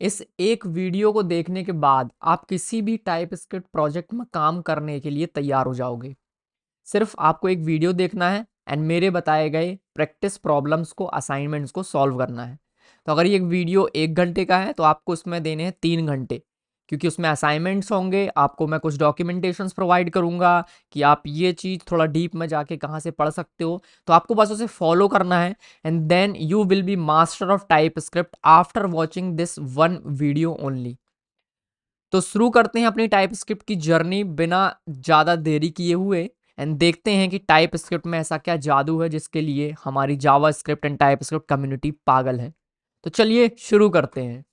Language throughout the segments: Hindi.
इस एक वीडियो को देखने के बाद आप किसी भी टाइप स्क्रिप्ट प्रोजेक्ट में काम करने के लिए तैयार हो जाओगे। सिर्फ आपको एक वीडियो देखना है एंड मेरे बताए गए प्रैक्टिस प्रॉब्लम्स को, असाइनमेंट्स को सॉल्व करना है। तो अगर ये वीडियो 1 घंटे का है तो आपको उसमें देने हैं 3 घंटे, क्योंकि उसमें असाइनमेंट्स होंगे। आपको मैं कुछ डॉक्यूमेंटेशंस प्रोवाइड करूंगा कि आप ये चीज़ थोड़ा डीप में जाके कहाँ से पढ़ सकते हो। तो आपको बस उसे फॉलो करना है and then you will be master of TypeScript after watching this one video only. तो शुरू करते हैं अपनी टाइप स्क्रिप्ट की जर्नी बिना ज़्यादा देरी किए हुए एंड देखते हैं कि टाइप स्क्रिप्ट में ऐसा क्या जादू है जिसके लिए हमारी JavaScript and TypeScript community पागल है। तो चलिए शुरू करते हैं।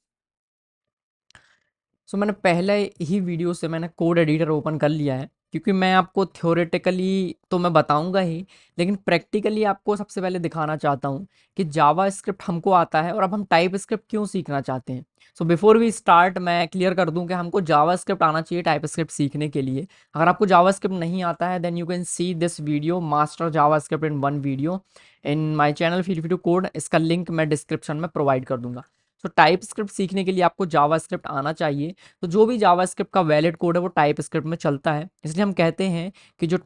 मैंने पहले ही वीडियो से मैंने कोड एडिटर ओपन कर लिया है, क्योंकि मैं आपको थ्योरेटिकली तो मैं बताऊंगा ही, लेकिन प्रैक्टिकली आपको सबसे पहले दिखाना चाहता हूँ कि जावा स्क्रिप्ट हमको आता है और अब हम टाइप स्क्रिप्ट क्यों सीखना चाहते हैं। बिफोर वी स्टार्ट मैं क्लियर कर दूं कि हमको जावा स्क्रिप्ट आना चाहिए टाइप स्क्रिप्ट सीखने के लिए। अगर आपको जावा स्क्रिप्ट नहीं आता है then you can see this video master JavaScript in one video in my channel feel free to code. इसका लिंक मैं डिस्क्रिप्शन में प्रोवाइड कर दूंगा। टाइप स्क्रिप्ट सीखने के लिए आपको जावा स्क्रिप्ट आना चाहिए। तो जो भी जावास्क्रिप्ट का वैलिड कोड है वो टाइप स्क्रिप्ट में चलता है, इसलिए हम कहते हैं कि जो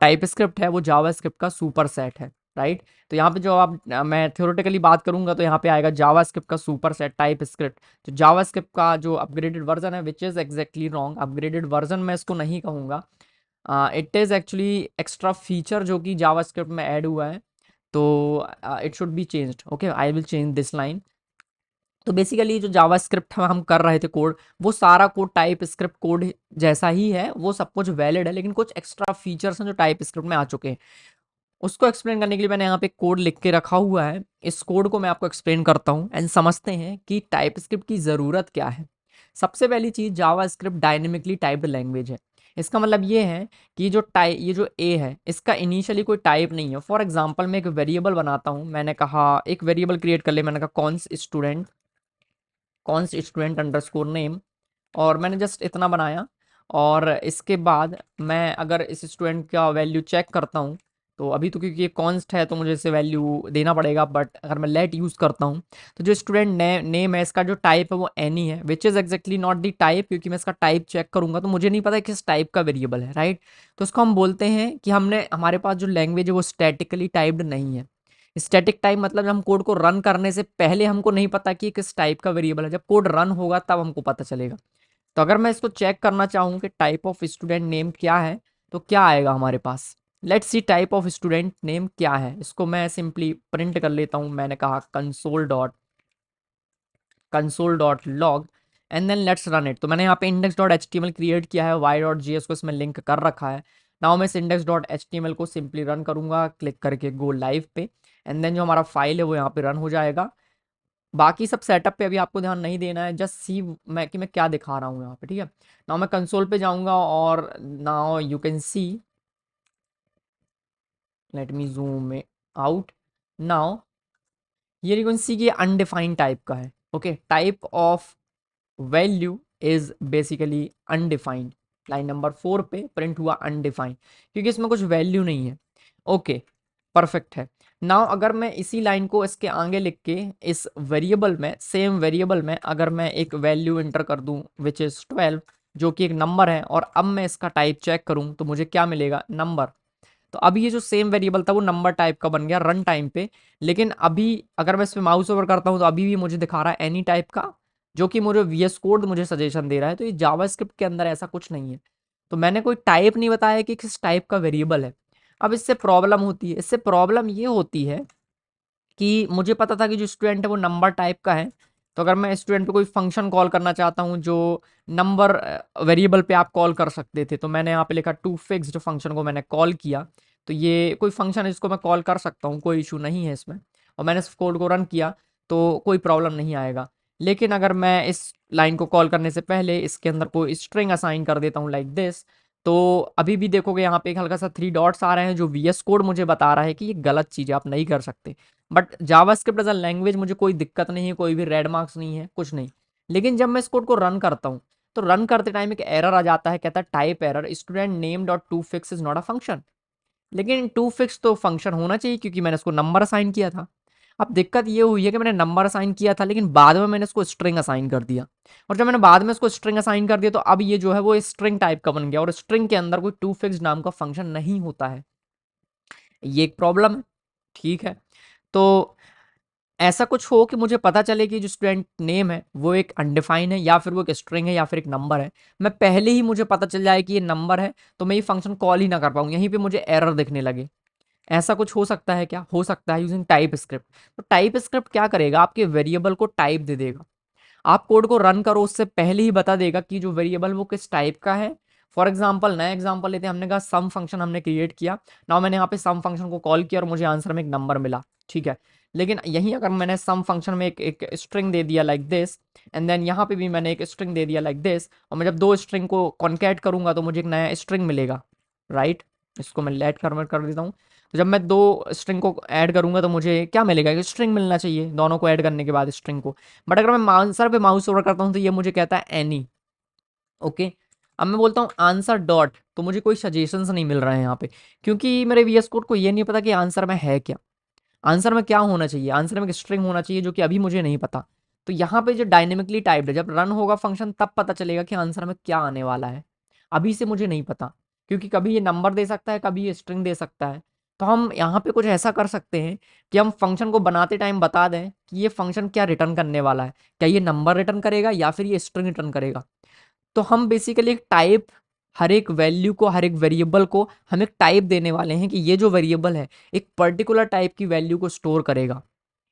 टाइप स्क्रिप्ट है वो जावास्क्रिप्ट का सुपर सेट है। राइट। तो यहाँ पे जो आप मैं थ्योरेटिकली बात करूंगा तो यहाँ पे आएगा जावास्क्रिप्ट का सुपर सेट टाइप स्क्रिप्ट। तो जावास्क्रिप्ट का जो अपग्रेडेड वर्जन है which is exactly wrong, upgraded version मैं इसको नहीं कहूँगा। It is actually extra feature जो कि जावास्क्रिप्ट में ऐड हुआ है। तो it should be changed. Okay, I will change this line. तो बेसिकली जो जावास्क्रिप्ट हम कर रहे थे कोड, वो सारा कोड टाइप स्क्रिप्ट कोड जैसा ही है, वो सब कुछ वैलिड है, लेकिन कुछ एक्स्ट्रा फीचर्स हैं जो टाइप स्क्रिप्ट में आ चुके हैं। उसको एक्सप्लेन करने के लिए मैंने यहाँ पे कोड लिख के रखा हुआ है। इस कोड को मैं आपको एक्सप्लेन करता हूँ एंड समझते हैं कि टाइप स्क्रिप्ट की ज़रूरत क्या है। सबसे पहली चीज़, जावा स्क्रिप्ट डायनेमिकली टाइप्ड लैंग्वेज है। इसका मतलब ये है कि ये जो ए है इसका इनिशियली कोई टाइप नहीं है। फॉर एग्जाम्पल मैं एक वेरिएबल बनाता हूँ, मैंने कहा एक वेरिएबल क्रिएट कर ले, मैंने कहा कॉन्स स्टूडेंट अंडरस्कोर नेम, और मैंने जस्ट इतना बनाया। और इसके बाद मैं अगर इस स्टूडेंट का वैल्यू चेक करता हूँ, तो अभी तो क्योंकि ये कॉन्स्ट है तो मुझे इसे वैल्यू देना पड़ेगा, बट अगर मैं लेट यूज़ करता हूँ तो जो स्टूडेंट नेम है इसका जो टाइप है वो एनी है, which is exactly not the type, क्योंकि मैं इसका टाइप चेक करूंगा तो मुझे नहीं पता किस टाइप का वेरिएबल है। राइट। तो उसको हम बोलते हैं कि हमारे पास जो लैंग्वेज है वो स्टैटिकली टाइप्ड नहीं है। स्टैटिक टाइप मतलब हम कोड को रन करने से पहले हमको नहीं पता कि किस टाइप का वेरिएबल है, जब कोड रन होगा तब हमको पता चलेगा। तो अगर मैं इसको चेक करना चाहूँ कि टाइप ऑफ स्टूडेंट नेम क्या है, तो क्या आएगा हमारे पास। Let's see type of student name क्या है। इसको मैं सिंपली प्रिंट कर लेता हूँ। मैंने कहा console dot log and then let's run it. तो मैंने यहाँ पे index.html क्रिएट किया है, y.js को इसमें लिंक कर रखा है। नाउ मैं इस index.html को सिंपली रन करूंगा, क्लिक करके गो लाइव पे, एंड देन जो हमारा फाइल है वो यहाँ पे रन हो जाएगा। बाकी सब सेटअप पे अभी आपको ध्यान नहीं देना है, जस्ट सी मैं क्या दिखा रहा हूँ यहाँ पे। ठीक है। नाउ मैं कंसोल पे जाऊंगा और now you can C, let me zoom out. Now ये यू कैन सी कि अनडिफाइंड टाइप का है। Okay, type of value is basically undefined. Line number 4 पे प्रिंट हुआ अनडिफाइंड, क्योंकि इसमें कुछ वैल्यू नहीं है। ओके, परफेक्ट है। नाउ अगर मैं इसी लाइन को इसके आगे लिख के इस वेरिएबल में, सेम वेरिएबल में अगर मैं एक वैल्यू इंटर कर दूं विच इज 12, जो कि एक नंबर है, और अब मैं इसका टाइप चेक करूं तो मुझे क्या मिलेगा, नंबर। तो अभी ये जो सेम वेरिएबल था वो नंबर टाइप का बन गया रन टाइम पे। लेकिन अभी अगर मैं इस पे माउस ओवर करता हूँ तो अभी भी मुझे दिखा रहा है एनी टाइप का, जो कि मुझे VS कोड मुझे सजेशन दे रहा है। तो ये जावास्क्रिप्ट के अंदर ऐसा कुछ नहीं है। तो मैंने कोई टाइप नहीं बताया कि किस टाइप का वेरिएबल है। अब इससे प्रॉब्लम होती है, इससे प्रॉब्लम ये होती है कि मुझे पता था कि जो स्टूडेंट है वो नंबर टाइप का है। तो अगर मैं स्टूडेंट पे कोई फंक्शन कॉल करना चाहता हूँ जो नंबर वेरिएबल पे आप कॉल कर सकते थे, तो मैंने यहाँ पे लिखा टू फिक्स्ड फंक्शन को मैंने कॉल किया। तो ये कोई फंक्शन है जिसको मैं कॉल कर सकता हूँ, कोई इशू नहीं है इसमें। और मैंने इस कोड को रन किया तो कोई प्रॉब्लम नहीं आएगा। लेकिन अगर मैं इस लाइन को कॉल करने से पहले इसके अंदर कोई स्ट्रिंग असाइन कर देता हूँ लाइक दिस, तो अभी भी देखोगे यहाँ पे एक हल्का सा 3 डॉट्स आ रहे हैं, जो VS कोड मुझे बता रहा है कि ये गलत चीज़ है, आप नहीं कर सकते। But JavaScript as a language मुझे कोई दिक्कत नहीं है, कोई भी रेड मार्क्स नहीं है, कुछ नहीं। लेकिन जब मैं इस कोड को रन करता हूँ तो रन करते टाइम एक एरर आ जाता है, कहता है type error, student name dot to fix is not a function. लेकिन टू फिक्स तो फंक्शन होना चाहिए, क्योंकि मैंने इसको नंबर असाइन किया था। अब दिक्कत ये हुई है कि मैंने नंबर असाइन किया था, लेकिन बाद में मैंने इसको स्ट्रिंग असाइन कर दिया, और जब मैंने बाद में इसको स्ट्रिंग असाइन कर दिया तो अब ये जो है वो स्ट्रिंग टाइप का बन गया, और स्ट्रिंग के अंदर कोई टू फिक्स नाम का फंक्शन नहीं होता है। ये एक प्रॉब्लम है, ठीक है। तो ऐसा कुछ हो कि मुझे पता चले कि जो स्टूडेंट नेम है वो एक अनडिफाइन है, या फिर वो एक स्ट्रिंग है, या फिर एक नंबर है, मैं पहले ही मुझे पता चल जाए कि ये नंबर है, तो मैं ये फंक्शन कॉल ही ना कर पाऊँ, यहीं पे मुझे एरर दिखने लगे। ऐसा कुछ हो सकता है क्या? हो सकता है यूजिंग टाइप स्क्रिप्ट। तो टाइप स्क्रिप्ट क्या करेगा, आपके वेरिएबल को टाइप दे देगा। आप कोड को रन करो उससे पहले ही बता देगा कि जो वेरिएबल वो किस टाइप का है। फॉर एग्जाम्पल, नया एग्जाम्पल लेते हैं, हमने कहा सम फंक्शन हमने क्रिएट किया। नाउ मैंने यहाँ पे सम फंक्शन को कॉल किया और मुझे आंसर में एक नंबर मिला, ठीक है। लेकिन यहीं अगर मैंने सम फंक्शन में एक स्ट्रिंग दे दिया लाइक दिस, एंड देन यहाँ पे भी मैंने एक स्ट्रिंग दे दिया लाइक दिस, और मैं जब दो स्ट्रिंग को कॉन्कैट करूंगा तो मुझे एक नया स्ट्रिंग मिलेगा, राइट। इसको मैं लेट कन्वर्ट कर देता हूँ। तो जब मैं दो स्ट्रिंग को ऐड करूंगा तो मुझे क्या मिलेगा, एक स्ट्रिंग मिलना चाहिए दोनों को ऐड करने के बाद स्ट्रिंग को। बट अगर मैं आंसर पे माउस ओवर करता हूँ तो ये मुझे कहता है एनी, ओके। अब मैं बोलता हूँ आंसर डॉट, तो मुझे कोई सजेशंस नहीं मिल रहे हैं यहाँ पे, क्योंकि मेरे वीएस कोड को ये नहीं पता कि आंसर में है क्या, आंसर में क्या होना चाहिए। आंसर में एक स्ट्रिंग होना चाहिए जो कि अभी मुझे नहीं पता। तो यहाँ पे जो डायनेमिकली टाइप्ड है, जब रन होगा फंक्शन तब पता चलेगा कि आंसर में क्या आने वाला है, अभी से मुझे नहीं पता, क्योंकि कभी ये नंबर दे सकता है, कभी ये स्ट्रिंग दे सकता है। तो हम यहाँ पे कुछ ऐसा कर सकते हैं कि हम फंक्शन को बनाते टाइम बता दें कि ये फंक्शन क्या रिटर्न करने वाला है, क्या ये नंबर रिटर्न करेगा या फिर ये स्ट्रिंग रिटर्न करेगा। तो हम बेसिकली एक टाइप, हर एक वैल्यू को, हर एक वेरिएबल को हम एक टाइप देने वाले हैं कि ये जो वेरिएबल है एक पर्टिकुलर टाइप की वैल्यू को स्टोर करेगा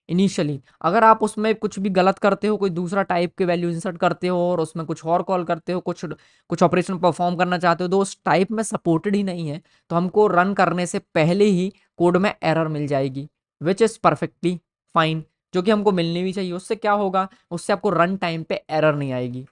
इनिशियली। अगर आप उसमें कुछ भी गलत करते हो, कोई दूसरा टाइप के वैल्यू इंसर्ट करते हो और उसमें कुछ और कॉल करते हो, कुछ कुछ ऑपरेशन परफॉर्म करना चाहते हो, तो उस टाइप में सपोर्टेड ही नहीं है, तो हमको रन करने से पहले ही कोड में एरर मिल जाएगी, विच इज़ परफेक्टली फाइन, जो कि हमको मिलनी भी चाहिए। उससे क्या होगा, उससे आपको रन टाइम पे एरर नहीं आएगी,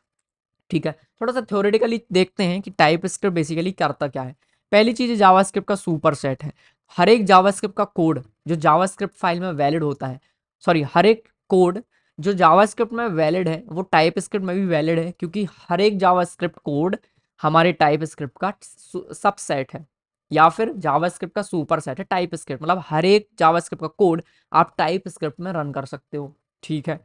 ठीक है। थोड़ा सा थ्योरेटिकली देखते हैं कि टाइप स्क्रिप्ट बेसिकली करता क्या है। पहली चीज जावास्क्रिप्ट का सुपर सेट है। हर एक जावास्क्रिप्ट का कोड जो जावास्क्रिप्ट फाइल में वैलिड होता है, सॉरी, हर एक कोड जो जावास्क्रिप्ट में वैलिड है वो टाइप स्क्रिप्ट में भी वैलिड है, क्योंकि हर एक जावास्क्रिप्ट कोड हमारे टाइप स्क्रिप्ट का सबसेट है, या फिर जावास्क्रिप्ट का सुपर सेट है। टाइप स्क्रिप्ट मतलब हर एक जावास्क्रिप्ट का कोड आप टाइप स्क्रिप्ट में रन कर सकते हो, ठीक है।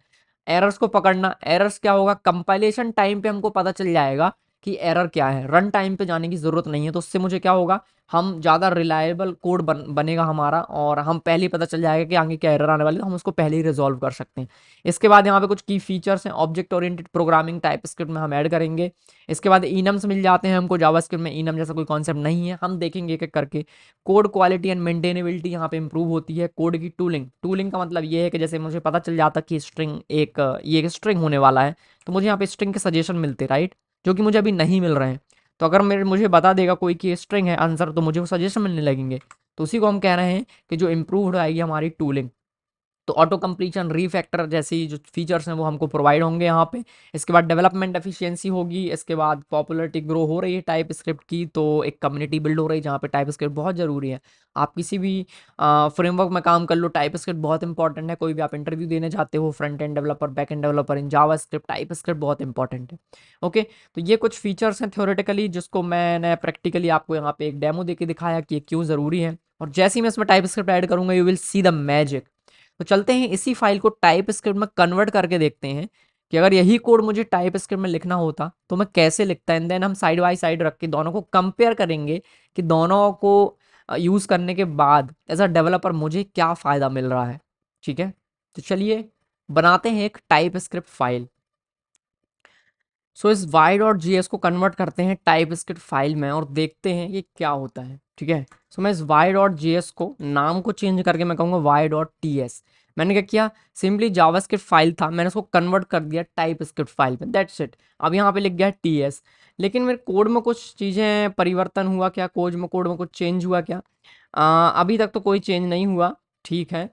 एरर्स को पकड़ना, एरर्स क्या होगा, कंपाइलेशन टाइम पे हमको पता चल जाएगा कि एरर क्या है, रन टाइम पे जाने की जरूरत नहीं है। तो उससे मुझे क्या होगा, हम ज़्यादा रिलायबल कोड बनेगा हमारा, और हम पहले ही पता चल जाएगा कि आगे क्या एरर आने वाली है, तो हम उसको पहले ही रिजॉल्व कर सकते हैं। इसके बाद यहाँ पे कुछ की फीचर्स हैं, object oriented programming type script में हम ऐड करेंगे। इसके बाद इनम्स मिल जाते हैं हमको, जावास्क्रिप्ट में इनम जैसा कोई कॉन्सेप्ट नहीं है, हम देखेंगे एक एक करके। कोड क्वालिटी एंड मेंटेनेबिलिटी यहाँ पे इंप्रूव होती है। कोड की टूलिंग, टूलिंग का मतलब ये है कि जैसे मुझे पता चल जाता कि स्ट्रिंग ये एक स्ट्रिंग होने वाला है, तो मुझे यहाँ पे स्ट्रिंग के सजेशन मिलते, राइट, जो कि मुझे अभी नहीं मिल रहे हैं। तो अगर मेरे मुझे बता देगा कोई कि स्ट्रिंग है आंसर, तो मुझे वो सजेशन मिलने लगेंगे। तो उसी को हम कह रहे हैं कि जो इम्प्रूव आएगी हमारी टूलिंग। तो ऑटो कंप्लीशन, रीफैक्टर जैसी जो फीचर्स हैं वो हमको प्रोवाइड होंगे यहाँ पे। इसके बाद डेवलपमेंट एफिशिएंसी होगी। इसके बाद पॉपुलरिटी ग्रो हो रही है टाइप स्क्रिप्ट की, तो एक कम्युनिटी बिल्ड हो रही है जहाँ पे टाइप स्क्रिप्ट बहुत ज़रूरी है। आप किसी भी फ्रेमवर्क में काम कर लो, टाइप स्क्रिप्ट बहुत इंपॉर्टेंट है। कोई भी आप इंटरव्यू देने जाते हो, front end developer, back end developer in Java script, type script बहुत इंपॉर्टेंट है, ओके। तो ये कुछ फीचर्स हैं थ्योरेटिकली, जिसको मैंने प्रैक्टिकली आपको यहाँ पे एक डेमो दे के दिखाया कि ये क्यों ज़रूरी है। और जैसे ही मैं इसमें टाइप स्क्रिप्ट ऐड करूंगा, you will see the magic. तो चलते हैं इसी फाइल को टाइप स्क्रिप्ट में कन्वर्ट करके देखते हैं कि अगर यही कोड मुझे टाइप स्क्रिप्ट में लिखना होता तो मैं कैसे लिखता। एंड देन हम साइड बाय साइड रख के दोनों को कंपेयर करेंगे कि दोनों को यूज करने के बाद एज अ डेवलपर मुझे क्या फायदा मिल रहा है, ठीक है। तो चलिए बनाते हैं एक टाइप स्क्रिप्ट फाइल। सो इस y.js को कन्वर्ट करते हैं टाइप स्क्रिप्ट फाइल में और देखते हैं कि क्या होता है, ठीक है। सो मैं इस y.js को नाम को चेंज करके मैं कहूँगा y.ts। मैंने क्या किया, सिंपली जावास्क्रिप्ट फाइल था, मैंने उसको कन्वर्ट कर दिया टाइप स्क्रिप्ट फाइल पे, दैट्स इट। अब यहाँ पे लिख गया ts। लेकिन मेरे कोड में कुछ चीज़ें परिवर्तन हुआ क्या, कोड में कुछ चेंज हुआ क्या? अभी तक तो कोई चेंज नहीं हुआ, ठीक है।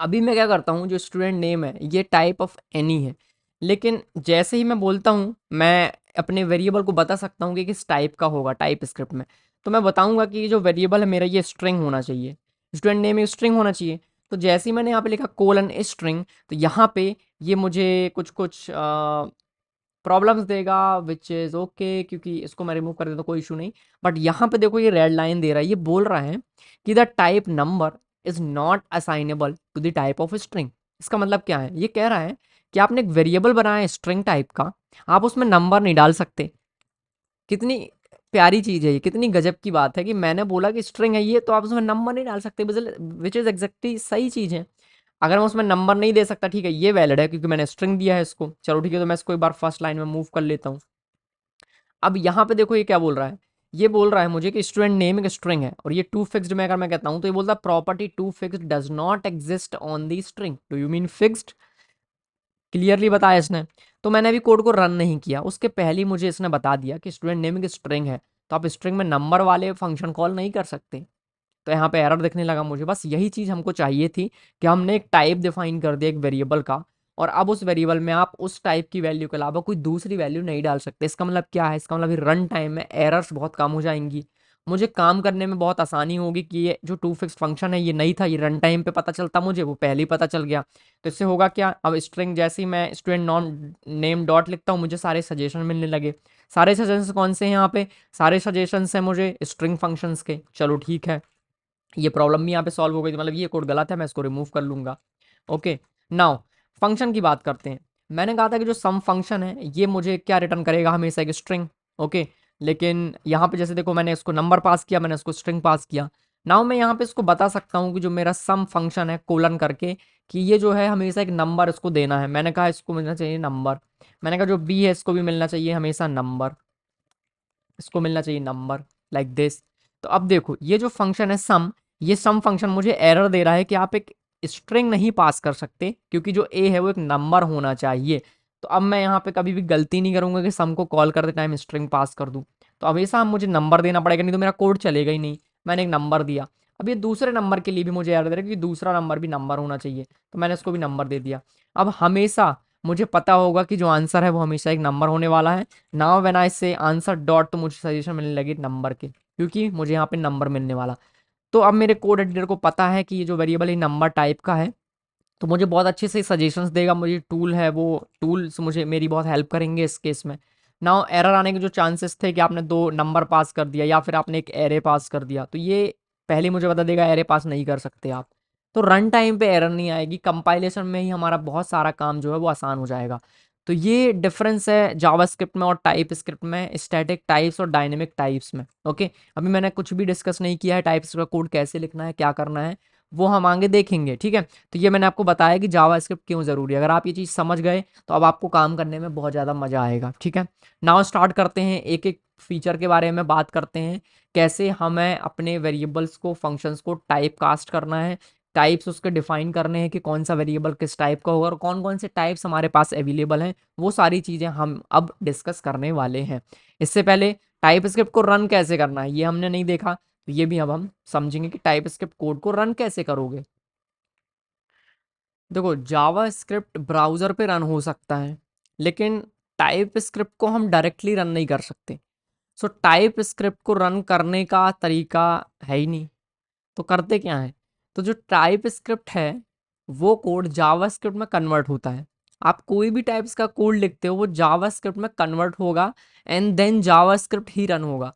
अभी मैं क्या करता हूँ, जो स्टूडेंट नेम है ये टाइप ऑफ एनी है, लेकिन जैसे ही मैं बोलता हूँ मैं अपने वेरिएबल को बता सकता हूँ कि किस टाइप का होगा टाइप स्क्रिप्ट में। तो मैं बताऊंगा कि ये जो वेरिएबल है मेरा ये स्ट्रिंग होना चाहिए, स्टूडेंट नेम स्ट्रिंग होना चाहिए। तो जैसे ही मैंने यहाँ पे लिखा कोलन स्ट्रिंग, तो यहाँ पे ये मुझे कुछ कुछ प्रॉब्लम्स देगा, विच इज़ ओके, क्योंकि इसको मैं रिमूव कर देता हूँ, कोई इशू नहीं। बट यहाँ पे देखो ये रेड लाइन दे रहा है, ये बोल रहा है कि the type number is not assignable to the type of string. इसका मतलब क्या है, ये कह रहा है कि आपने एक वेरिएबल बनाया है स्ट्रिंग टाइप का, आप उसमें नंबर नहीं डाल सकते। कितनी प्यारी चीज है ये, कितनी गजब की बात है कि मैंने बोला कि स्ट्रिंग है ये, तो आप उसमें नंबर नहीं डाल सकते, विच इज एग्जैक्टली सही चीज है। अगर मैं उसमें नंबर नहीं दे सकता, ठीक है, ये वैलिड है क्योंकि मैंने स्ट्रिंग दिया है इसको, चलो ठीक है, तो मैं इसको एक बार फर्स्ट लाइन में मूव कर लेता हूँ। अब यहाँ पे देखो ये क्या बोल रहा है, ये बोल रहा है मुझे कि स्टूडेंट नेम एक स्ट्रिंग है, और ये टू फिक्स्ड में अगर मैं कहता हूँ तो ये बोलता है property to fixed does not exist on the string, do you mean fixed, clearly बताया इसने। तो मैंने अभी कोड को रन नहीं किया, उसके पहले ही मुझे इसने बता दिया कि स्टूडेंट नेम एक स्ट्रिंग है, तो आप स्ट्रिंग में नंबर वाले फंक्शन कॉल नहीं कर सकते। तो यहाँ पे एरर दिखने लगा मुझे, बस यही चीज़ हमको चाहिए थी कि हमने एक टाइप डिफाइन कर दिया एक वेरिएबल का, और अब उस वेरिएबल में आप उस टाइप की वैल्यू के अलावा कोई दूसरी वैल्यू नहीं डाल सकते। इसका मतलब क्या है, इसका मतलब रन टाइम में एरर्स बहुत कम हो जाएंगी, मुझे काम करने में बहुत आसानी होगी कि ये जो टू फिक्स फंक्शन है ये नहीं था, ये रन टाइम पे पता चलता मुझे, वो पहले ही पता चल गया। तो इससे होगा क्या, अब स्ट्रिंग जैसे ही मैं स्टूडेंट नॉन नेम डॉट लिखता हूँ मुझे सारे सजेशन मिलने लगे। सारे सजेशन कौन से हैं यहाँ पे, सारे सजेशन हैं मुझे स्ट्रिंग फंक्शंस के। चलो ठीक है, ये प्रॉब्लम भी यहाँ पे सॉल्व हो गई, मतलब ये कोड गलत है, मैं इसको रिमूव कर लूंगा। ओके, नाउ फंक्शन की बात करते हैं। मैंने कहा था कि जो सम फंक्शन है ये मुझे क्या रिटर्न करेगा, हमेशा एक स्ट्रिंग। ओके, लेकिन यहाँ पे जैसे देखो मैंने इसको नंबर पास किया, मैंने इसको स्ट्रिंग पास किया। नाउ मैं यहाँ पे इसको बता सकता हूँ कि जो मेरा सम फंक्शन है कोलन करके, कि ये जो है हमेशा एक नंबर इसको देना है। मैंने कहा इसको मिलना चाहिए नंबर, मैंने कहा जो बी है इसको भी मिलना चाहिए हमेशा नंबर, इसको मिलना चाहिए नंबर, लाइक दिस। तो अब देखो ये जो फंक्शन है सम, ये सम फंक्शन मुझे एरर दे रहा है कि आप एक स्ट्रिंग नहीं पास कर सकते क्योंकि जो ए है वो एक नंबर होना चाहिए। तो अब मैं यहाँ पे कभी भी गलती नहीं करूंगा कि सम को कॉल करते टाइम स्ट्रिंग पास कर दूं, तो हमेशा मुझे नंबर देना पड़ेगा, नहीं तो मेरा कोड चलेगा ही नहीं। मैंने एक नंबर दिया, अब ये दूसरे नंबर के लिए भी मुझे एरर दे रहा है क्योंकि दूसरा नंबर भी नंबर होना चाहिए, तो मैंने इसको भी नंबर दे दिया। अब हमेशा मुझे पता होगा कि जो आंसर है वो हमेशा एक नंबर होने वाला है। नाउ व्हेन आई से आंसर डॉट, तो मुझे सजेशन मिलने लगी नंबर के, क्योंकि मुझे यहाँ पे नंबर मिलने वाला। तो अब मेरे कोड एडिटर को पता है कि ये जो वेरिएबल है नंबर टाइप का है, तो मुझे बहुत अच्छे से सजेशंस देगा। मुझे टूल है, वो टूल्स मुझे मेरी बहुत हेल्प करेंगे इस केस में। नाउ एरर आने के जो चांसेस थे कि आपने दो नंबर पास कर दिया या फिर आपने एक एरे पास कर दिया, तो ये पहले मुझे बता देगा एरे पास नहीं कर सकते आप। तो रन टाइम पे एरर नहीं आएगी, कंपाइलेशन में ही हमारा बहुत सारा काम जो है वो आसान हो जाएगा। तो ये डिफरेंस है जावास्क्रिप्ट में और टाइप स्क्रिप्ट में, स्टैटिक टाइप्स और डायनेमिक टाइप्स में। ओके, अभी मैंने कुछ भी डिस्कस नहीं किया है टाइप का कोड कैसे लिखना है, क्या करना है, वो हम आगे देखेंगे, ठीक है। तो ये मैंने आपको बताया कि जावास्क्रिप्ट क्यों ज़रूरी है। अगर आप ये चीज़ समझ गए तो अब आपको काम करने में बहुत ज़्यादा मज़ा आएगा, ठीक है। नाउ स्टार्ट करते हैं, एक एक फीचर के बारे में बात करते हैं, कैसे हमें अपने वेरिएबल्स को, फंक्शंस को टाइप कास्ट करना है, टाइप्स उसके डिफाइन करने हैं कि कौन सा वेरिएबल किस टाइप का होगा और कौन कौन से टाइप्स हमारे पास अवेलेबल हैं, वो सारी चीज़ें हम अब डिस्कस करने वाले हैं। इससे पहले टाइप स्क्रिप्ट को रन कैसे करना है ये हमने नहीं देखा, तो ये भी अब हम समझेंगे कि टाइप स्क्रिप्ट कोड को रन कैसे करोगे। देखो जावा स्क्रिप्ट ब्राउज़र पे रन हो सकता है, लेकिन टाइप स्क्रिप्ट को हम डायरेक्टली रन नहीं कर सकते। सो टाइप स्क्रिप्ट को रन करने का तरीका है ही नहीं, तो करते क्या है, तो जो टाइप स्क्रिप्ट है वो कोड जावा स्क्रिप्ट में कन्वर्ट होता है। आप कोई भी टाइप्स का कोड लिखते हो वो जावा स्क्रिप्ट में कन्वर्ट होगा, एंड देन जावा स्क्रिप्ट ही रन होगा।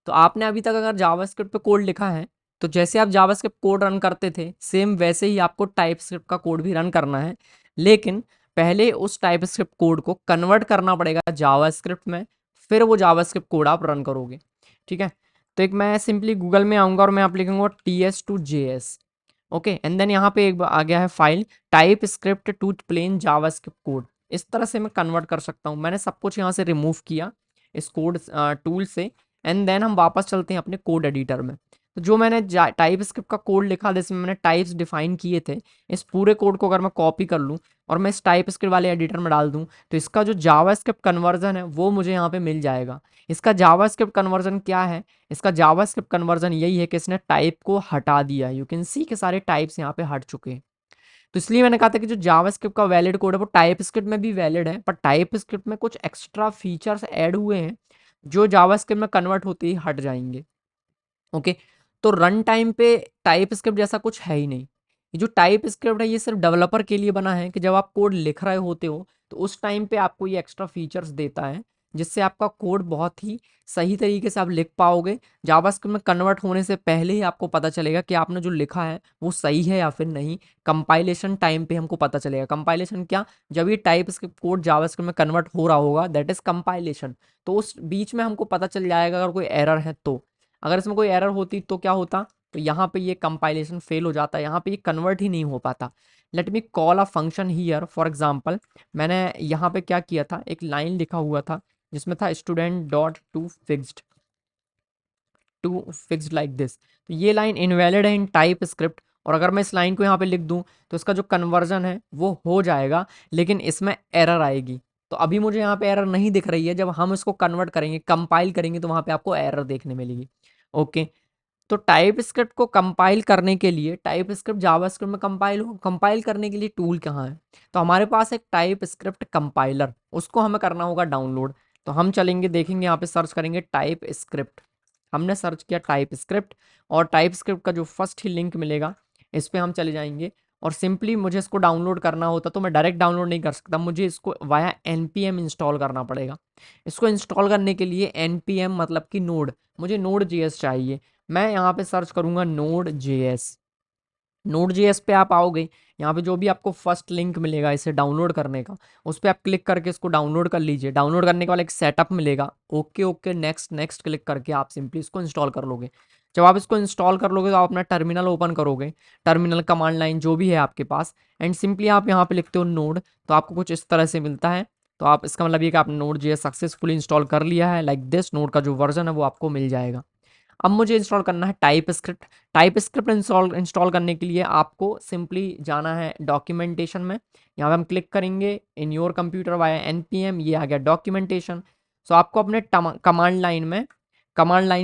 तो आपने अभी तक अगर जावास्क्रिप्ट पे कोड लिखा है, तो जैसे आप जावास्क्रिप्ट कोड रन करते थे सेम वैसे ही आपको टाइप स्क्रिप्ट का कोड भी रन करना है, लेकिन पहले उस टाइप स्क्रिप्ट कोड को कन्वर्ट करना पड़ेगा जावास्क्रिप्ट में, फिर वो जावास्क्रिप्ट कोड आप रन करोगे, ठीक है। तो एक मैं सिंपली गूगल में आऊँगा और मैं आप लिखूंगा TS2JS, ओके, एंड देन यहाँ पे एक आ गया है file TypeScript to plain JavaScript code. इस तरह से मैं कन्वर्ट कर सकता हूँ। मैंने सब कुछ यहाँ से रिमूव किया इस कोड टूल से, एंड देन हम वापस चलते हैं अपने कोड एडिटर में। तो जो मैंने टाइप स्क्रिप्ट का कोड लिखा जिसमें मैंने टाइप्स डिफाइन किए थे, इस पूरे कोड को अगर मैं कॉपी कर लूँ और मैं इस टाइप स्क्रिप्ट वाले एडिटर में डाल दूँ, तो इसका जो जावा स्क्रिप्ट कन्वर्जन है वो मुझे यहाँ पे मिल जाएगा। इसका जावा स्क्रिप्ट कन्वर्जन क्या है, इसका जावा स्क्रिप्ट कन्वर्जन यही है कि इसने टाइप को हटा दिया। यू कैन सी के सारे टाइप्स यहाँ पे हट चुके हैं। तो इसलिए मैंने कहा था कि जो जावास्क्रिप्ट का वैलिड कोड है वो टाइप स्क्रिप्ट में भी वैलिड है, पर टाइप स्क्रिप्ट में कुछ एक्स्ट्रा फीचर्स ऐड हुए हैं जो जावास्क्रिप्ट में कन्वर्ट होते ही हट जाएंगे। ओके, तो रन टाइम पे टाइप स्क्रिप्ट जैसा कुछ है ही नहीं। ये जो टाइप स्क्रिप्ट है ये सिर्फ डेवलपर के लिए बना है कि जब आप कोड लिख रहे होते हो तो उस टाइम पे आपको ये एक्स्ट्रा फीचर्स देता है जिससे आपका कोड बहुत ही सही तरीके से आप लिख पाओगे। जावास्क्रिप्ट में कन्वर्ट होने से पहले ही आपको पता चलेगा कि आपने जो लिखा है वो सही है या फिर नहीं। कंपाइलेशन टाइम पे हमको पता चलेगा। कंपाइलेशन क्या, जब ये टाइप स्क्रिप्ट कोड जावास्क्रिप्ट में कन्वर्ट हो रहा होगा, दैट इज कंपाइलेशन। तो उस बीच में हमको पता चल जाएगा अगर कोई एरर है तो। अगर इसमें कोई एरर होती तो क्या होता, तो यहाँ पे ये कंपाइलेशन फेल हो जाता, यहाँ पे ये कन्वर्ट ही नहीं हो पाता। Late me call a function here for example. मैंने यहाँ पे क्या किया था, एक लाइन लिखा हुआ था जिसमें था student dot to fixed like this. तो ये लाइन इनवैलिड है इन टाइप स्क्रिप्ट, और अगर मैं इस लाइन को यहाँ पे लिख दूँ तो इसका जो कन्वर्जन है वो हो जाएगा, लेकिन इसमें एरर आएगी। तो अभी मुझे यहाँ पे एरर नहीं दिख रही है, जब हम इसको कन्वर्ट करेंगे, कंपाइल करेंगे, तो वहाँ पे आपको एरर देखने मिलेगी। ओके, तो टाइप स्क्रिप्ट को कंपाइल करने के लिए, टाइप स्क्रिप्ट जावास्क्रिप्ट में कंपाइल करने के लिए टूल कहाँ है, तो हमारे पास एक टाइप स्क्रिप्ट कंपाइलर, उसको हमें करना होगा डाउनलोड। तो हम चलेंगे, देखेंगे यहाँ पे सर्च करेंगे टाइप स्क्रिप्ट। हमने सर्च किया टाइप स्क्रिप्ट, और टाइप स्क्रिप्ट का जो फर्स्ट ही लिंक मिलेगा इस पर हम चले जाएंगे। और सिंपली मुझे इसको डाउनलोड करना होता तो मैं डायरेक्ट डाउनलोड नहीं कर सकता, मुझे इसको वाया npm इंस्टॉल करना पड़ेगा। इसको इंस्टॉल करने के लिए npm मतलब कि नोड, मुझे नोड जेएस चाहिए। मैं यहाँ पे सर्च करूँगा नोड जेएस। नोड जेएस पे आप आओगे, यहाँ पे जो भी आपको फर्स्ट लिंक मिलेगा इसे डाउनलोड करने का, उस पर आप क्लिक करके इसको डाउनलोड कर लीजिए। डाउनलोड करने के बाद एक सेटअप मिलेगा, okay okay next next click करके आप सिंपली इसको इंस्टॉल कर लोगे। जब आप इसको इंस्टॉल कर लोगे तो आप अपना टर्मिनल ओपन करोगे, टर्मिनल कमांड लाइन जो भी है आपके पास, एंड सिंपली आप यहाँ पे लिखते हो नोड, तो आपको कुछ इस तरह से मिलता है। तो आप, इसका मतलब ये कि आपने नोड जेएस सक्सेसफुली इंस्टॉल कर लिया है, लाइक दिस। नोड का जो वर्जन है वो आपको मिल जाएगा। अब मुझे इंस्टॉल करना है type script. Type script install करने के लिए आपको सिंपली जाना है डॉक्यूमेंटेशन में। यहाँ पे हम क्लिक करेंगे in your computer via npm, ये आ गया डॉक्यूमेंटेशन। सो आपको अपने कमांड लाइन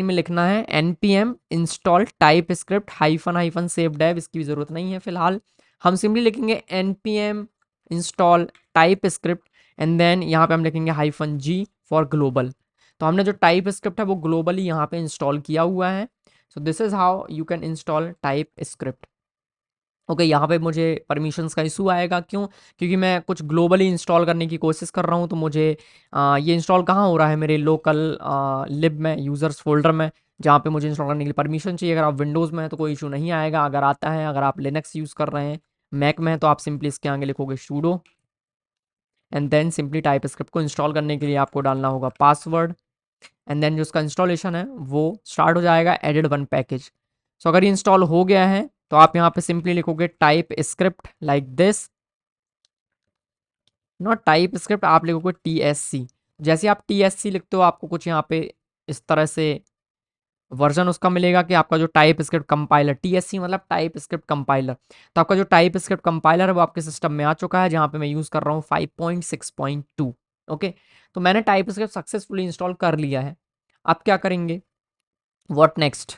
में लिखना है npm install TypeScript hyphen hyphen save dev, इसकी भी ज़रूरत नहीं है फिलहाल। हम सिंपली लिखेंगे npm install TypeScript, and then यहाँ पे हम लिखेंगे -g फॉर ग्लोबल। तो हमने जो टाइप स्क्रिप्ट है वो ग्लोबली यहाँ पे इंस्टॉल किया हुआ है। सो this is how you can install TypeScript. Okay, यहाँ पे मुझे परमिशंस का इशू आएगा, क्यों? क्योंकि मैं कुछ ग्लोबली इंस्टॉल करने की कोशिश कर रहा हूँ, तो मुझे ये इंस्टॉल कहाँ हो रहा है, मेरे लोकल लिब में, यूज़र्स फोल्डर में, जहाँ पे मुझे इंस्टॉल करने के लिए परमिशन चाहिए। अगर आप विंडोज़ में हैं तो कोई इशू नहीं आएगा, अगर आता है, अगर आप लिनक्स यूज़ कर रहे हैं, मैक में है, तो आप सिंपली इसके आगे लिखोगे sudo, and then simply TypeScript को इंस्टॉल करने के लिए आपको डालना होगा पासवर्ड, एंड देन जो उसका इंस्टॉलेशन है वो स्टार्ट हो जाएगा, एडेड वन पैकेज। सो अगर ये इंस्टॉल हो गया है तो आप यहाँ पे सिंपली लिखोगे type script like this, not type script, आप लिखोगे TSC। जैसे आप TSC लिखते हो आपको कुछ यहाँ पे इस तरह से वर्जन उसका मिलेगा कि आपका जो टाइप स्क्रिप्ट कंपाइलर, TSC मतलब टाइप स्क्रिप्ट कंपाइलर, तो आपका जो टाइप स्क्रिप्ट कंपाइलर है वो आपके सिस्टम में आ चुका है, जहाँ पे मैं यूज़ कर रहा हूँ 5.6.2। ओके, तो मैंने टाइप स्क्रिप्ट सक्सेसफुली इंस्टॉल कर लिया है। आप क्या करेंगे, व्हाट नेक्स्ट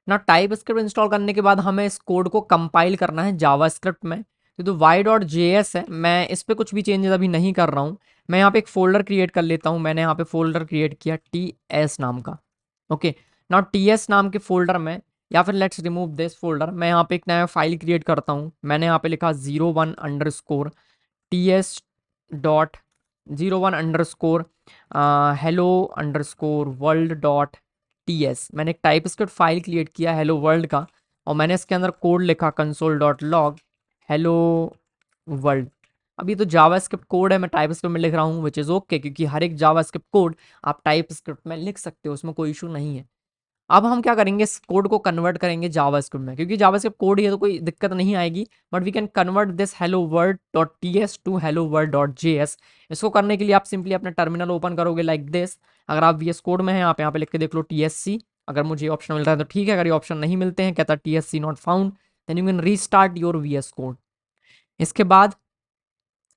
ना, टाइप स्क्रिप्ट इंस्टॉल करने के बाद हमें इस कोड को कंपाइल करना है जावास्क्रिप्ट में। तो y.js है, मैं इस पर कुछ भी चेंजेस अभी नहीं कर रहा हूँ। मैं यहाँ पे एक फोल्डर क्रिएट कर लेता हूँ। मैंने यहाँ पे फोल्डर क्रिएट किया TS नाम का। ओके, नाउ TS नाम के फोल्डर में, या फिर लेट्स रिमूव दिस फोल्डर, मैं यहाँ पे एक नया फाइल क्रिएट करता हूँ। मैंने यहाँ पे लिखा 01_TS.01_ hello_world.ts। मैंने एक टाइप स्क्रिप्ट फाइल क्रिएट किया हेलो वर्ल्ड का, और मैंने इसके अंदर कोड लिखा console.log हेलो वर्ल्ड। अब ये तो जावा स्क्रिप्ट कोड है, मैं टाइप स्क्रिप्ट में लिख रहा हूँ, विच इज़ ओके, क्योंकि हर एक जावा स्क्रिप्ट कोड आप टाइप स्क्रिप्ट में लिख सकते हो, उसमें कोई इशू नहीं है। अब हम क्या करेंगे, इस कोड को कन्वर्ट करेंगे जावास्क्रिप्ट में, क्योंकि जावास्क्रिप्ट कोड ही है तो कोई दिक्कत नहीं आएगी। But we can convert this hello world.ts to hello world.js। इसको करने के लिए आप सिंपली अपना टर्मिनल ओपन करोगे लाइक दिस। अगर आप VS कोड में हैं, आप यहाँ पे लिख के देख लो TSC। अगर मुझे ऑप्शन मिल रहा है तो ठीक है, अगर ये ऑप्शन नहीं मिलते हैं, कहता है TSC not found, then you can restart your VS code. इसके बाद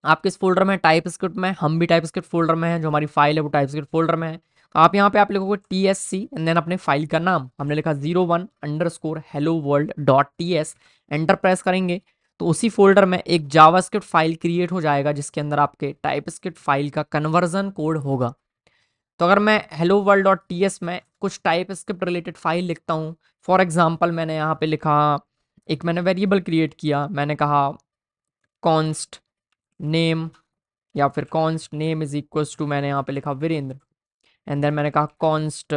आपके इस फोल्डर में टाइप स्क्रिप्ट में, हम भी टाइप स्क्रिप्ट फोल्डर में है, जो हमारी फाइल है वो टाइप स्क्रिप्ट फोल्डर में है। तो आप यहाँ पे आप लिखोगे TSC एंड देन अपने फाइल का नाम, हमने लिखा 01_hello_world.ts। एंटर प्रेस करेंगे तो उसी फोल्डर में एक जावास्क्रिप्ट फाइल क्रिएट हो जाएगा, जिसके अंदर आपके टाइप स्क्रिप्ट फाइल का कन्वर्जन कोड होगा। तो अगर मैं hello world.ts में कुछ टाइप स्क्रिप्ट रिलेटेड फाइल लिखता हूँ, फॉर एग्जाम्पल मैंने यहाँ पे लिखा, एक मैंने वेरिएबल क्रिएट किया, मैंने कहा कॉन्स्ट नेम या फिर const name is equals to, मैंने यहाँ पे लिखा वीरेंद्र, एंड देन मैंने कहा const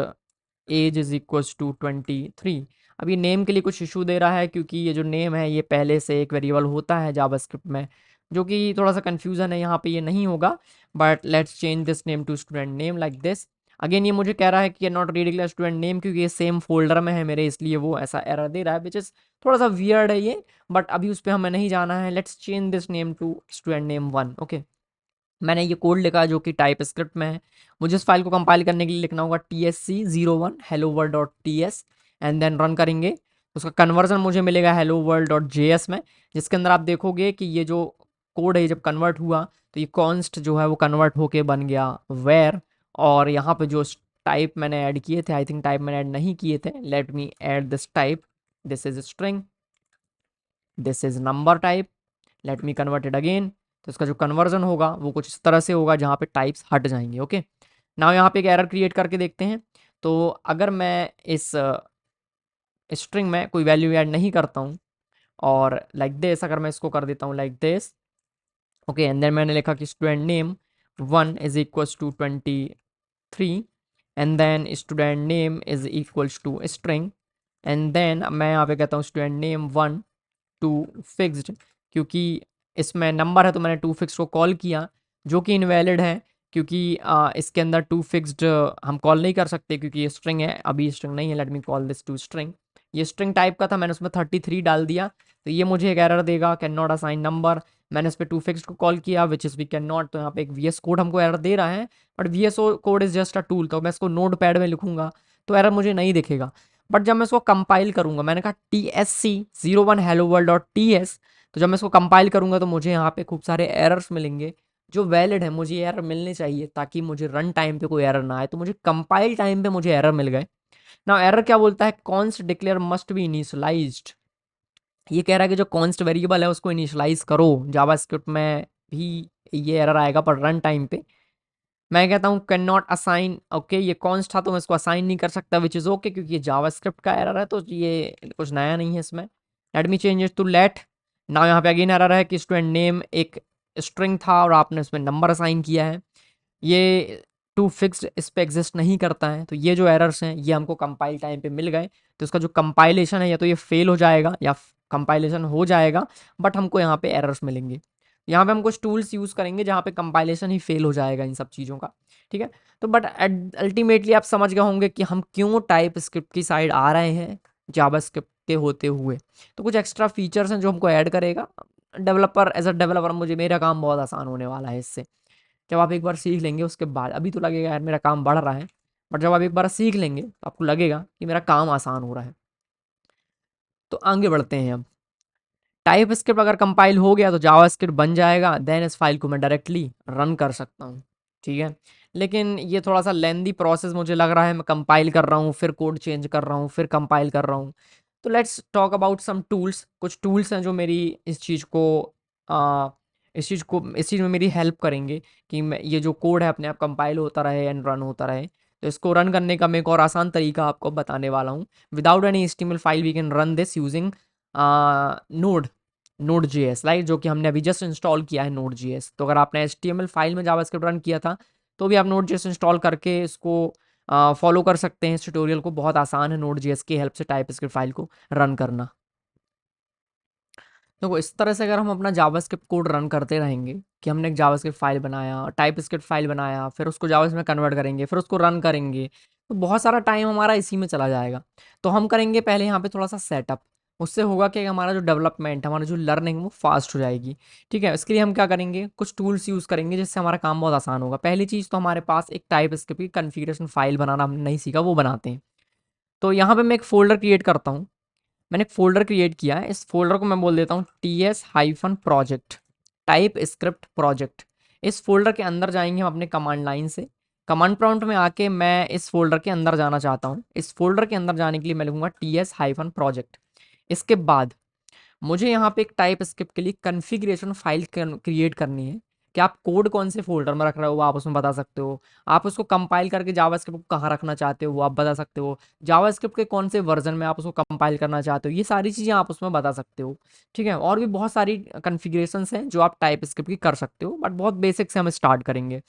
age is equals to 23। अब ये नेम के लिए कुछ इशू दे रहा है क्योंकि ये जो नेम है ये पहले से एक वेरिएबल होता है जावास्क्रिप्ट में, जो कि थोड़ा सा कन्फ्यूज़न है, यहाँ पे ये नहीं होगा। But let's change this name to student name like this. Again ये मुझे कह रहा है कि नॉट रीडिंग स्टूडेंट नेम, क्योंकि ये सेम फोल्डर में है मेरे, इसलिए वो ऐसा एरर दे रहा है, विच इज़ थोड़ा सा वियर्ड है ये, बट अभी उस पर हमें नहीं जाना है। Let's change this name to student name 1। Okay, मैंने ये कोड लिखा है जो कि टाइप स्क्रिप्ट में है। मुझे इस फाइल को कंपाइल करने के लिए लिखना होगा tsc01 hello world dot ts, and then run करेंगे तो उसका कन्वर्जन मुझे मिलेगा hello world डॉट js में, जिसके अंदर आप देखोगे कि ये जो कोड है जब कन्वर्ट हुआ तो ये कॉन्स्ट जो है वो कन्वर्ट होके बन गया वेयर। और यहाँ पे जो टाइप मैंने ऐड किए थे, आई थिंक टाइप मैंने ऐड नहीं किए थे, let me add this type, this is string, this is number type, let me convert it again. तो इसका जो कन्वर्जन होगा वो कुछ इस तरह से होगा जहाँ पे टाइप्स हट जाएंगे। ओके, नाउ यहाँ पे एक एरर क्रिएट करके देखते हैं। तो अगर मैं इस स्ट्रिंग में कोई वैल्यू ऐड नहीं करता हूँ और लाइक दिस, अगर मैं इसको कर देता हूँ like this, okay, and then मैंने लिखा कि student name 1 is equals to 23, and then student name is equals to string, and then मैं यहाँ पे कहता हूँ स्टूडेंट नेम 1 टू फिक्स्ड, क्योंकि इसमें नंबर है तो मैंने टू फिक्स को कॉल किया, जो कि इनवैलिड है क्योंकि इसके अंदर टू फिक्स्ड हम कॉल नहीं कर सकते क्योंकि ये स्ट्रिंग है, अभी स्ट्रिंग नहीं है। Let me call this to string, ये स्ट्रिंग टाइप का था, मैंने उसमें 33 डाल दिया, तो ये मुझे एक एरर देगा, कैन नॉट असाइन नंबर। मैंने इस पर टू फिक्स्ड को कॉल किया which is we can not, तो यहाँ पे एक VS कोड हमको एरर दे रहा है, but VS code is just a tool, तो मैं इसको नोट पैड में लिखूंगा तो एरर मुझे नहीं दिखेगा। बट जब मैं इसको कंपाइल करूंगा, मैंने कहा tsc01 hello world dot ts, तो जब मैं इसको कंपाइल करूंगा तो मुझे यहाँ पे खूब सारे एरर्स मिलेंगे जो वैलिड है, मुझे एरर मिलने चाहिए ताकि मुझे रन टाइम पे कोई एरर ना आए, तो मुझे कंपाइल टाइम पे मुझे एरर मिल गए। ना एरर क्या बोलता है, const declare must be initialised, ये कह रहा है कि जो कॉन्स्ट वेरिएबल है उसको इनिशियलाइज करो। जावास्क्रिप्ट में भी ये एरर आएगा पर रन टाइम पे। मैं कहता हूँ कैन नॉट असाइन, ओके, ये कॉन्स्ट था तो मैं इसको असाइन नहीं कर सकता, विच इज़ ओके, क्योंकि ये जावास्क्रिप्ट का एरर है तो ये कुछ नया नहीं है इसमें। Let me change it to let. Now यहाँ पे अगेन एरर है कि स्टूडेंट नेम एक स्ट्रिंग था और आपने उसमें नंबर असाइन किया है, ये टू फिक्स्ड इस पे एग्जिस्ट नहीं करता है। तो ये जो एरर्स हैं ये हमको कंपाइल टाइम पे मिल गए, तो इसका जो कंपाइलेशन है या तो ये फेल हो जाएगा या कंपाइलेशन हो जाएगा, बट हमको यहाँ पे एरर्स मिलेंगे। यहाँ पे हम कुछ टूल्स यूज़ करेंगे जहाँ पे कंपाइलेशन ही फेल हो जाएगा इन सब चीज़ों का, ठीक है। तो बट अल्टीमेटली आप समझ गए होंगे कि हम क्यों टाइप स्क्रिप्ट की साइड आ रहे हैं जावास्क्रिप्ट के होते हुए। तो कुछ एक्स्ट्रा फीचर्स हैं जो हमको ऐड करेगा डेवलपर, एज अ डेवलपर मुझे मेरा काम बहुत आसान होने वाला है इससे। जब आप एक बार सीख लेंगे उसके बाद, अभी तो लगेगा यार मेरा काम बढ़ रहा है, बट जब आप एक बार सीख लेंगे तो आपको लगेगा कि मेरा काम आसान हो रहा है। तो आगे बढ़ते हैं अब। टाइप स्क्रिप्ट अगर कंपाइल हो गया तो जावा स्क्रिप्ट बन जाएगा, देन इस फाइल को मैं डायरेक्टली रन कर सकता हूँ, ठीक है। लेकिन ये थोड़ा सा लेंदी प्रोसेस मुझे लग रहा है, मैं कंपाइल कर रहा हूँ फिर कोड चेंज कर रहा हूँ फिर कंपाइल कर रहा हूँ। तो let's talk about some tools, कुछ टूल्स हैं जो मेरी इस चीज़ को आ, इस चीज़ में मेरी हेल्प करेंगे कि मैं ये जो कोड है अपने आप कंपाइल होता रहे एंड रन होता रहे। तो इसको रन करने का मैं एक और आसान तरीका आपको बताने वाला हूँ। Without any HTML file we can run this using node JS, right, जो कि हमने अभी जस्ट इंस्टॉल किया है नोड JS। तो अगर आपने HTML फाइल में जावास्क्रिप्ट रन किया था तो भी आप नोड JS इंस्टॉल करके इसको फॉलो कर सकते हैं इस ट्यूटोरियल को। बहुत आसान है नोड JS की हेल्प से टाइप स्क्रिप्ट फाइल को रन करना। देखो इस तरह से अगर हम अपना जावास्क्रिप्ट कोड रन करते रहेंगे कि हमने एक जावास्क्रिप्ट फाइल बनाया, टाइप स्क्रिप्ट फाइल बनाया, फिर उसको जावास्क्रिप्ट में कन्वर्ट करेंगे, फिर उसको रन करेंगे, तो बहुत सारा टाइम हमारा इसी में चला जाएगा। तो हम करेंगे पहले यहाँ पे थोड़ा सा सेटअप, उससे होगा कि हमारा जो डेवलपमेंट, हमारा जो लर्निंग वो फास्ट हो जाएगी, ठीक है। इसके लिए हम क्या करेंगे, कुछ टूल्स यूज़ करेंगे जिससे हमारा काम बहुत आसान होगा। पहली चीज़ तो हमारे पास एक टाइप स्क्रिप्ट की कन्फिग्रेशन फाइल बनाना हमने नहीं सीखा, वो बनाते हैं। तो यहाँ पे मैं एक फोल्डर क्रिएट करता हूँ, मैंने एक फोल्डर क्रिएट किया है, इस फोल्डर को मैं बोल देता हूँ ts-project टाइप स्क्रिप्ट प्रोजेक्ट। इस फोल्डर के अंदर जाएंगे हम अपने कमांड लाइन से, कमांड प्रॉम्प्ट में आके मैं इस फोल्डर के अंदर जाना चाहता हूँ। इस फोल्डर के अंदर जाने के लिए मैं लिखूंगा ts-project। इसके बाद मुझे यहाँ पे एक टाइप स्क्रिप्ट के लिए कन्फिग्रेशन फाइल क्रिएट करनी है। कि आप कोड कौन से फोल्डर में रख रहे हो वो आप उसमें बता सकते हो। आप उसको कंपाइल करके जावास्क्रिप्ट को कहाँ रखना चाहते हो वो आप बता सकते हो। जावास्क्रिप्ट के कौन से वर्जन में आप उसको कंपाइल करना चाहते हो, ये सारी चीज़ें आप उसमें बता सकते हो। ठीक है, और भी बहुत सारी कन्फिग्रेशंस हैं जो आप टाइप स्क्रिप्ट की कर सकते हो, बट बहुत बेसिक से हम स्टार्ट करेंगे।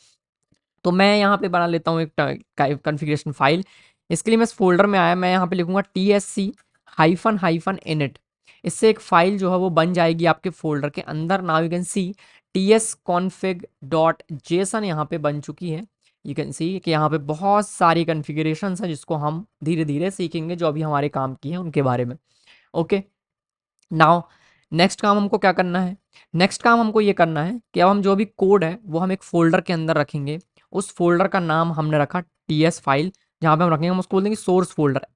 तो मैं यहाँ पे बना लेता हूँ एक कॉन्फ़िगरेशन फाइल। इसके लिए मैं इस फ़ोल्डर में आया, मैं यहाँ पे लिखूँगा TSC हाइफ़न हाइफ़न इनिट। इससे एक फ़ाइल जो है वो बन जाएगी आपके फ़ोल्डर के अंदर। Now you can C tsconfig.json यहाँ पे बन चुकी है। यू कैन सी कि यहाँ पे बहुत सारी कॉन्फ़िगरेशंस हैं जिसको हम धीरे-धीरे सीखेंगे, जो अभी हमारे काम की हैं उनके बारे में। ओके, नाउ नेक्स्ट काम हमको क्या करना है? नेक्स्ट काम हमको ये करना है कि अब हम जो भी कोड है वो हम एक फ़ोल्डर के अंदर रखेंगे। उस फ़ोल्डर का नाम हमने रखा टीएस फाइल, जहाँ पे हम रखेंगे, हम उसको बोल देंगे source folder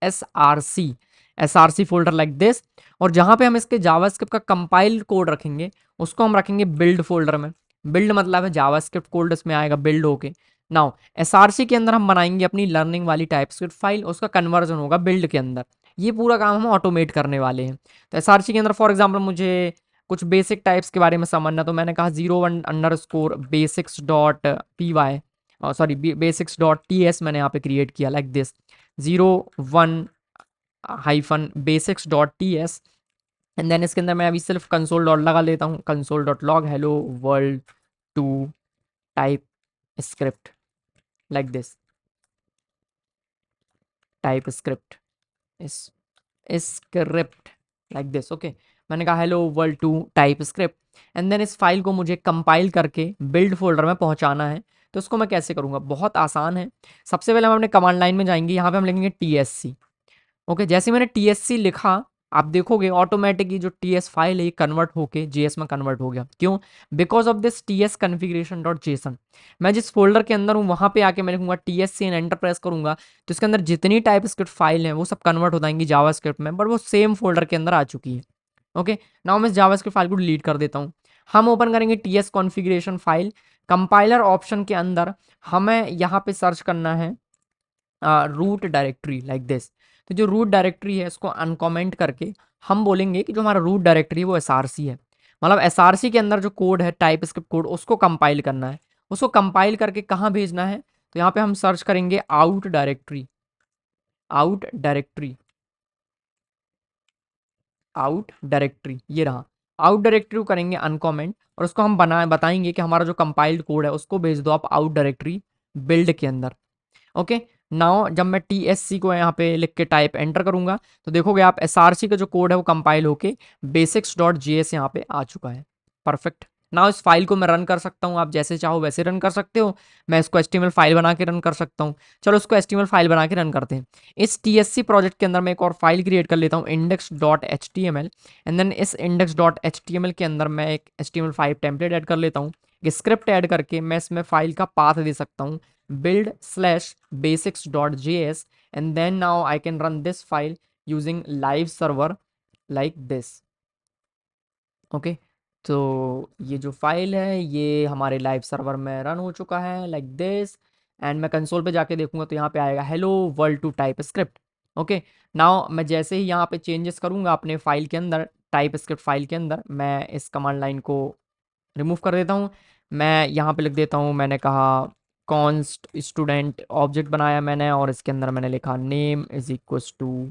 SRC folder like this. और जहाँ पे हम इसके जावास्क्रिप्ट का कंपाइल्ड कोड रखेंगे उसको हम रखेंगे बिल्ड फ़ोल्डर में। बिल्ड मतलब है जावास्क्रिप्ट कोड इसमें आएगा बिल्ड होके। नाउ एसआरसी के अंदर हम बनाएंगे अपनी लर्निंग वाली टाइपस्क्रिप्ट फाइल, उसका कन्वर्जन होगा बिल्ड के अंदर। ये पूरा काम हम ऑटोमेट करने वाले हैं। तो एसआरसी के अंदर फॉर एग्जांपल मुझे कुछ बेसिक टाइप्स के बारे में समझना, तो मैंने कहा 01_basics.py, सॉरी basics.ts मैंने यहाँ पे क्रिएट किया like this 01-basics.ts। And then इसके अंदर मैं अभी सिर्फ कंसोल डॉट लगा लेता हूँ, console dot log hello world to TypeScript like this, TypeScript script like this. Okay, मैंने कहा hello world to TypeScript. And then इस फाइल को मुझे कंपाइल करके बिल्ड फोल्डर में पहुंचाना है। तो उसको मैं कैसे करूंगा? बहुत आसान है। सबसे पहले हम अपने कमांड लाइन में जाएंगे, यहाँ पे हम लिखेंगे TSC। ओके, जैसे मैंने TSC लिखा, आप देखोगे ऑटोमेटिक ये जो TS फाइल है ये कन्वर्ट होके JS में कन्वर्ट हो गया। क्यों? Because of this TS configuration dot JSON. मैं जिस फोल्डर के अंदर हूँ वहाँ पे आके मैं लिखूंगा TSC एंड एंटर प्रेस करूंगा, तो इसके अंदर जितनी टाइप स्क्रिप्ट फाइल है वो सब कन्वर्ट हो जाएंगी जावास्क्रिप्ट में, बट वो सेम फोल्डर के अंदर आ चुकी है। ओके, नाउ मैं इस जावास्क्रिप्ट फाइल को डिलीट कर देता हूँ। हम ओपन करेंगे TS configuration file. Compiler option के अंदर हमें यहाँ पे सर्च करना है रूट डायरेक्टरी लाइक दिस। तो जो रूट डायरेक्टरी है इसको अनकमेंट करके हम बोलेंगे कि जो हमारा रूट डायरेक्टरी है वो एसआरसी है। मतलब एसआरसी के अंदर जो कोड है टाइप स्क्रिप्ट कोड उसको कंपाइल करना है। उसको कंपाइल करके कहाँ भेजना है? तो यहाँ पे हम सर्च करेंगे out directory, out directory, out directory, ये रहा। आउट डायरेक्टरी को करेंगे अनकमेंट और उसको हम बताएंगे कि हमारा जो कंपाइल्ड कोड है उसको भेज दो आप आउट डायरेक्टरी बिल्ड के अंदर। ओके, नाउ जब मैं TSC को यहाँ पे लिख के टाइप एंटर करूंगा तो देखोगे आप SRC का जो कोड है वो कंपाइल होके basics.js यहाँ पे आ चुका है। परफेक्ट। नाउ इस फाइल को मैं रन कर सकता हूँ, आप जैसे चाहो वैसे रन कर सकते हो। मैं इसको HTML फाइल बना के रन कर सकता हूँ। चलो इसको HTML फाइल बना के रन करते हैं। इस TSC प्रोजेक्ट के अंदर मैं एक और फाइल क्रिएट कर लेता हूँ index.html। एंड देन इस index.html के अंदर मैं एक HTML5 टेम्पलेट ऐड कर लेता हूँ। स्क्रिप्ट ऐड करके मैं इसमें फाइल का पाथ दे सकता हूँ build/basics.js, and then now I can run this file using live server like this। Okay, तो ये जो फाइल है ये हमारे लाइव सर्वर में रन हो चुका है लाइक दिस। एंड मैं कंसोल पे जाके देखूंगा तो यहाँ पे आएगा hello world to TypeScript. Okay, now मैं जैसे ही यहाँ पे चेंजेस करूंगा अपने फाइल के अंदर, टाइप स्क्रिप्ट फाइल के अंदर, मैं इस कमांड लाइन को रिमूव कर देता हूँ। मैं यहाँ पे लिख देता हूँ, मैंने कहा कॉन्स्ट स्टूडेंट ऑब्जेक्ट बनाया मैंने और इसके अंदर मैंने लिखा name is equals to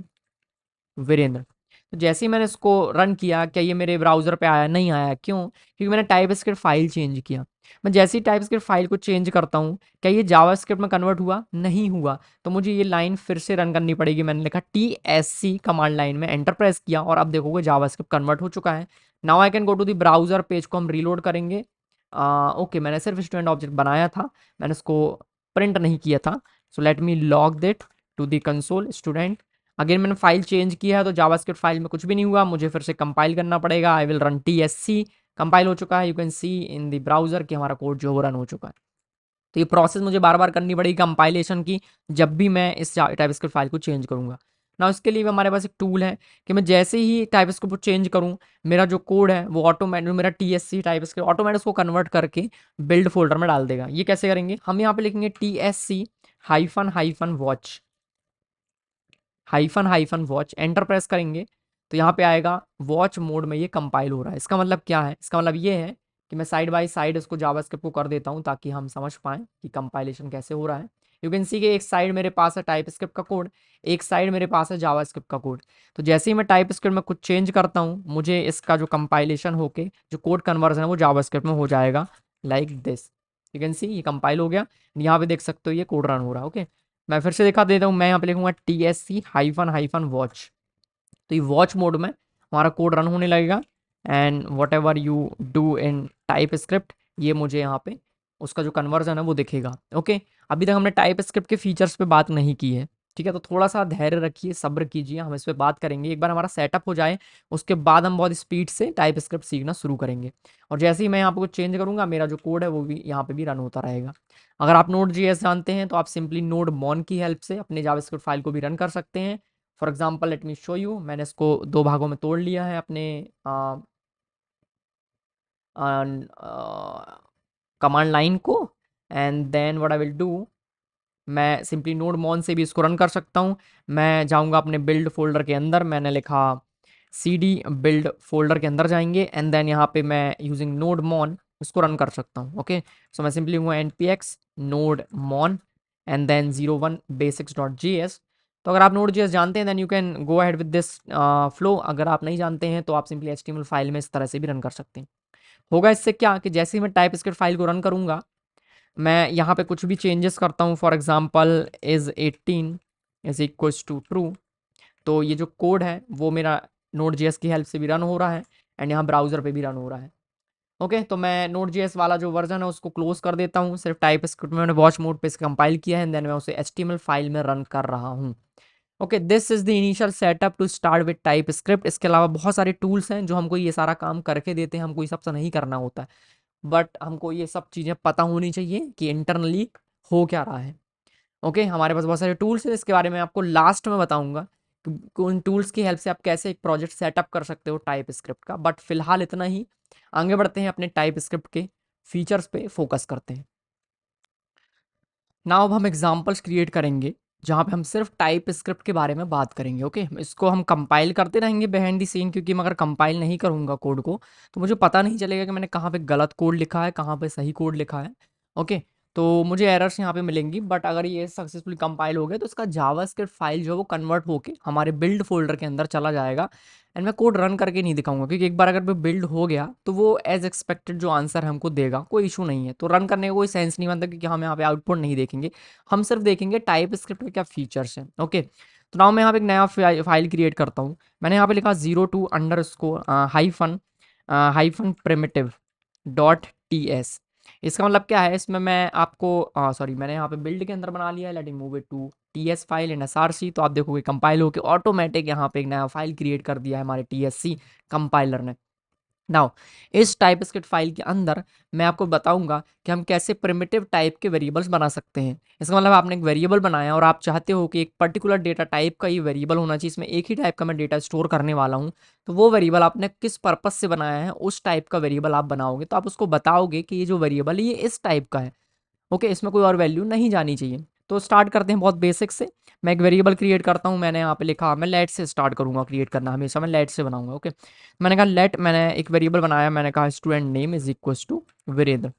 Virendra. तो जैसे ही मैंने इसको रन किया, क्या ये मेरे ब्राउजर पे आया? नहीं आया। क्यों? क्योंकि मैंने टाइप स्क्रिप्ट फाइल चेंज किया। मैं जैसे ही टाइप स्क्रिप्ट फाइल को चेंज करता हूँ, क्या ये जावा स्क्रिप्ट में कन्वर्ट हुआ? नहीं हुआ। तो मुझे ये लाइन फिर से रन करनी पड़ेगी। मैंने लिखा TSC कमांड लाइन में एंटर प्रेस किया और अब देखोगे जावा स्क्रिप्ट कन्वर्ट हो चुका है। Now I can go to the browser, page को हम रीलोड करेंगे। ओके, मैंने सिर्फ स्टूडेंट ऑब्जेक्ट बनाया था, मैंने उसको प्रिंट नहीं किया था। So let me log that to the console student. Again मैंने फाइल चेंज किया है तो जावास्क्रिप्ट फाइल में कुछ भी नहीं हुआ, मुझे फिर से कंपाइल करना पड़ेगा। I will run TSC। Compile हो चुका है, you can C in the browser कि हमारा कोड जो हो रन हो चुका है। तो ये प्रोसेस मुझे बार बार करनी पड़ेगी कंपाइलेशन की, जब भी मैं इस टाइपस्क्रिप्ट फाइल को चेंज करूंगा ना। इसके लिए हमारे पास एक टूल है कि मैं जैसे ही टाइपस्क्रिप्ट को चेंज करूं, मेरा जो कोड है वो ऑटोमेटिक, मेरा TSC टाइपस्क्रिप्ट ऑटोमेटिक उसको कन्वर्ट करके बिल्ड फोल्डर में डाल देगा। ये कैसे करेंगे? हम यहाँ पे लिखेंगे TSC hyphen hyphen watch, hyphen hyphen watch, enter press करेंगे तो यहाँ पे आएगा वॉच मोड में ये कंपाइल हो रहा है। इसका मतलब क्या है? इसका मतलब ये है कि मैं साइड बाय साइड इसको जावास्क्रिप्ट को कर देता हूँ ताकि हम समझ पाएँ कि कंपाइलेशन कैसे हो रहा है। यू कैन सी कि एक साइड मेरे पास है टाइप स्क्रिप्ट का कोड, एक साइड मेरे पास है जावास्क्रिप्ट का कोड। तो जैसे ही मैं टाइप स्क्रिप्ट में कुछ चेंज करता हूँ, मुझे इसका जो कंपाइलेशन होके जो कोड कन्वर्जन है वो जावास्क्रिप्ट में हो जाएगा like this. You can see ये कंपाइल हो गया। यहाँ पे देख सकते हो ये कोड रन हो रहा है। ओके, मैं फिर से दिखा देता हूँ। मैं यहाँ पे लिखूंगा TSC-वॉच। तो ये वॉच मोड में हमारा कोड रन होने लगेगा and what ever you do in type script, ये मुझे यहाँ पे उसका जो कन्वर्जन है वो दिखेगा। ओके, अभी तक हमने टाइप स्क्रिप्ट के फीचर्स पे बात नहीं की है, ठीक है। तो थोड़ा सा धैर्य रखिए, सब्र कीजिए, हम इस पर बात करेंगे। एक बार हमारा सेटअप हो जाए उसके बाद हम बहुत स्पीड से टाइप स्क्रिप्ट सीखना शुरू करेंगे। और जैसे ही मैं यहाँ पे कुछ चेंज करूँगा, मेरा जो कोड है वो भी यहाँ पे भी रन होता रहेगा। अगर आप नोड JS जानते हैं तो आप सिंपली नोड मॉन की हेल्प से अपने जावास्क्रिप्ट फाइल को भी रन कर सकते हैं। For example let me show you, मैंने इसको 2 भागों में तोड़ लिया है अपने कमांड लाइन को। And then what I will do, मैं सिंपली नोड मॉन से भी इसको रन कर सकता हूँ। मैं जाऊँगा अपने बिल्ड फोल्डर के अंदर, मैंने लिखा CD बिल्ड फोल्डर के अंदर जाएंगे एंड देन यहाँ पे मैं यूजिंग नोड मॉन इसको रन कर सकता हूँ। ओके, सो मैं सिंपली हूँ npx node mon and then 01 basics.js। तो अगर आप नोड JS जानते हैं then you can go ahead with this flow. अगर आप नहीं जानते हैं तो आप सिंपली HTML फाइल में इस तरह से भी रन कर सकते हैं। होगा इससे क्या कि जैसे ही मैं टाइप स्क्रिप्ट फाइल को रन करूंगा, मैं यहाँ पे कुछ भी चेंजेस करता हूँ, for example is 18 is equals to true, तो ये जो कोड है वो मेरा नोड JS की हेल्प से भी रन हो रहा है एंड यहाँ ब्राउजर पे भी रन हो रहा है। ओके, तो मैं नोड JS वाला जो वर्जन है उसको क्लोज कर देता हूँ। सिर्फ टाइप स्क्रिप्ट में मैंने वॉच मोड पे इसका कंपाइल किया है एंड देन मैं उसे HTML फाइल में रन कर रहा हूँ। Okay, this is the initial setup to start with TypeScript. इसके अलावा बहुत सारे टूल्स हैं जो हमको ये सारा काम करके देते हैं, हमको ये सबसे नहीं करना होता है, बट हमको ये सब चीज़ें पता होनी चाहिए कि इंटरनली हो क्या रहा है। ओके, हमारे पास बहुत सारे टूल्स हैं, इसके बारे में आपको लास्ट में बताऊंगा कि उन टूल्स की हेल्प से आप कैसे एक प्रोजेक्ट सेटअप कर सकते हो टाइप स्क्रिप्ट का। बट फिलहाल इतना ही, आगे बढ़ते हैं, अपने टाइप स्क्रिप्ट के फीचर्स पे फोकस करते हैं। नाउ अब हम एग्जांपल्स क्रिएट करेंगे जहाँ पे हम सिर्फ टाइप स्क्रिप्ट के बारे में बात करेंगे। ओके, इसको हम कंपाइल करते रहेंगे बिहाइंड द सीन, क्योंकि मैं अगर कंपाइल नहीं करूँगा कोड को तो मुझे पता नहीं चलेगा कि मैंने कहाँ पे गलत कोड लिखा है, कहाँ पे सही कोड लिखा है। ओके, तो मुझे एरर्स यहाँ पे मिलेंगी, बट अगर ये सक्सेसफुली कंपाइल हो गया तो इसका जावास्क्रिप्ट फाइल जो है वो कन्वर्ट होके हमारे बिल्ड फोल्डर के अंदर चला जाएगा एंड मैं कोड रन करके नहीं दिखाऊंगा, क्योंकि एक बार अगर वो बिल्ड हो गया तो वो एज एक्सपेक्टेड जो आंसर हमको देगा, कोई इशू नहीं है। तो रन करने का कोई सेंस नहीं बनता, क्योंकि हम यहाँ पे आउटपुट नहीं देखेंगे, हम सिर्फ देखेंगे टाइप स्क्रिप्ट के क्या फीचर्स हैं। ओके, तो नाउ मैं यहाँ पे एक नया फाइल क्रिएट करता हूँ। मैंने यहाँ पे लिखा 02 हाइफन हाइफन प्रिमिटिव .ts। इसका मतलब क्या है, इसमें मैं आपको सॉरी, मैंने यहाँ पे बिल्ड के अंदर बना लिया है। Let me move it to TS file in SRC। तो आप देखोगे कंपाइल होकर ऑटोमेटिक यहाँ पे एक नया फाइल क्रिएट कर दिया है हमारे TSC कंपाइलर ने। नाउ इस टाइप स्क्रिप्ट फाइल के अंदर मैं आपको बताऊंगा कि हम कैसे प्रिमिटिव टाइप के वेरिएबल्स बना सकते हैं। इसका मतलब आपने एक वेरिएबल बनाया और आप चाहते हो कि एक पर्टिकुलर डेटा टाइप का ये वेरिएबल होना चाहिए, इसमें एक ही टाइप का मैं डेटा स्टोर करने वाला हूँ। तो वो वेरिएबल आपने किस पर्पस से बनाया है, उस टाइप का वेरिएबल आप बनाओगे, तो आप उसको बताओगे कि ये जो वेरिएबल है ये इस टाइप का है। ओके, इसमें कोई और वैल्यू नहीं जानी चाहिए। तो स्टार्ट करते हैं बहुत बेसिक से। मैं एक वेरिएबल क्रिएट करता हूँ, मैंने यहाँ पे लिखा, मैं लेट से स्टार्ट करूँगा क्रिएट करना, हमेशा मैं लेट से बनाऊंगा। ओके, मैंने कहा लेट, मैंने एक वेरिएबल बनाया, मैंने कहा student name is equals to Virendra,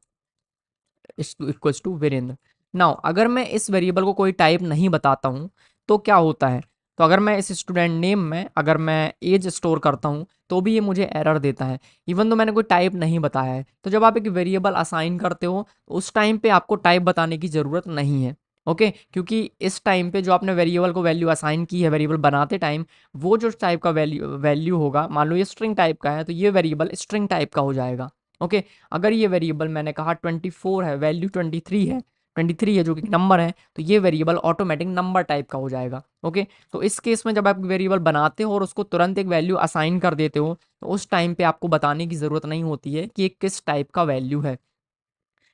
equals to Virendra. Now अगर मैं इस वेरिएबल को कोई टाइप नहीं बताता हूँ तो क्या होता है, तो अगर मैं इस स्टूडेंट नेम में अगर मैं एज स्टोर करता हूँ तो भी ये मुझे एरर देता है, इवन तो मैंने कोई टाइप नहीं बताया है। तो जब आप एक वेरिएबल असाइन करते हो तो उस टाइम पे आपको टाइप बताने की ज़रूरत नहीं है। ओके, क्योंकि इस टाइम पे जो आपने वेरिएबल को वैल्यू असाइन की है वेरिएबल बनाते टाइम, वो जो टाइप का वैल्यू होगा, मान लो ये स्ट्रिंग टाइप का है तो ये वेरिएबल स्ट्रिंग टाइप का हो जाएगा। ओके, अगर ये वेरिएबल मैंने कहा 24 है, वैल्यू 23 है, 23 है जो कि नंबर है, तो ये वेरिएबल ऑटोमेटिक नंबर टाइप का हो जाएगा। ओके, तो इस केस में जब आप वेरिएबल बनाते हो और उसको तुरंत एक वैल्यू असाइन कर देते हो तो उस टाइम पे आपको बताने की ज़रूरत नहीं होती है कि ये किस टाइप का वैल्यू है।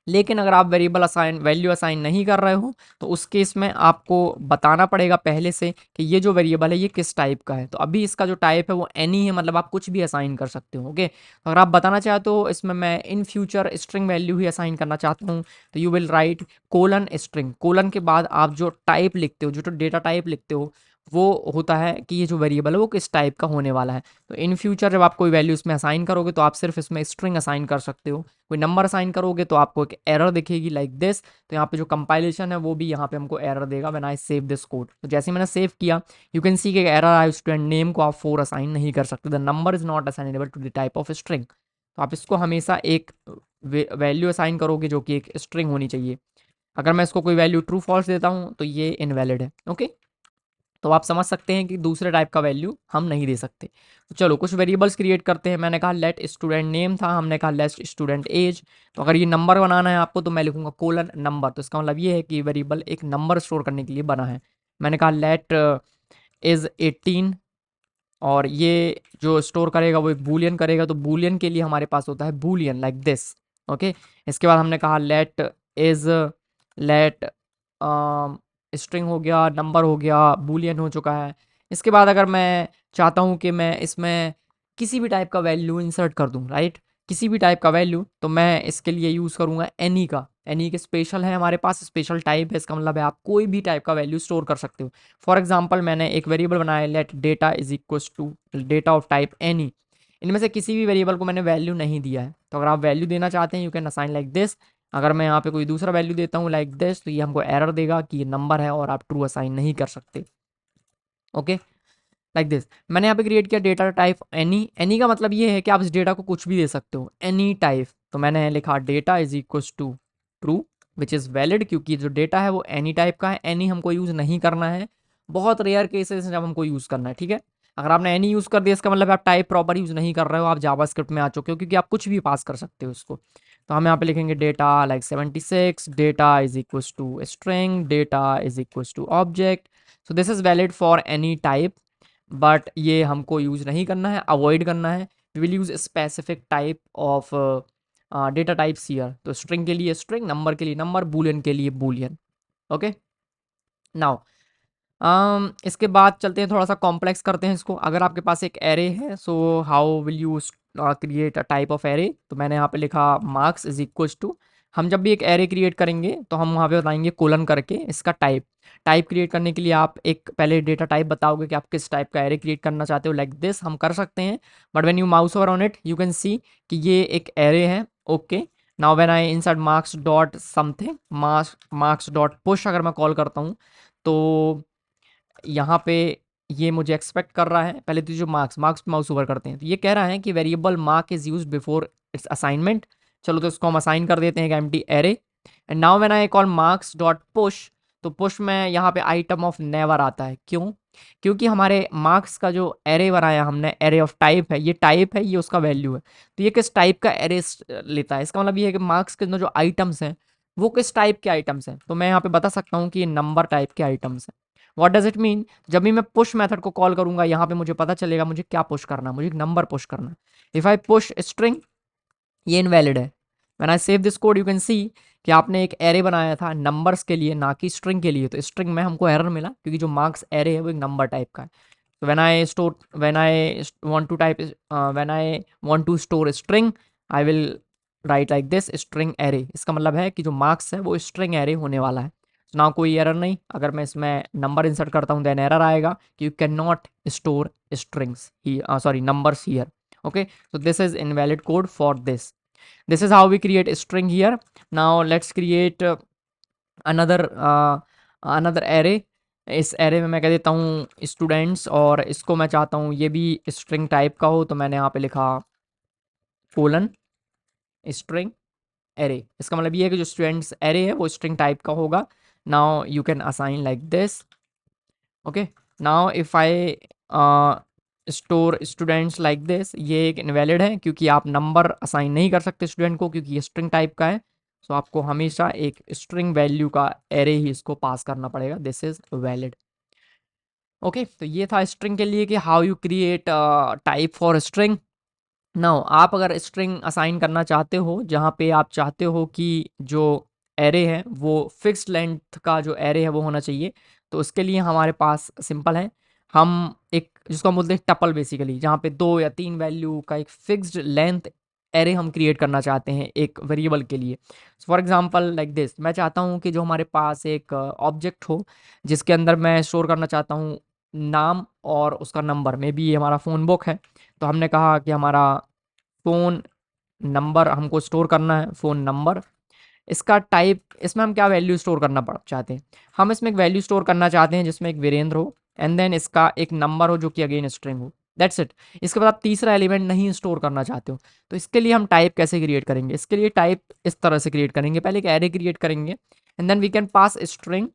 लेकिन अगर आप वेरिएबल असाइन वैल्यू असाइन नहीं कर रहे हो तो उस केस में आपको बताना पड़ेगा पहले से कि ये जो वेरिएबल है ये किस टाइप का है। तो अभी इसका जो टाइप है वो एनी है, मतलब आप कुछ भी असाइन कर सकते हो। ओके, तो अगर आप बताना चाहते हो इसमें मैं in future string value he assign करना चाहता हूँ तो you will write colon string, colon के बाद आप जो टाइप लिखते हो, जो डेटा टाइप लिखते हो वो होता है कि ये जो वेरिएबल है वो किस टाइप का होने वाला है। तो इन फ्यूचर जब आप कोई वैल्यू इसमें असाइन करोगे तो आप सिर्फ इसमें स्ट्रिंग असाइन कर सकते हो। कोई नंबर असाइन करोगे तो आपको एक एरर दिखेगी लाइक दिस। तो यहाँ पे जो कंपाइलेशन है वो भी यहाँ पे हमको एरर देगा when I save this code. तो जैसे ही मैंने सेव किया, यू कैन सी कि एरर आया, स्टूडेंट नेम को आप 4 असाइन नहीं कर सकते, the number is not assignable to the type of string. तो आप इसको हमेशा एक वैल्यू असाइन करोगे जो कि एक स्ट्रिंग होनी चाहिए। अगर मैं इसको कोई वैल्यू ट्रू फॉल्स देता हूँ तो ये इनवैलिड है। ओके, तो आप समझ सकते हैं कि दूसरे टाइप का वैल्यू हम नहीं दे सकते। तो चलो कुछ वेरिएबल्स क्रिएट करते हैं। मैंने कहा लेट स्टूडेंट नेम था, हमने कहा लेट स्टूडेंट एज। तो अगर ये नंबर बनाना है आपको तो मैं लिखूंगा कोलन नंबर। तो इसका मतलब ये है कि वेरिएबल एक नंबर स्टोर करने के लिए बना है। मैंने कहा लेट इज 18, और ये जो स्टोर करेगा वो एक बूलियन करेगा। तो बूलियन के लिए हमारे पास होता है बूलियन लाइक दिस। ओके, इसके बाद हमने कहा लेट स्ट्रिंग हो गया, नंबर हो गया, बूलियन हो चुका है। इसके बाद अगर मैं चाहता हूँ कि मैं इसमें किसी भी टाइप का वैल्यू इंसर्ट कर दूँ, राइट, किसी भी टाइप का वैल्यू, तो मैं इसके लिए यूज़ करूँगा एनी का। एनी के स्पेशल है, हमारे पास स्पेशल टाइप है। इसका मतलब है आप कोई भी टाइप का वैल्यू स्टोर कर सकते हो। फॉर एग्जाम्पल मैंने एक वेरिएबल बनाया let data is equal to data of type any. इनमें से किसी भी वेरिएबल को मैंने वैल्यू नहीं दिया है। तो अगर आप वैल्यू देना चाहते हैं you can assign like this. अगर मैं यहाँ पे कोई दूसरा वैल्यू देता हूँ लाइक दिस तो ये हमको एरर देगा कि ये नंबर है और आप ट्रू असाइन नहीं कर सकते। Okay, like this. मैंने यहाँ पे क्रिएट किया डेटा टाइप एनी। एनी का मतलब ये है कि आप इस डेटा को कुछ भी दे सकते हो, एनी टाइप। तो मैंने लिखा data is equal to true which is valid, क्योंकि जो डेटा है वो एनी टाइप का है। एनी हमको यूज़ नहीं करना है, बहुत रेयर केसेस जब हमको यूज़ करना है। ठीक है, अगर आपने एनी यूज़ कर दिया इसका मतलब आप टाइप प्रॉपर यूज़ नहीं कर रहे हो, आप जावास्क्रिप्ट में आ चुके हो, क्योंकि आप कुछ भी पास कर सकते हो इसको। तो हम यहाँ पे लिखेंगे data like 76, data is equal to string, data is equal to object. So this is valid for any type, but ये हमको यूज़ नहीं करना है, अवॉइड करना है। We will use specific type of data types here. तो स्ट्रिंग के लिए स्ट्रिंग, नंबर के लिए नंबर, बूलियन के लिए बूलियन। ओके, नाउ इसके बाद चलते हैं, थोड़ा सा कॉम्प्लेक्स करते हैं इसको। अगर आपके पास एक एरे है, so how will you create a type of array. तो मैंने यहाँ पे लिखा मार्क्स इज इक्वल टू, हम जब भी एक एरे क्रिएट करेंगे तो हम वहाँ पे बताएंगे कोलन करके इसका टाइप। टाइप क्रिएट करने के लिए आप एक पहले डेटा टाइप बताओगे कि आप किस टाइप का एरे क्रिएट करना चाहते हो। लाइक दिस हम कर सकते हैं, but when you mouse over on it you can see कि ये एक एरे है। Okay, now when I insert marks dot something, marks dot push अगर मैं कॉल करता हूँ तो यहाँ पे ये मुझे एक्सपेक्ट कर रहा है। पहले तो जो मार्क्स मार्क्स माउस ओवर करते हैं तो ये कह रहा है कि variable mark is use before it's assignment. चलो तो इसको हम असाइन कर देते हैं एक empty array. And now when I call marks dot push, तो पुश में यहाँ पे आइटम ऑफ नेवर आता है। क्यों? क्योंकि हमारे मार्क्स का जो एरे बनाया हमने, एरे ऑफ टाइप है, ये टाइप है, ये उसका वैल्यू है। तो ये किस टाइप का एरे लेता है, इसका मतलब ये है कि मार्क्स के अंदर जो आइटम्स हैं वो किस टाइप के आइटम्स हैं। तो मैं यहाँ पे बता सकता हूँ कि ये नंबर टाइप के आइटम्स हैं। What does it mean? जब भी मैं पुश मेथड को कॉल करूंगा यहाँ पे मुझे पता चलेगा मुझे क्या पुश करना है, मुझे एक नंबर पुश करना है। इफ आई पुश स्ट्रिंग, ये इनवैलिड है। When I save this code you can see कि आपने एक एरे बनाया था नंबर्स के लिए, ना कि स्ट्रिंग के लिए। तो स्ट्रिंग में हमको एरर मिला क्योंकि जो मार्क्स एरे है वो एक नंबर टाइप का है। तो when I want to type when I want to store string, I will write like this string array. इसका मतलब है कि जो मार्क्स है वो स्ट्रिंग एरे होने वाला है। ना कोई एरर नहीं। अगर मैं इसमें नंबर इंसर्ट करता हूँ देन एरर आएगा कि you can not store strings he, sorry numbers here. Okay, so this is invalid code for this is how we create a string here. Now let's create another another array. इस एरे में मैं कह देता हूँ स्टूडेंट्स, और इसको मैं चाहता हूँ ये भी स्ट्रिंग टाइप का हो। तो मैंने यहाँ पे लिखा कोलन स्ट्रिंग एरे। इसका मतलब ये है कि जो स्टूडेंट्स एरे है वो स्ट्रिंग टाइप का होगा। Now you can assign like this. Okay, now if I store students like this, ये एक इनवैलिड है क्योंकि आप नंबर असाइन नहीं कर सकते स्टूडेंट को, क्योंकि ये स्ट्रिंग टाइप का है। सो आपको हमेशा एक स्ट्रिंग वैल्यू का एरे ही इसको पास करना पड़ेगा। This is valid. ओके, तो ये था स्ट्रिंग के लिए कि how you create type for string. Now आप अगर स्ट्रिंग असाइन करना चाहते हो जहाँ पे आप चाहते हो कि जो एरे है वो फिक्स्ड लेंथ का जो एरे है वो होना चाहिए, तो उसके लिए हमारे पास सिंपल है। हम एक जिसको हम बोलते हैं टपल, बेसिकली जहाँ पे 2 या 3 वैल्यू का एक फिक्स्ड लेंथ एरे हम क्रिएट करना चाहते हैं एक वेरिएबल के लिए। फॉर एग्जांपल लाइक दिस, मैं चाहता हूँ कि जो हमारे पास एक ऑब्जेक्ट हो जिसके अंदर मैं स्टोर करना चाहता हूँ नाम और उसका नंबर में भी, ये हमारा फ़ोन बुक है तो हमने कहा कि हमारा फ़ोन नंबर हमको स्टोर करना है, फ़ोन नंबर। इसका टाइप, इसमें हम क्या वैल्यू स्टोर करना चाहते हैं, हम इसमें एक वैल्यू स्टोर करना चाहते हैं जिसमें एक वीरेंद्र हो एंड देन इसका एक नंबर हो जो कि अगेन स्ट्रिंग हो, दैट्स इट। इसके बाद आप तीसरा एलिमेंट नहीं स्टोर करना चाहते हो तो इसके लिए हम टाइप कैसे क्रिएट करेंगे, इसके लिए टाइप इस तरह से क्रिएट करेंगे, पहले एक एरे क्रिएट करेंगे and then we can pass string,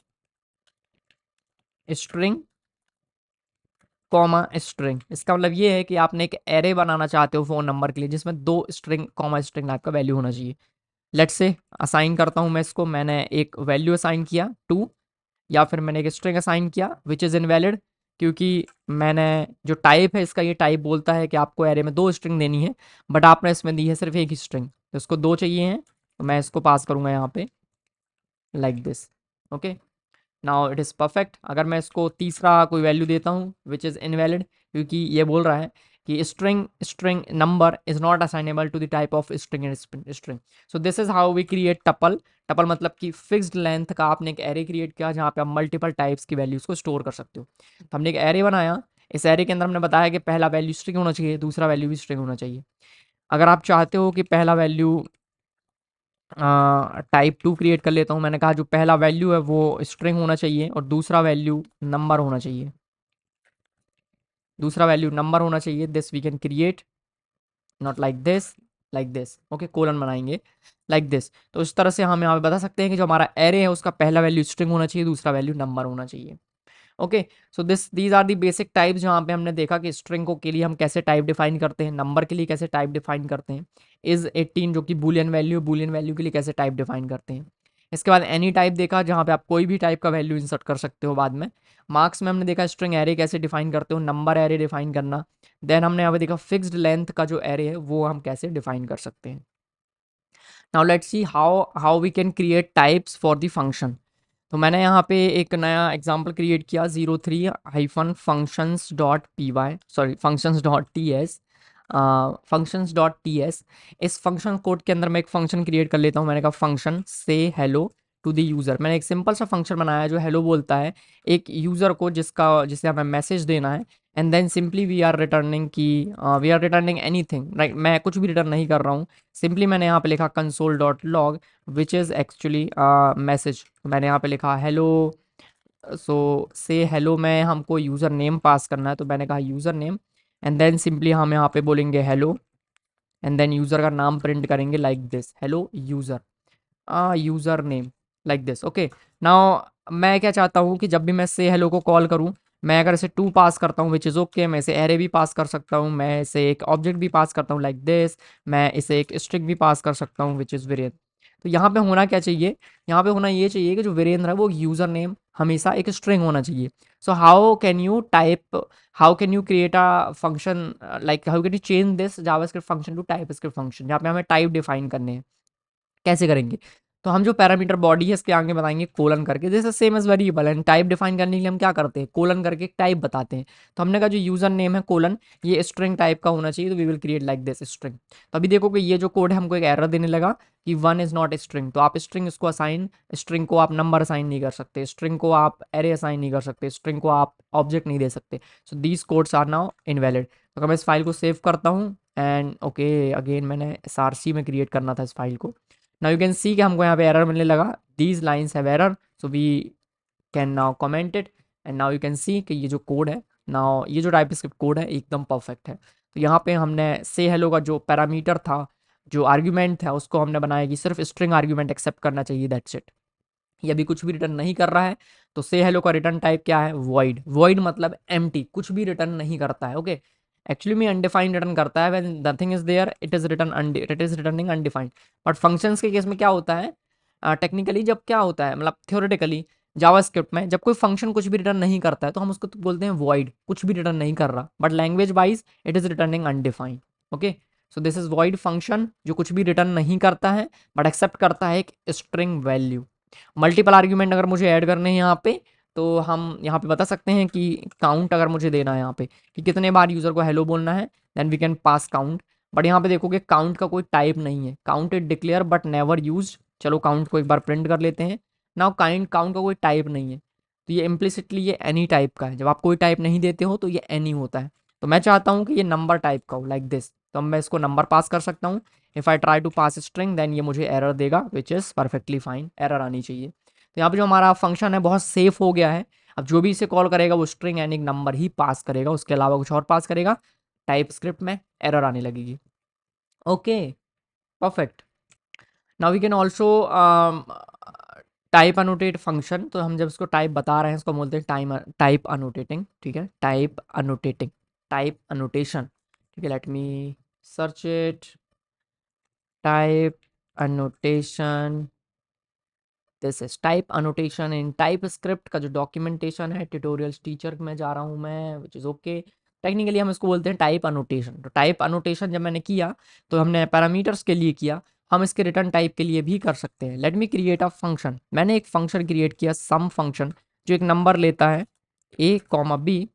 string comma string. इसका मतलब ये है कि आपने एक एरे बनाना चाहते हो फ़ोन नंबर के लिए जिसमें दो स्ट्रिंग कॉमा स्ट्रिंग टाइप का वैल्यू होना चाहिए। लेट्स से असाइन करता हूँ मैं इसको, मैंने एक वैल्यू असाइन किया 2 या फिर मैंने एक स्ट्रिंग असाइन किया विच इज़ इनवैलिड, क्योंकि मैंने जो टाइप है इसका, ये टाइप बोलता है कि आपको एरे में 2 स्ट्रिंग देनी है बट आपने इसमें दी है सिर्फ एक ही स्ट्रिंग, तो इसको 2 चाहिए हैं तो मैं इसको पास करूँगा यहाँ पे like this. Okay, now it is perfect. अगर मैं इसको तीसरा कोई वैल्यू देता हूँ विच इज़ इनवैलिड, क्योंकि ये बोल रहा है कि string string number is not assignable to the type of string and string. So this is how we create tuple. Tuple मतलब कि फिक्स्ड लेंथ का आपने एक एरे क्रिएट किया जहाँ पे आप मल्टीपल टाइप्स की वैल्यूज़ को स्टोर कर सकते हो। तो हमने एक एरे बनाया, इस एरे के अंदर हमने बताया कि पहला वैल्यू स्ट्रिंग होना चाहिए, दूसरा वैल्यू भी स्ट्रिंग होना चाहिए। अगर आप चाहते हो कि पहला वैल्यू टाइप 2 क्रिएट कर लेता हूँ, मैंने कहा जो पहला वैल्यू है वो स्ट्रिंग होना चाहिए और दूसरा वैल्यू नंबर होना चाहिए, दूसरा वैल्यू नंबर होना चाहिए। This we can create not like this okay, colon बनाएंगे लाइक दिस। तो इस तरह से हम यहाँ पे बता सकते हैं कि जो हमारा एरे है उसका पहला वैल्यू स्ट्रिंग होना चाहिए, दूसरा वैल्यू नंबर होना चाहिए। Okay, so these are the basic types जहाँ पे हमने देखा कि स्ट्रिंग को के लिए हम कैसे टाइप डिफाइन करते हैं, नंबर के लिए कैसे टाइप डिफाइन करते हैं, इज 18 जो कि बूलियन वैल्यू के लिए कैसे टाइप डिफाइन करते हैं। इसके बाद एनी टाइप देखा जहाँ पे आप कोई भी टाइप का वैल्यू इंसर्ट कर सकते हो बाद में। मार्क्स में हमने देखा स्ट्रिंग एरे कैसे डिफाइन करते हो, नंबर एरे डिफाइन करना। देन हमने यहाँ पे देखा फिक्स्ड लेंथ का जो एरे है वो हम कैसे डिफाइन कर सकते हैं। Now let's see how we can create types for the function. तो मैंने यहाँ पे एक नया एग्जाम्पल क्रिएट किया 03 hyphen functions dot P Y, sorry functions dot T S, functions dot T S. इस फंक्शन कोड के अंदर मैं एक फंक्शन क्रिएट कर लेता हूँ, मैंने कहा फंक्शन से हेलो टू द यूज़र। मैंने एक सिंपल सा फंक्शन बनाया जो हेलो बोलता है एक यूज़र को जिसे हमें मैसेज देना है and then simply we are returning की we are returning anything, right. मैं कुछ भी रिटर्न नहीं कर रहा हूँ, सिंपली मैंने यहाँ पे लिखा console dot log which is actually message. मैंने यहाँ पे लिखा हेलो, सो से हेलो में हमको यूज़र नेम पास करना है तो मैंने कहा user name and then simply हम यहाँ पे बोलेंगे हेलो एंड देन यूज़र का नाम प्रिंट करेंगे like this, hello user, user name like this. Okay, now मैं क्या चाहता हूँ कि जब भी मैं से हेलो को कॉल करूँ, मैं अगर इसे 2 पास करता हूँ विच इज़ ओके, मैं इसे एरे भी पास कर सकता हूँ, मैं इसे एक ऑब्जेक्ट भी पास करता हूँ लाइक दिस, मैं इसे एक स्ट्रिंग भी पास कर सकता हूँ विच इज़ वीरेंद्र। तो यहाँ पे होना क्या चाहिए, यहाँ पे होना ये चाहिए कि जो वीरेंद्र है वो यूज़र नेम हमेशा एक स्ट्रिंग होना चाहिए। So how can you create a function, like how can you change this JavaScript function to TypeScript function, जहाँ पे हमें टाइप डिफाइन करने हैं। कैसे करेंगे, तो हम जो पैरामीटर बॉडी है इसके आगे बताएंगे कोलन करके, this is same as variable and type define करने के लिए हम क्या करते हैं, कोलन करके एक टाइप बताते हैं। तो हमने कहा जो यूजर नेम है कोलन ये स्ट्रिंग टाइप का होना चाहिए, तो we will create like this string. तो अभी देखो कि ये जो कोड है हमको एक एरर देने लगा कि 1 इज नॉट स्ट्रिंग। तो आप स्ट्रिंग इसको असाइन, स्ट्रिंग को आप नंबर असाइन नहीं कर सकते, स्ट्रिंग को आप एरे असाइन नहीं कर सकते, स्ट्रिंग को आप ऑब्जेक्ट नहीं दे सकते। So these codes are now invalid. तो अगर मैं इस फाइल को सेव करता हूँ एंड ओके अगेन मैंने SRC में क्रिएट करना था इस फाइल को। नाउ यू कैन सी कि हमको यहाँ पे एरर मिलने लगा, these lines have error, so we can now comment it and now you can see कि ये जो कोड है, नाउ ये जो टाइपस्क्रिप्ट कोड है एकदम परफेक्ट है। तो यहाँ पे हमने से हेलो का जो पैरामीटर था, जो आर्ग्यूमेंट था, उसको हमने बनाया कि सिर्फ स्ट्रिंग आर्ग्यूमेंट एक्सेप्ट करना चाहिए, दैट्स इट। ये अभी कुछ भी रिटर्न नहीं कर रहा है, तो से हेलो का रिटर्न टाइप क्या है, वॉइड। वॉइड मतलब एम्प्टी, कुछ भी रिटर्न नहीं करता है। ओके, एक्चुअली में अनडिफाइंड रिटर्न करता है, when nothing is there it is returning undefined. But functions के केस में क्या होता है, टेक्निकली जब क्या होता है, मतलब थ्योरेटिकली जावास्क्रिप्ट में जब कोई फंक्शन कुछ भी रिटर्न नहीं करता है तो हम उसको तो बोलते हैं वॉइड, कुछ भी रिटर्न नहीं कर रहा, but language wise it is returning undefined. Okay, so this is void function जो कुछ भी रिटर्न नहीं करता है बट एक्सेप्ट करता है एक स्ट्रिंग वैल्यू। मल्टीपल आर्ग्यूमेंट अगर मुझे ऐड करने हैं यहाँ पे, तो हम यहाँ पे बता सकते हैं कि काउंट अगर मुझे देना है यहाँ पे कि कितने बार यूज़र को हेलो बोलना है, then we can pass count. But यहाँ पे देखोगे काउंट का कोई टाइप नहीं है, count it declare but never use. चलो काउंट को एक बार प्रिंट कर लेते हैं। नाउ काउंट का कोई टाइप नहीं है, तो ये इम्प्लिसिटली ये एनी टाइप का है। जब आप कोई टाइप नहीं देते हो तो ये एनी होता है। तो मैं चाहता हूँ कि ये नंबर टाइप का हो लाइक दिस, तो अब मैं इसको नंबर पास कर सकता हूँ। If I try to pass string then ये मुझे एरर देगा, which is perfectly fine, error आनी चाहिए। तो यहाँ पे जो हमारा फंक्शन है बहुत सेफ हो गया है। अब जो भी इसे कॉल करेगा वो स्ट्रिंग एंड एक नंबर ही पास करेगा, उसके अलावा कुछ और पास करेगा, टाइप स्क्रिप्ट में एरर आने लगेगी। Okay, perfect. Now we can also type annotate function. तो हम जब इसको टाइप बता रहे हैं इसको बोलते हैं टाइप अनोटेटिंग, ठीक है, टाइप अनोटेटिंग, टाइप अनोटेशन, ठीक है। Let me search it, type annotation, this is type annotation in TypeScript का जो डॉक्यूमेंटेशन है, ट्यूटोरियल्स टीचर में जा रहा हूँ मैं, विच इज़ ओके। टेक्निकली हम इसको बोलते हैं टाइप अनोटेशन। तो टाइप अनोटेशन जब मैंने किया तो हमने पैरामीटर्स के लिए किया, हम इसके रिटर्न टाइप के लिए भी कर सकते हैं। Let me create a function. मैंने एक फंक्शन क्रिएट किया, सम फंक्शन, जो एक नंबर लेता है a comma b,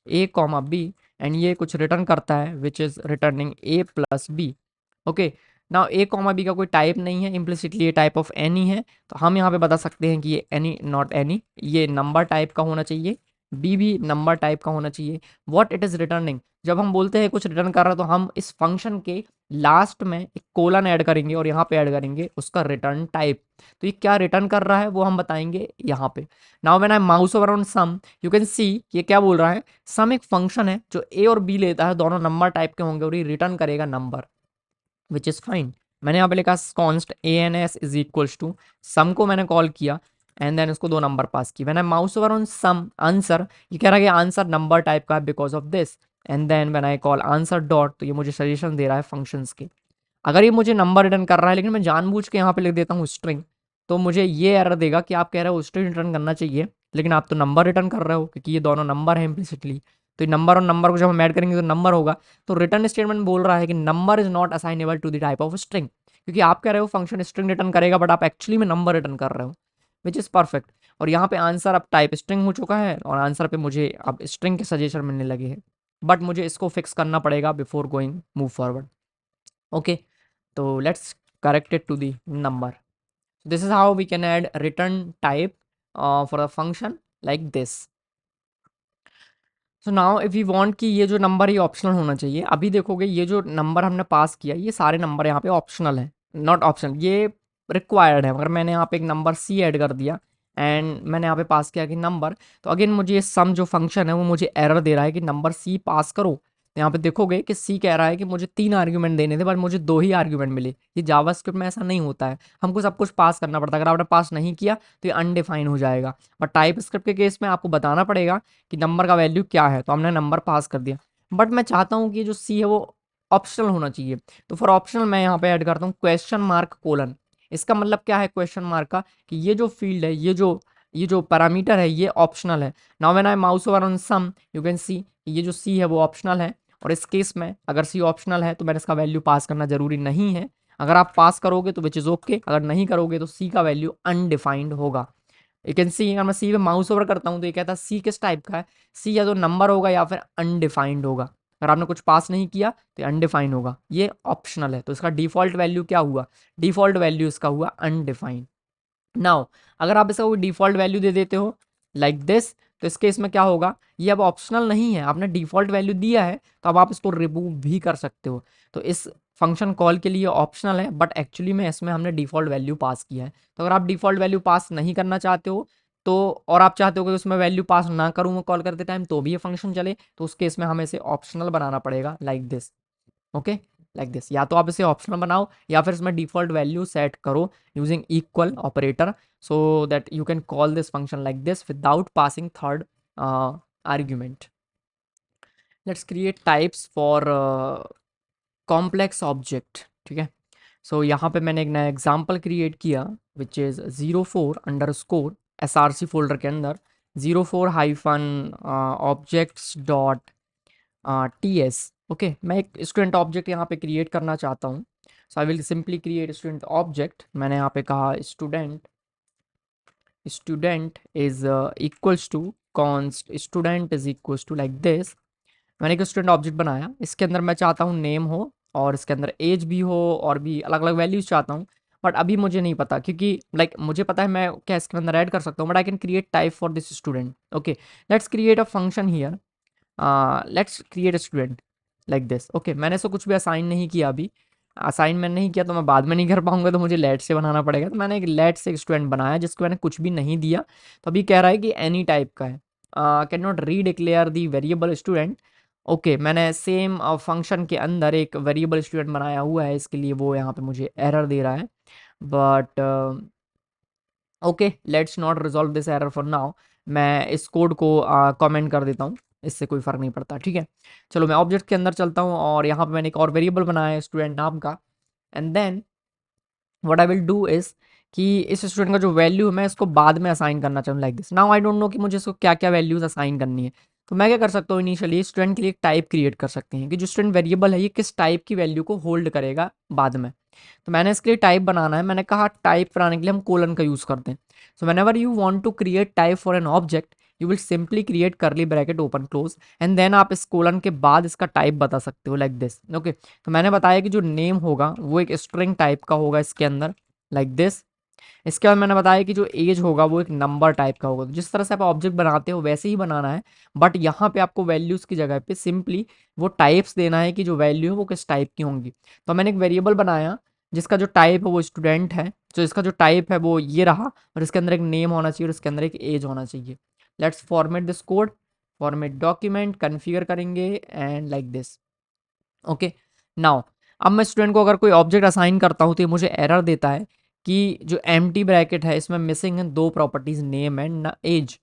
a comma b, and ये कुछ रिटर्न करता है which is returning a plus b. Okay, now a comma b का कोई टाइप नहीं है, इम्प्लिसिटली ये टाइप ऑफ एनी है। तो हम यहाँ पे बता सकते हैं कि ये एनी नॉट एनी, ये नंबर टाइप का होना चाहिए, बी भी नंबर टाइप का होना चाहिए। व्हाट इट इज़ रिटर्निंग, जब हम बोलते हैं कुछ रिटर्न कर रहा है तो हम इस फंक्शन के लास्ट में एक कोलन ऐड करेंगे और यहाँ पे ऐड करेंगे उसका रिटर्न टाइप। तो ये क्या रिटर्न कर रहा है वो हम बताएंगे यहाँ पे। Now when I mouse over on sum, you can see ये क्या बोल रहा है, सम एक फंक्शन है जो ए और बी लेता है, दोनों नंबर टाइप के होंगे और ये रिटर्न करेगा नंबर, विच इज़ फाइन। मैंने यहाँ पे लिखा const a n s is equals to, sum को मैंने कॉल किया एंड देन उसको दो नंबर पास किए। When I mouse over on sum answer, ये कह रहा है कि आंसर नंबर टाइप का है because of this, and then when I call answer dot, तो ये मुझे सजेशन दे रहा है फंक्शंस के। अगर ये मुझे नंबर रिटर्न कर रहा है लेकिन मैं जानबूझ के यहाँ पे लिख देता हूँ स्ट्रिंग, तो मुझे ये एरर देगा कि आप कह रहे हो स्ट्रिंग रिटर्न करना चाहिए लेकिन आप तो नंबर रिटर्न कर रहे हो, क्योंकि ये दोनों नंबर है इम्प्लिसिटली। तो ये नंबर और नंबर को जब हम ऐड करेंगे तो नंबर होगा। तो रिटर्न स्टेटमेंट बोल रहा है कि number is not assignable to the type of string, क्योंकि आप कह रहे हो फंक्शन स्ट्रिंग रिटर्न करेगा बट आप एक्चुअली में नंबर रिटर्न कर रहे हो, विच इज़ परफेक्ट। और यहाँ पे आंसर अब टाइप स्ट्रिंग हो चुका है और आंसर पे मुझे अब स्ट्रिंग के सजेशन मिलने लगे हैं, बट मुझे इसको फिक्स करना पड़ेगा before going move forward. Okay, so let's correct it to the number. This is how we can add return type for the function like this. So now if we want कि ये जो नंबर ये ऑप्शनल होना चाहिए, अभी देखोगे ये जो नंबर हमने पास किया ये सारे नंबर यहाँ पे ऑप्शनल है, नॉट ऑप्शनल, ये रिक्वायर्ड है। अगर मैंने यहाँ पे एक नंबर सी ऐड कर दिया एंड मैंने यहाँ पे पास किया कि नंबर, तो अगेन मुझे ये सम जो फंक्शन है वो मुझे एरर दे रहा है कि नंबर सी पास करो। तो यहाँ पे देखोगे कि सी कह रहा है कि मुझे 3 आर्ग्यूमेंट देने थे बट मुझे 2 ही आर्ग्यूमेंट मिले। ये जावास्क्रिप्ट में ऐसा नहीं होता है, हमको सब कुछ पास करना पड़ता है। अगर आपने पास नहीं किया तो ये अनडिफाइन हो जाएगा। बट टाइप स्क्रिप्ट के केस में आपको बताना पड़ेगा कि नंबर का वैल्यू क्या है। तो हमने नंबर पास कर दिया, बट मैं चाहता हूँ कि जो सी है वो ऑप्शनल होना चाहिए। तो फॉर ऑप्शनल मैं यहाँ पे ऐड करता हूँ क्वेश्चन मार्क कोलन। इसका मतलब क्या है क्वेश्चन मार्क का, कि ये जो फील्ड है, ये जो पैरामीटर है ये ऑप्शनल है। Now when I mouse over on sum, you can see ये जो सी है वो ऑप्शनल है। और इस केस में अगर सी ऑप्शनल है तो मैंने इसका वैल्यू पास करना जरूरी नहीं है। अगर आप पास करोगे तो विच इज़ ओके, अगर नहीं करोगे तो सी का वैल्यू अनडिफाइंड होगा। यू कैन सी अगर मैं सी पे माउस ओवर करता हूँ तो ये कहता है सी किस टाइप का है, सी या तो नंबर होगा या फिर अनडिफाइंड होगा। अगर आपने कुछ पास नहीं किया तो ये अनडिफाइंड होगा, ये ऑप्शनल है। तो इसका डिफॉल्ट वैल्यू क्या हुआ, डिफॉल्ट वैल्यू इसका हुआ अनडिफाइंड। नाउ अगर आप इसका कोई डिफॉल्ट वैल्यू दे देते हो लाइक दिस, तो इस केस में क्या होगा, ये अब ऑप्शनल नहीं है, आपने डिफॉल्ट वैल्यू दिया है तो अब आप इसको रिमूव भी कर सकते हो। तो इस फंक्शन कॉल के लिए ऑप्शनल है बट एक्चुअली में इसमें हमने डिफॉल्ट वैल्यू पास किया है। तो अगर आप डिफॉल्ट वैल्यू पास नहीं करना चाहते हो तो, और आप चाहते हो कि उसमें वैल्यू पास ना करूँ मैं कॉल करते टाइम तो भी ये फंक्शन चले, तो उस केस में हमें इसे ऑप्शनल बनाना पड़ेगा like this. Okay, like this. या तो आप इसे ऑप्शनल बनाओ या फिर इसमें डिफॉल्ट वैल्यू सेट करो using equal operator, so that you can call this function like this without passing third argument. Let's create types for complex object, ठीक है। सो यहाँ पे मैंने एक नया एग्जाम्पल क्रिएट किया विच इज़ 04_SRC फोल्डर के अंदर 04-objects.ts। ओके, मैं एक स्टूडेंट ऑब्जेक्ट यहाँ पे क्रिएट करना चाहता हूँ। So I will simply create student object. मैंने यहाँ पे कहा student is equals to const student is equals to like this. मैंने एक स्टूडेंट ऑब्जेक्ट बनाया, इसके अंदर मैं चाहता हूँ नेम हो और इसके अंदर एज भी हो और भी अलग अलग वैल्यूज चाहता हूँ। बट अभी मुझे नहीं पता, क्योंकि मुझे पता है मैं क्या इसके अंदर ऐड कर सकता हूँ, but I can create type for this student. Okay, let's create a function here, let's create a student like this. Okay, मैंने इसको कुछ भी असाइन नहीं किया अभी, असाइन मैंने नहीं किया तो मैं बाद में नहीं कर पाऊंगा, तो मुझे लेट से बनाना पड़ेगा। तो मैंने एक लेट से एक स्टूडेंट बनाया जिसको मैंने कुछ भी नहीं दिया। तो अभी कह रहा है कि एनी टाइप का है, can not redeclare the variable student. Okay, मैंने सेम फंक्शन के अंदर एक वेरिएबल स्टूडेंट बनाया हुआ है, इसके लिए वो यहाँ पे मुझे एरर दे रहा है। But okay, let's not resolve this error for now. मैं इस कोड को कमेंट कर देता हूँ, इससे कोई फ़र्क नहीं पड़ता, ठीक है। चलो मैं ऑब्जेक्ट के अंदर चलता हूँ और यहाँ पे मैंने एक और वेरिएबल बनाया है स्टूडेंट नाम का। And then what I will do is कि इस स्टूडेंट का जो वैल्यू है मैं इसको बाद में असाइन करना चाहूँ like this. Now I don't know कि मुझे इसको क्या क्या वैल्यूज़ असाइन करनी है। तो मैं क्या कर सकता हूँ, इनिशियली स्टूडेंट के लिए एक टाइप क्रिएट कर सकते हैं कि जो स्टूडेंट वेरिएबल है ये किस टाइप की वैल्यू को होल्ड करेगा बाद में। तो मैंने इसके लिए टाइप बनाना है, मैंने कहा टाइप बनाने के लिए हम कोलन का यूज़ करते हैं। So whenever you want to create type for an object, you will simply create curly bracket open close and then आप इस कोलन के बाद इसका टाइप बता सकते हो लाइक दिस। ओके, तो मैंने बताया कि जो नेम होगा वो एक स्ट्रिंग टाइप का होगा इसके अंदर लाइक दिस। इसके बाद मैंने बताया कि जो एज होगा वो एक नंबर टाइप का होगा। तो जिस तरह से आप ऑब्जेक्ट बनाते हो वैसे ही बनाना है, बट यहाँ पे आपको वैल्यूज़ की जगह पे सिंपली वो टाइप्स देना है कि जो वैल्यू है वो किस टाइप की होंगी। तो मैंने एक वेरिएबल बनाया जिसका जो टाइप है वो स्टूडेंट है, तो इसका जो टाइप है वो ये रहा, और इसके अंदर एक नेम होना चाहिए और इसके अंदर एक एज होना चाहिए। Let's format this code, format document configure करेंगे and like this. Okay, now अब मैं स्टूडेंट को अगर कोई ऑब्जेक्ट असाइन करता हूँ तो ये मुझे एरर देता है कि जो एम्प्टी ब्रैकेट है इसमें मिसिंग है दो properties, name and age.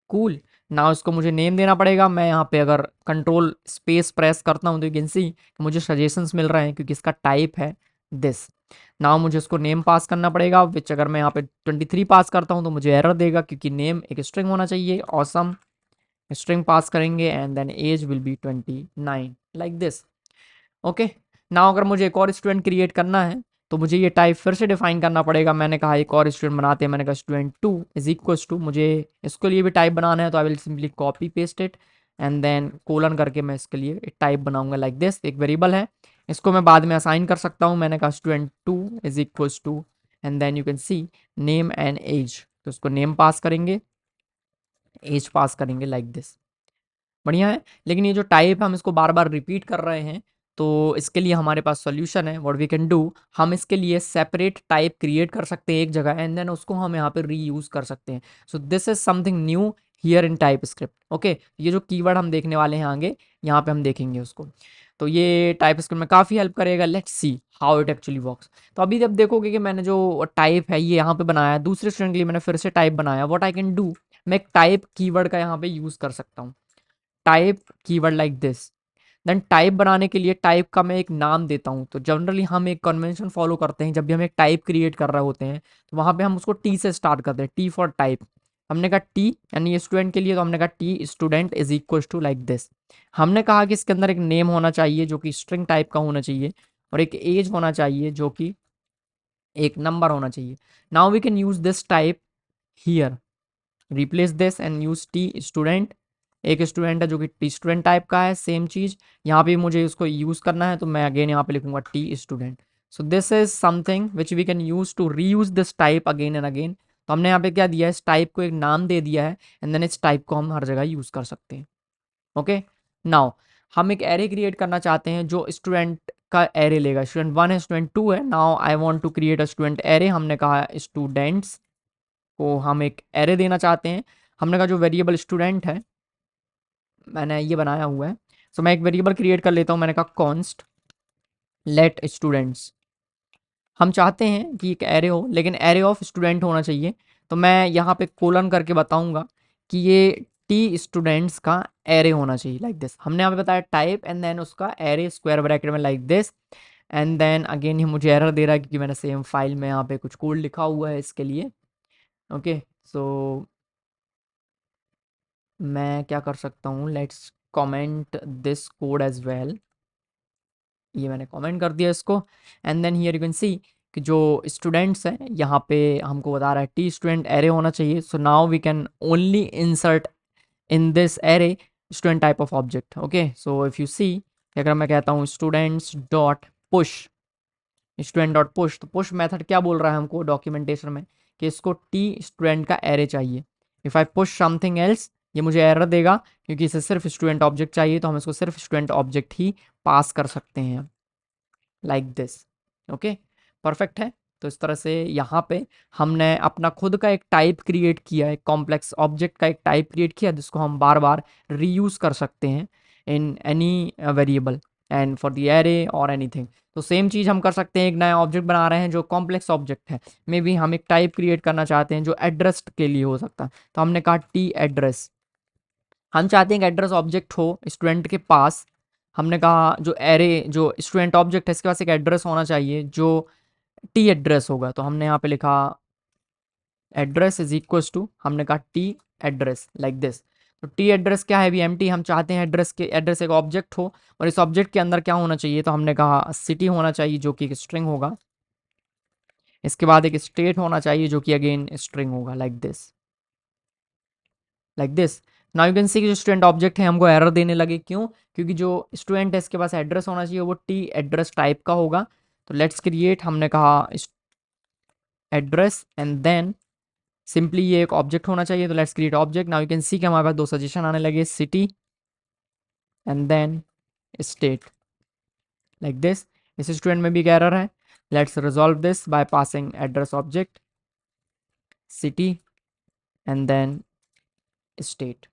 Cool, now इसको मुझे नेम देना पड़ेगा। मैं यहाँ पे अगर कंट्रोल स्पेस प्रेस करता हूँ तो यू कैन सी मुझे सजेशंस मिल रहे हैं क्योंकि इसका टाइप है दिस। नाउ मुझे इसको नेम पास करना पड़ेगा, विच अगर मैं यहाँ पे 23 पास करता हूँ तो मुझे एरर देगा क्योंकि नेम एक स्ट्रिंग होना चाहिए। ऑसम, स्ट्रिंग पास करेंगे and then age will be 29 like this. Okay, now अगर मुझे एक और स्टूडेंट क्रिएट करना है तो मुझे ये टाइप फिर से डिफाइन करना पड़ेगा। मैंने कहा एक और स्टूडेंट बनाते हैं, मैंने कहा स्टूडेंट 2 इज इक्वल्स टू, मुझे इसके लिए भी टाइप बनाना है तो I will simply copy paste it and then colon करके मैं इसके लिए एक टाइप बनाऊंगा लाइक दिस। एक वेरिएबल है, इसको मैं बाद में असाइन कर सकता हूँ। मैंने कहा student 2 is equals to and then you can see name and age, तो इसको नेम पास करेंगे, एज पास करेंगे लाइक दिस। बढ़िया है, लेकिन ये जो टाइप है हम इसको बार बार रिपीट कर रहे हैं, तो इसके लिए हमारे पास सॉल्यूशन है। व्हाट वी कैन डू, हम इसके लिए सेपरेट टाइप क्रिएट कर सकते हैं एक जगह एंड देन उसको हम यहाँ पे रीयूज कर सकते हैं। सो this is something new here in TypeScript. Okay, ये जो कीवर्ड हम देखने वाले हैं आगे, यहाँ पे हम देखेंगे उसको। तो ये टाइप स्क्रिप्ट में काफ़ी हेल्प करेगा। Let's see how it actually works. तो अभी जब देखोगे कि मैंने जो टाइप है ये यहाँ पे बनाया, दूसरे स्टूडेंट के लिए मैंने फिर से टाइप बनाया। व्हाट आई कैन डू, मैं एक टाइप कीवर्ड का यहाँ पे यूज़ कर सकता हूँ, type keyword like this. Then type बनाने के लिए टाइप का मैं एक नाम देता हूँ। तो जनरली हम एक कन्वेंशन फॉलो करते हैं, जब भी हम एक टाइप क्रिएट कर रहे होते हैं तो वहाँ पे हम उसको टी से स्टार्ट करते हैं, टी फॉर टाइप। हमने कहा टी यानी ये स्टूडेंट के लिए, तो हमने कहा T student is equal to like this. हमने कहा कि इसके अंदर एक नेम होना चाहिए जो कि स्ट्रिंग टाइप का होना चाहिए और एक एज होना चाहिए जो कि एक नंबर होना चाहिए। Now we can use this type here, replace this and use T student. एक स्टूडेंट है जो कि टी स्टूडेंट टाइप का है, सेम चीज़ यहाँ पे मुझे उसको यूज़ करना है, तो मैं अगेन यहाँ पे लिखूंगा T student. So this is something which we can use to reuse this type again and again. तो हमने यहाँ पे क्या दिया है, इस टाइप को एक नाम दे दिया है एंड देन इस टाइप को हम हर जगह यूज़ कर सकते हैं। ओके, नाउ हम एक एरे क्रिएट करना चाहते हैं जो स्टूडेंट का एरे लेगा। स्टूडेंट 1 है, स्टूडेंट 2 है। Now I want to create a student array. हमने कहा स्टूडेंट्स को हम एक एरे देना चाहते हैं। हमने कहा जो वेरिएबल स्टूडेंट है मैंने ये बनाया हुआ है, सो मैं एक वेरिएबल क्रिएट कर लेता हूँ। मैंने कहा कॉन्स्ट लेट स्टूडेंट्स। हम चाहते हैं कि एक एरे हो लेकिन एरे ऑफ स्टूडेंट होना चाहिए, तो मैं यहाँ पे कोलन करके बताऊंगा कि ये टी स्टूडेंट्स का एरे होना चाहिए लाइक दिस। हमने यहाँ पे बताया टाइप एंड देन उसका एरे स्क्वायर ब्रैकेट में like this. And then again ये मुझे एरर दे रहा है क्योंकि मैंने सेम फाइल में यहाँ पे कुछ कोड लिखा हुआ है इसके लिए। ओके, सो मैं क्या कर सकता हूँ, let's comment this code as well. ये मैंने कमेंट कर दिया इसको and then here you can see कि जो स्टूडेंट्स हैं यहाँ पे हमको बता रहा है टी स्टूडेंट एरे होना चाहिए। So now we can only insert in this array student type of object. Okay, so if you see, अगर मैं कहता हूँ students dot push, student dot push, तो पुश मेथड क्या बोल रहा है हमको डॉक्यूमेंटेशन में कि इसको टी स्टूडेंट का एरे चाहिए। If I push something else, ये मुझे एरर देगा क्योंकि इसे सिर्फ स्टूडेंट ऑब्जेक्ट चाहिए, तो हम इसको सिर्फ स्टूडेंट ऑब्जेक्ट ही पास कर सकते हैं, लाइक दिस। ओके, परफेक्ट है। तो इस तरह से यहाँ पे हमने अपना खुद का एक टाइप क्रिएट किया है, कॉम्प्लेक्स ऑब्जेक्ट का एक टाइप क्रिएट किया जिसको हम बार बार रीयूज़ कर सकते हैं in any variable and for the array और एनीथिंग। तो सेम चीज़ हम कर सकते हैं, एक नया ऑब्जेक्ट बना रहे हैं जो कॉम्प्लेक्स ऑब्जेक्ट है, मे बी हम एक टाइप क्रिएट करना चाहते हैं जो एड्रेस के लिए हो सकता है, तो हमने कहा टी एड्रेस। हम चाहते हैं कि एड्रेस ऑब्जेक्ट हो स्टूडेंट के पास, हमने कहा जो एरे जो स्टूडेंट ऑब्जेक्ट है इसके पास एक एड्रेस होना चाहिए जो टी एड्रेस होगा, तो हमने यहाँ पे लिखा एड्रेस इज इक्वल्स टू, हमने कहा टी एड्रेस, लाइक दिस। तो टी एड्रेस क्या है, अभी एम्प्टी, हम चाहते हैं एड्रेस एक ऑब्जेक्ट हो और इस ऑब्जेक्ट के अंदर क्या होना चाहिए, तो हमने कहा सिटी होना चाहिए जो कि एक स्ट्रिंग होगा, इसके बाद एक स्टेट होना चाहिए जो कि अगेन स्ट्रिंग होगा, like this, like this. Now you can see कि जो स्टूडेंट ऑब्जेक्ट है हमको एरर देने लगे, क्यों, क्योंकि जो स्टूडेंट है इसके पास एड्रेस होना चाहिए वो टी एड्रेस टाइप का होगा। तो लेट्स क्रिएट, हमने कहा एड्रेस एंड देन सिंपली ये एक ऑब्जेक्ट होना चाहिए, तो let's create object. Now you can see कि हमारे पास दो सजेशन आने लगे, city and then state, like this. इस स्टूडेंट में भी एक एरर है, let's resolve this by passing address object city and then state.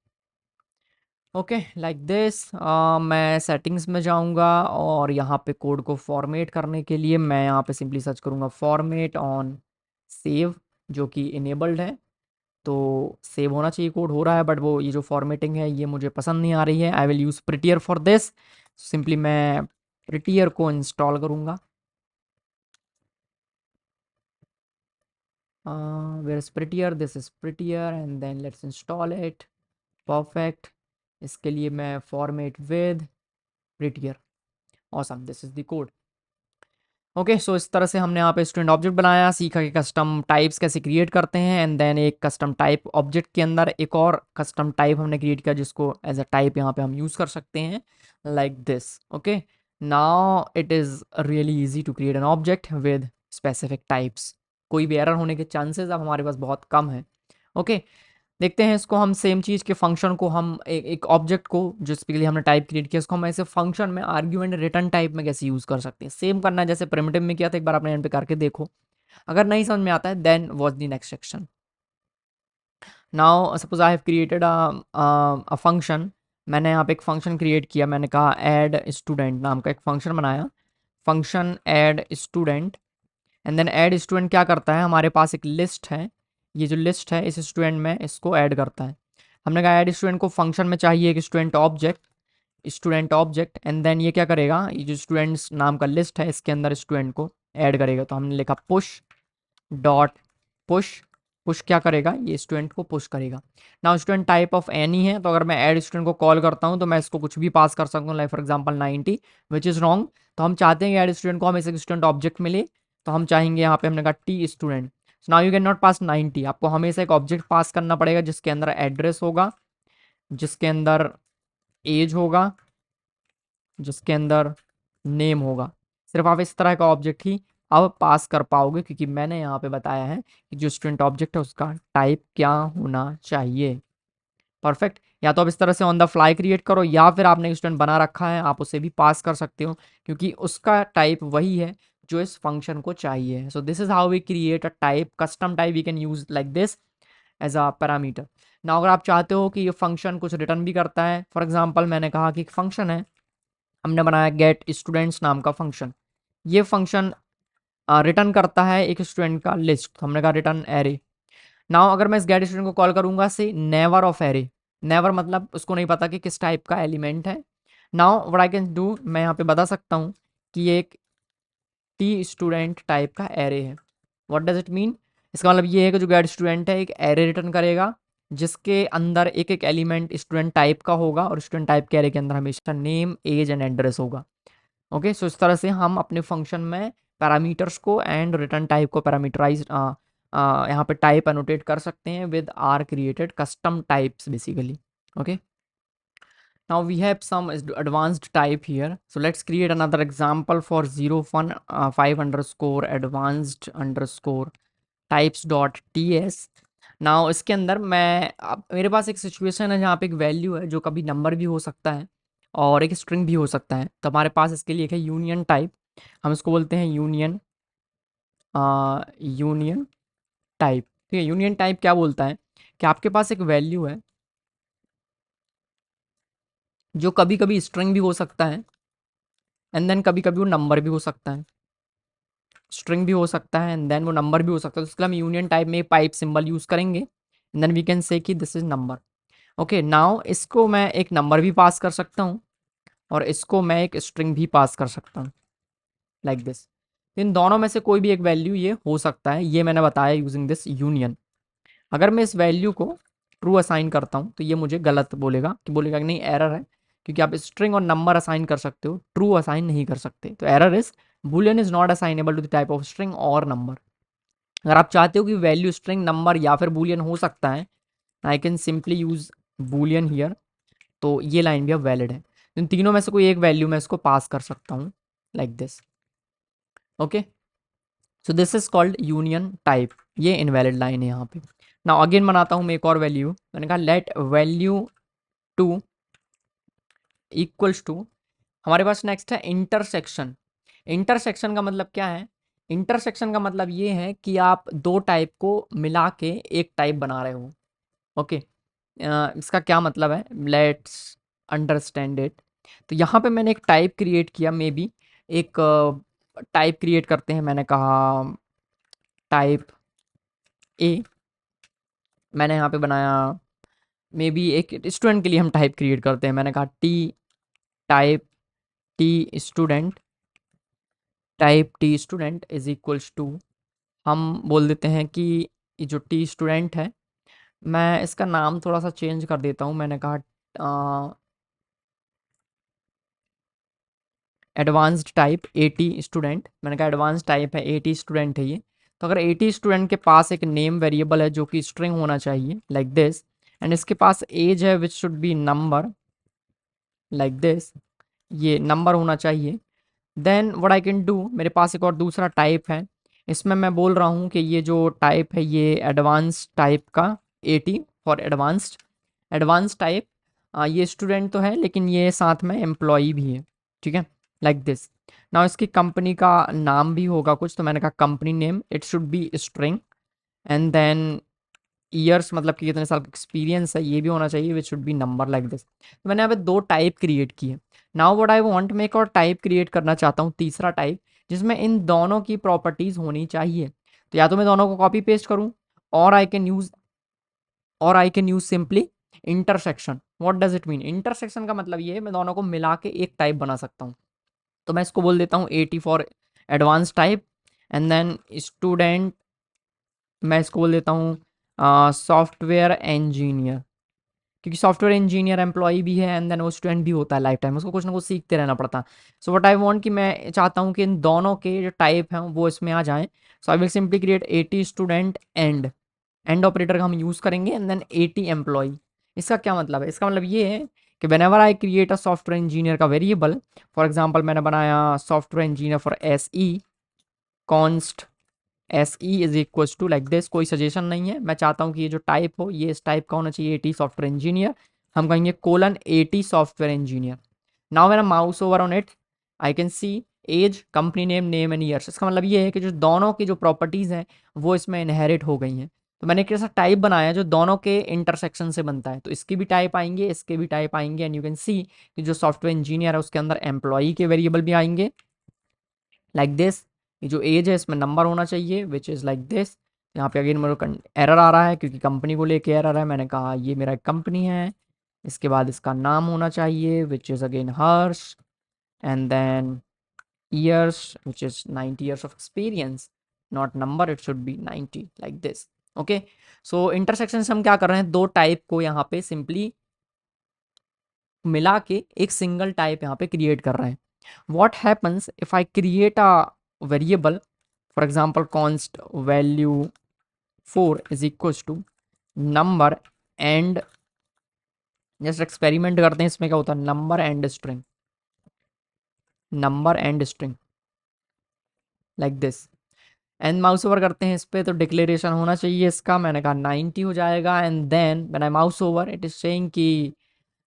Okay, like this. मैं सेटिंग्स में जाऊंगा और यहाँ पे कोड को फॉर्मेट करने के लिए मैं यहाँ पे सिंपली सर्च करूँगा फॉर्मेट ऑन सेव, जो कि इनेबल्ड है, तो सेव होना चाहिए, कोड हो रहा है, बट वो ये जो फॉर्मेटिंग है ये मुझे पसंद नहीं आ रही है। I will use prettier for this, simply मैं प्रिटियर को इंस्टॉल करूँगा। Where is prettier, this is prettier and then let's install it, perfect. इसके लिए मैं format with prettier, awesome, this is the code. Okay, so इस तरह से हमने यहाँ पे स्टूडेंट ऑब्जेक्ट बनाया, सीखा कि कस्टम टाइप्स कैसे क्रिएट करते हैं, एंड देन एक कस्टम टाइप ऑब्जेक्ट के अंदर एक और कस्टम टाइप हमने क्रिएट किया जिसको एज अ टाइप यहाँ पे हम यूज़ कर सकते हैं, like this. Okay, now it is really easy to create an object with specific types, कोई भी एरर होने के चांसेस अब हमारे पास बहुत कम है। ओके, देखते हैं इसको हम सेम चीज़ के फंक्शन को हम एक ऑब्जेक्ट को जिसके लिए हमने टाइप क्रिएट किया उसको हम ऐसे फंक्शन में आर्ग्यूमेंट रिटर्न टाइप में कैसे यूज़ कर सकते हैं। सेम करना है जैसे प्रिमिटिव में किया था, एक बार अपने एंड पे करके देखो, अगर नहीं समझ में आता है then watch the next section. Now suppose I have created a function, मैंने यहाँ पे एक फंक्शन क्रिएट किया, मैंने कहा ऐड स्टूडेंट नाम का एक फंक्शन बनाया, function add student, and then add student क्या करता है, हमारे पास एक लिस्ट है, ये जो लिस्ट है इस स्टूडेंट में इसको ऐड करता है। हमने कहा ऐड स्टूडेंट को फंक्शन में चाहिए एक स्टूडेंट ऑब्जेक्ट एंड देन ये क्या करेगा, ये जो स्टूडेंट्स नाम का लिस्ट है इसके अंदर स्टूडेंट को ऐड करेगा, तो हमने लिखा पुश डॉट पुश, पुश क्या करेगा, ये स्टूडेंट को पुश करेगा। Now student type of any है, तो अगर मैं ऐड स्टूडेंट को कॉल करता हूँ तो मैं इसको कुछ भी पास कर सकता हूँ, like for example 90, which is wrong. तो हम चाहते हैं कि ऐड स्टूडेंट को हमें एक स्टूडेंट ऑब्जेक्ट मिले, तो हम चाहेंगे यहाँ पे हमने कहा T student. Now you can not pass 90, आपको हमेशा एक ऑब्जेक्ट पास करना पड़ेगा जिसके अंदर एड्रेस होगा, जिसके अंदर एज होगा, जिसके अंदर नेम होगा। सिर्फ आप इस तरह का ऑब्जेक्ट ही अब पास कर पाओगे, क्योंकि मैंने यहाँ पे बताया है कि जो स्टूडेंट ऑब्जेक्ट है उसका टाइप क्या होना चाहिए। परफेक्ट, या तो आप इस तरह से ऑन द फ्लाई क्रिएट करो या फिर आपने एक स्टूडेंट बना रखा है आप उसे भी पास कर सकते हो, क्योंकि उसका टाइप वही है जो इस फंक्शन को चाहिए। So this is how we create a type, custom type we can use like this as a parameter. ना अगर आप चाहते हो कि ये फंक्शन कुछ रिटर्न भी करता है, फॉर एग्जाम्पल मैंने कहा कि एक फंक्शन है, हमने बनाया गेट स्टूडेंट्स नाम का फंक्शन, ये फंक्शन रिटर्न करता है एक स्टूडेंट का लिस्ट, तो हमने कहा रिटर्न एरे। नाउ अगर मैं इस गेट स्टूडेंट को कॉल करूंगा से नेवर ऑफ एरे, नेवर मतलब उसको नहीं पता कि किस टाइप का एलिमेंट है। Now what I can do, मैं यहाँ पे बता सकता हूँ कि ये एक टी स्टूडेंट टाइप का एरे है। व्हाट डज इट मीन, इसका मतलब ये है कि जो गेट स्टूडेंट है एक एरे रिटर्न करेगा जिसके अंदर एक एक एलिमेंट स्टूडेंट टाइप का होगा और स्टूडेंट टाइप के एरे के अंदर हमेशा नेम एज एंड एड्रेस होगा। ओके, सो इस तरह से हम अपने फंक्शन में पैरामीटर्स को एंड रिटर्न टाइप को पैरामीटराइज यहाँ पे टाइप एनोटेट कर सकते हैं with our created custom types basically. Okay, Now we have some advanced type here. So let's create another example for 5 underscore advanced underscore types dot ts. Now इसके अंदर मैं अब मेरे पास एक सिचुएशन है जहाँ पे एक वैल्यू है जो कभी नंबर भी हो सकता है और एक स्ट्रिंग भी हो सकता है। तो हमारे पास इसके लिए एक है यूनियन टाइप, हम इसको बोलते हैं यूनियन टाइप। ठीक है, यूनियन टाइप क्या बोलता है कि आपके पास एक वैल्यू है जो कभी कभी स्ट्रिंग भी हो सकता है एंड देन कभी कभी वो नंबर भी हो सकता है, स्ट्रिंग भी हो सकता है एंड देन वो नंबर भी हो सकता है। तो उसके लिए हम यूनियन टाइप में पाइप सिंबल यूज करेंगे and then we can say कि this is number. Okay, now इसको मैं एक नंबर भी पास कर सकता हूँ और इसको मैं एक स्ट्रिंग भी पास कर सकता हूँ लाइक दिस। इन दोनों में से कोई भी एक वैल्यू ये हो सकता है, ये मैंने बताया यूजिंग दिस यूनियन। अगर मैं इस वैल्यू को ट्रू असाइन करता हूँ तो ये मुझे गलत बोलेगा कि नहीं एरर है, क्योंकि आप स्ट्रिंग और नंबर असाइन कर सकते हो, ट्रू असाइन नहीं कर सकते। तो error is boolean is not assignable to the type of string और नंबर। अगर आप चाहते हो कि वैल्यू स्ट्रिंग नंबर या फिर बूलियन हो सकता है, I can simply use Boolean here. तो ये लाइन भी अब वैलिड है। इन तीनों में से कोई एक वैल्यू मैं इसको पास कर सकता हूँ like this. Okay, so this is called union type. ये इनवैलिड लाइन है यहाँ पे। ना अगेन बनाता हूँ मैं एक और वैल्यू, मैंने कहा let value two equals to, हमारे पास नेक्स्ट है इंटरसेक्शन। इंटरसेक्शन का मतलब क्या है? इंटरसेक्शन का मतलब ये है कि आप दो टाइप को मिला के एक टाइप बना रहे हो। ओके, इसका क्या मतलब है, लेट्स अंडरस्टैंड इट। तो यहाँ पे मैंने एक टाइप क्रिएट किया, मे बी एक टाइप क्रिएट करते हैं, मैंने कहा टाइप ए। मैंने यहाँ पे बनाया मे बी एक स्टूडेंट के लिए हम टाइप क्रिएट करते हैं, मैंने कहा type T student, type T student is equals to, हम बोल देते हैं कि ये जो टी स्टूडेंट है, मैं इसका नाम थोड़ा सा चेंज कर देता हूँ, मैंने कहा एडवांस्ड टाइप एटी स्टूडेंट। मैंने कहा एडवांस टाइप है एटी स्टूडेंट है ये। तो अगर एटी स्टूडेंट के पास एक नेम वेरिएबल है जो कि स्ट्रिंग होना चाहिए लाइक दिस, एंड इसके पास एज है which should be number like this, ये नंबर होना चाहिए। Then what I can do, मेरे पास एक और दूसरा टाइप है, इसमें मैं बोल रहा हूँ कि ये जो टाइप है ये एडवांस टाइप का, eighty for advanced, advance type. ये स्टूडेंट तो है लेकिन ये साथ में एम्प्लॉई भी है। ठीक है, लाइक दिस। नाउ इसकी कंपनी का नाम भी होगा कुछ, तो मैंने कहा company name it should be string and then years, मतलब कि कितने साल का एक्सपीरियंस है ये भी होना चाहिए विच should be number like this. तो मैंने यहाँ पे दो टाइप क्रिएट किए। नाउ व्हाट आई वांट, मैं एक और टाइप क्रिएट करना चाहता हूँ, तीसरा टाइप, जिसमें इन दोनों की प्रॉपर्टीज होनी चाहिए। तो या तो मैं दोनों को कॉपी पेस्ट करूँ और I can use simply intersection. What does it mean? Intersection का मतलब ये है मैं दोनों को मिला के एक टाइप बना सकता हूँ। तो मैं इसको बोल देता हूँ एटी for advance type and then student, मैं इसको बोल देता हूँ सॉफ्टवेयर इंजीनियर, क्योंकि सॉफ्टवेयर इंजीनियर एम्प्लॉय भी है एंड देन वो स्टूडेंट भी होता है, लाइफ टाइम उसको कुछ ना कुछ सीखते रहना पड़ता है। सो व्हाट आई वांट कि मैं चाहता हूँ कि इन दोनों के जो टाइप हैं वो इसमें आ जाएं। So I will simply create at student and operator का हम यूज़ करेंगे एंड देन एटी एम्प्लॉय। इसका क्या मतलब है? इसका मतलब ये है कि whenever I create a software engineer का वेरिएबल, फॉर एग्जाम्पल मैंने बनाया software engineer for S E, const S E is equal to like this, कोई सजेशन नहीं है, मैं चाहता हूँ कि ये जो टाइप हो ये इस टाइप का होना चाहिए, एटी सॉफ्टवेयर इंजीनियर, हम कहेंगे colon at software engineer. Now मेरा mouse over on it, I can see age, company name, name and years. इसका मतलब ये है कि जो दोनों की जो प्रॉपर्टीज़ हैं वो इसमें इनहेरिट हो गई हैं। तो मैंने एक ऐसा टाइप बनाया जो दोनों के इंटरसेक्शन से बनता है, तो इसकी भी टाइप आएंगे, इसके भी टाइप आएंगे एंड यू कैन सी कि जो सॉफ्टवेयर इंजीनियर है उसके अंदर एम्प्लॉई के वेरिएबल भी आएंगे लाइक दिस। ये जो एज है इसमें नंबर होना चाहिए विच इज़ लाइक दिस। यहाँ पे अगेन मेरे को एरर आ रहा है क्योंकि कंपनी को लेके एरर है, मैंने कहा ये मेरा एक कंपनी है, इसके बाद इसका नाम होना चाहिए which is again Harsh and then years which is 90 years of experience, not number, it should be 90 like this. Okay, so intersection से हम क्या कर रहे हैं, दो टाइप को यहाँ पे सिंपली मिला के एक सिंगल टाइप यहाँ पे क्रिएट कर रहे हैं। what happens if I create a variable, for example const value 4 is equals to number and just experiment करते हैं इसमें क्या होता है, number and string, number and string like this, and mouse over करते हैं इस पे, तो डिक्लेरेशन होना चाहिए इसका, मैंने कहा 90 हो जाएगा, and then when I mouse over it is saying कि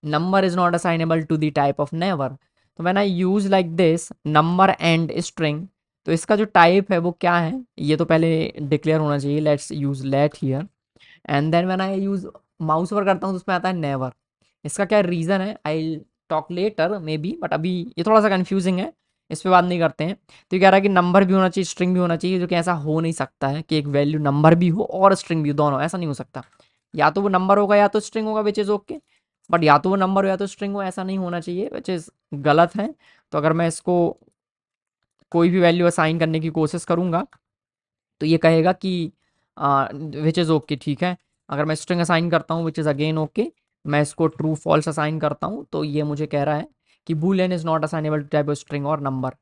number is not assignable to the type of never. तो when I use like this number and string, तो इसका जो टाइप है वो क्या है ये तो पहले डिक्लेयर होना चाहिए, let's use let here, and then when I use mouse over करता हूँ तो उसमें आता है नेवर। इसका क्या रीज़न है I talk later may be, but अभी ये थोड़ा सा कंफ्यूजिंग है, इस पे बात नहीं करते हैं। तो ये कह रहा है कि नंबर भी होना चाहिए, स्ट्रिंग भी होना चाहिए, जो कि ऐसा हो नहीं सकता है कि एक वैल्यू नंबर भी हो और स्ट्रिंग भी हो, दोनों ऐसा नहीं हो सकता। या तो वो नंबर होगा या तो स्ट्रिंग होगा, विच इज़ ओके, बट या तो वो नंबर हो या तो स्ट्रिंग हो, ऐसा नहीं होना चाहिए, विच इज़ गलत है। तो अगर मैं इसको कोई भी वैल्यू असाइन करने की कोशिश करूँगा तो ये कहेगा कि विच इज़ ओके, ठीक है। अगर मैं स्ट्रिंग असाइन करता हूँ विच इज़ अगेन ओके, मैं इसको ट्रू फॉल्स असाइन करता हूँ तो ये मुझे कह रहा है कि boolean is not assignable to type of string और नंबर,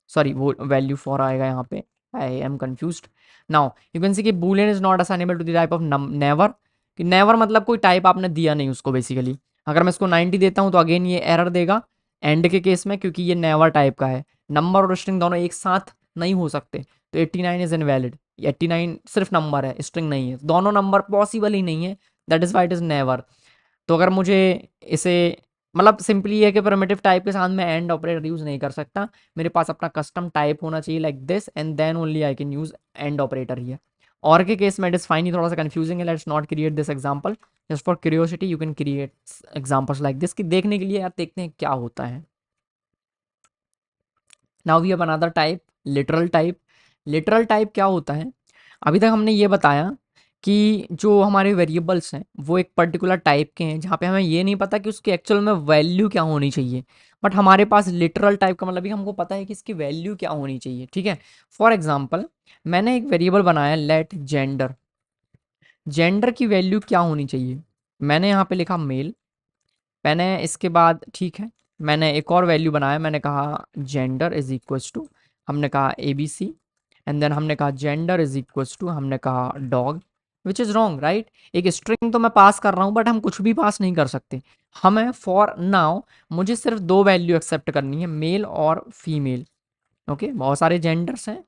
सॉरी वो वैल्यू फॉर आएगा यहाँ पे, I am confused. Now you can see कि boolean is not assignable to the type of never, कि नेवर मतलब कोई टाइप आपने दिया नहीं उसको बेसिकली। अगर मैं इसको 90 देता हूँ तो अगेन ये एरर देगा एंड के केस में, क्योंकि ये नेवर टाइप का है, नंबर और स्ट्रिंग दोनों एक साथ नहीं हो सकते। तो 89 इज इनवैलिड, 89 सिर्फ नंबर है स्ट्रिंग नहीं है, दोनों नंबर पॉसिबल ही नहीं है, that is why it is never. तो अगर मुझे इसे मतलब सिंपली ये है कि प्रिमिटिव टाइप के साथ मैं एंड ऑपरेटर यूज़ नहीं कर सकता, मेरे पास अपना कस्टम टाइप होना चाहिए like this, and then only I can use and operator here. और के केस में इट इज़ फाइन, ही थोड़ा सा कंफ्यूजिंग है, let's not create this example, just for curiosity you can create examples like this, कि देखने के लिए यार देखते हैं क्या होता है। Now we have another type, literal type. Literal type क्या होता है, अभी तक हमने ये बताया कि जो हमारे वेरिएबल्स हैं वो एक पर्टिकुलर टाइप के हैं, जहाँ पे हमें ये नहीं पता कि उसकी एक्चुअल में वैल्यू क्या होनी चाहिए, बट हमारे पास लिटरल टाइप का मतलब कि हमको पता है कि इसकी वैल्यू क्या होनी चाहिए, ठीक है। फॉर एग्जाम्पल मैंने एक वेरिएबल बनाया लेट जेंडर, जेंडर की वैल्यू क्या होनी चाहिए, मैंने यहाँ पे लिखा मेल, मैंने इसके बाद ठीक है मैंने एक और वैल्यू बनाया, मैंने कहा जेंडर इज इक्वल्स टू, हमने कहा ABC, एंड देन हमने कहा जेंडर इज इक्वल्स टू, हमने कहा dog, which is wrong right. एक स्ट्रिंग तो मैं पास कर रहा हूँ बट हम कुछ भी पास नहीं कर सकते, हमें फॉर नाउ मुझे सिर्फ दो वैल्यू एक्सेप्ट करनी है, मेल और फीमेल। ओके बहुत सारे जेंडर्स हैं,